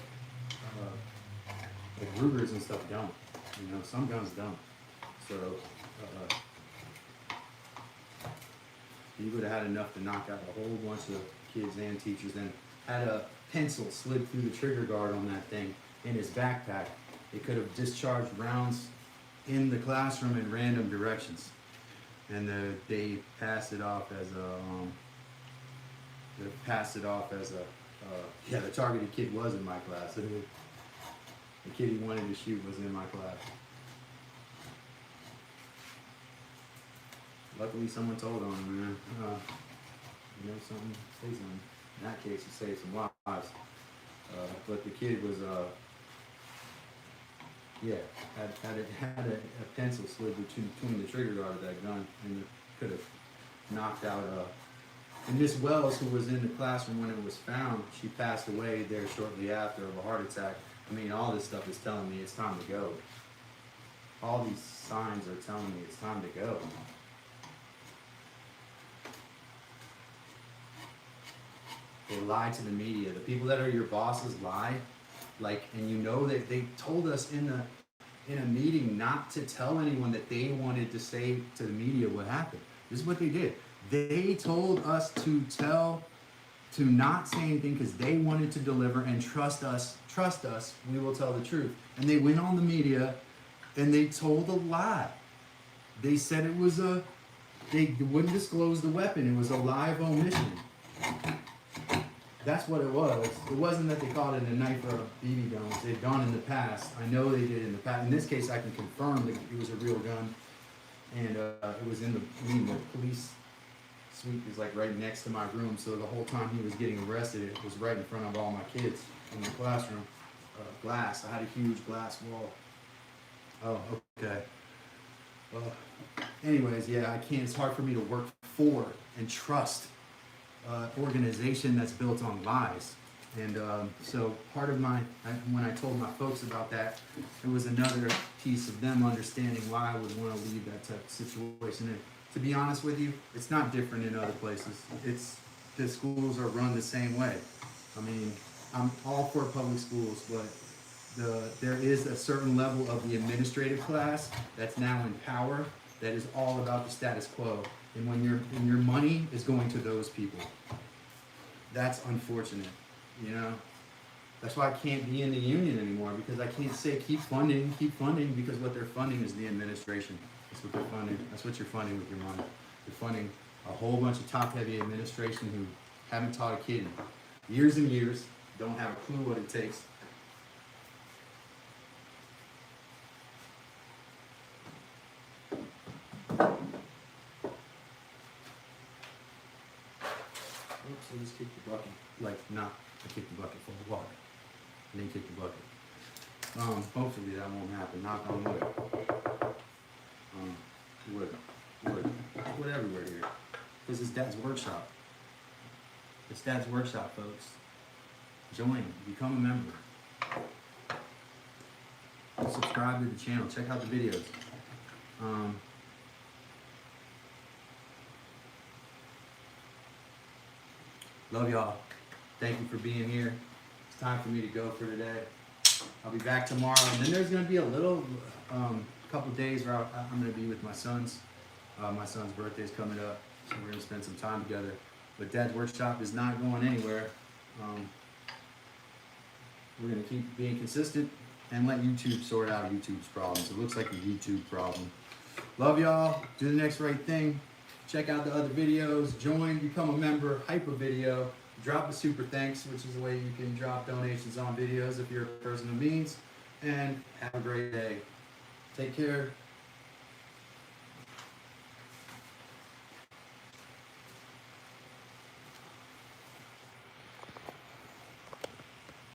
Rugers and stuff don't. You know, some guns don't. So. He would have had enough to knock out a whole bunch of kids and teachers, and had a pencil slid through the trigger guard on that thing in his backpack. It could have discharged rounds in the classroom in random directions. And they passed it off as yeah, the targeted kid was in my class. The kid he wanted to shoot was in my class. Luckily, someone told on him, man. You know something? Say something. In that case, he saved some lives. But the kid was, yeah, had a pencil slid between the trigger guard of that gun, and it could have knocked out. And Miss Wells, who was in the classroom when it was found, she passed away there shortly after of a heart attack. I mean, all this stuff is telling me it's time to go. All these signs are telling me it's time to go. They lie to the media. The people that are your bosses lie, and you know that they told us in a meeting not to tell anyone that they wanted to say to the media what happened. This is what they did. They told us to not say anything because they wanted to deliver and trust us, we will tell the truth. And they went on the media and they told a lie. They said they wouldn't disclose the weapon. It was a lie of omission. That's what it was. It wasn't that they called it a knife or a BB gun, which they've done in the past. I know they did in the past. In this case, I can confirm that it was a real gun. And it was in the police suite is like right next to my room. So the whole time he was getting arrested, it was right in front of all my kids in the classroom. Glass. I had a huge glass wall. Oh, okay. Anyways, yeah, I can't. It's hard for me to work for and trust organization that's built on lies. And so part of when I told my folks about that, it was another piece of them understanding why I would want to leave that type of situation. And to be honest with you, it's not different in other places. The schools are run the same way. I mean, I'm all for public schools, but there is a certain level of the administrative class that's now in power that is all about the status quo. And when your money is going to those people, that's unfortunate, you know? That's why I can't be in the union anymore, because I can't say keep funding, because what they're funding is the administration. That's what they're funding. That's what you're funding with your money. You're funding a whole bunch of top-heavy administration who haven't taught a kid in years and years, don't have a clue what it takes. So just kick the bucket, I kick the bucket full of water, and then kick the bucket. Hopefully that won't happen, knock on wood. Wood everywhere here. This is Dad's workshop. It's Dad's workshop, folks. Join, become a member. Subscribe to the channel, check out the videos. Love y'all. Thank you for being here. It's time for me to go for today. I'll be back tomorrow, and then there's going to be a little couple days where I'm going to be with my sons. My son's birthday's coming up, so we're going to spend some time together. But Dad's workshop is not going anywhere. We're going to keep being consistent and let YouTube sort out YouTube's problems. It looks like a YouTube problem. Love y'all. Do the next right thing. Check out the other videos, join, become a member, hype a video, drop a super thanks, which is a way you can drop donations on videos if you're a person of means, and have a great day. Take care.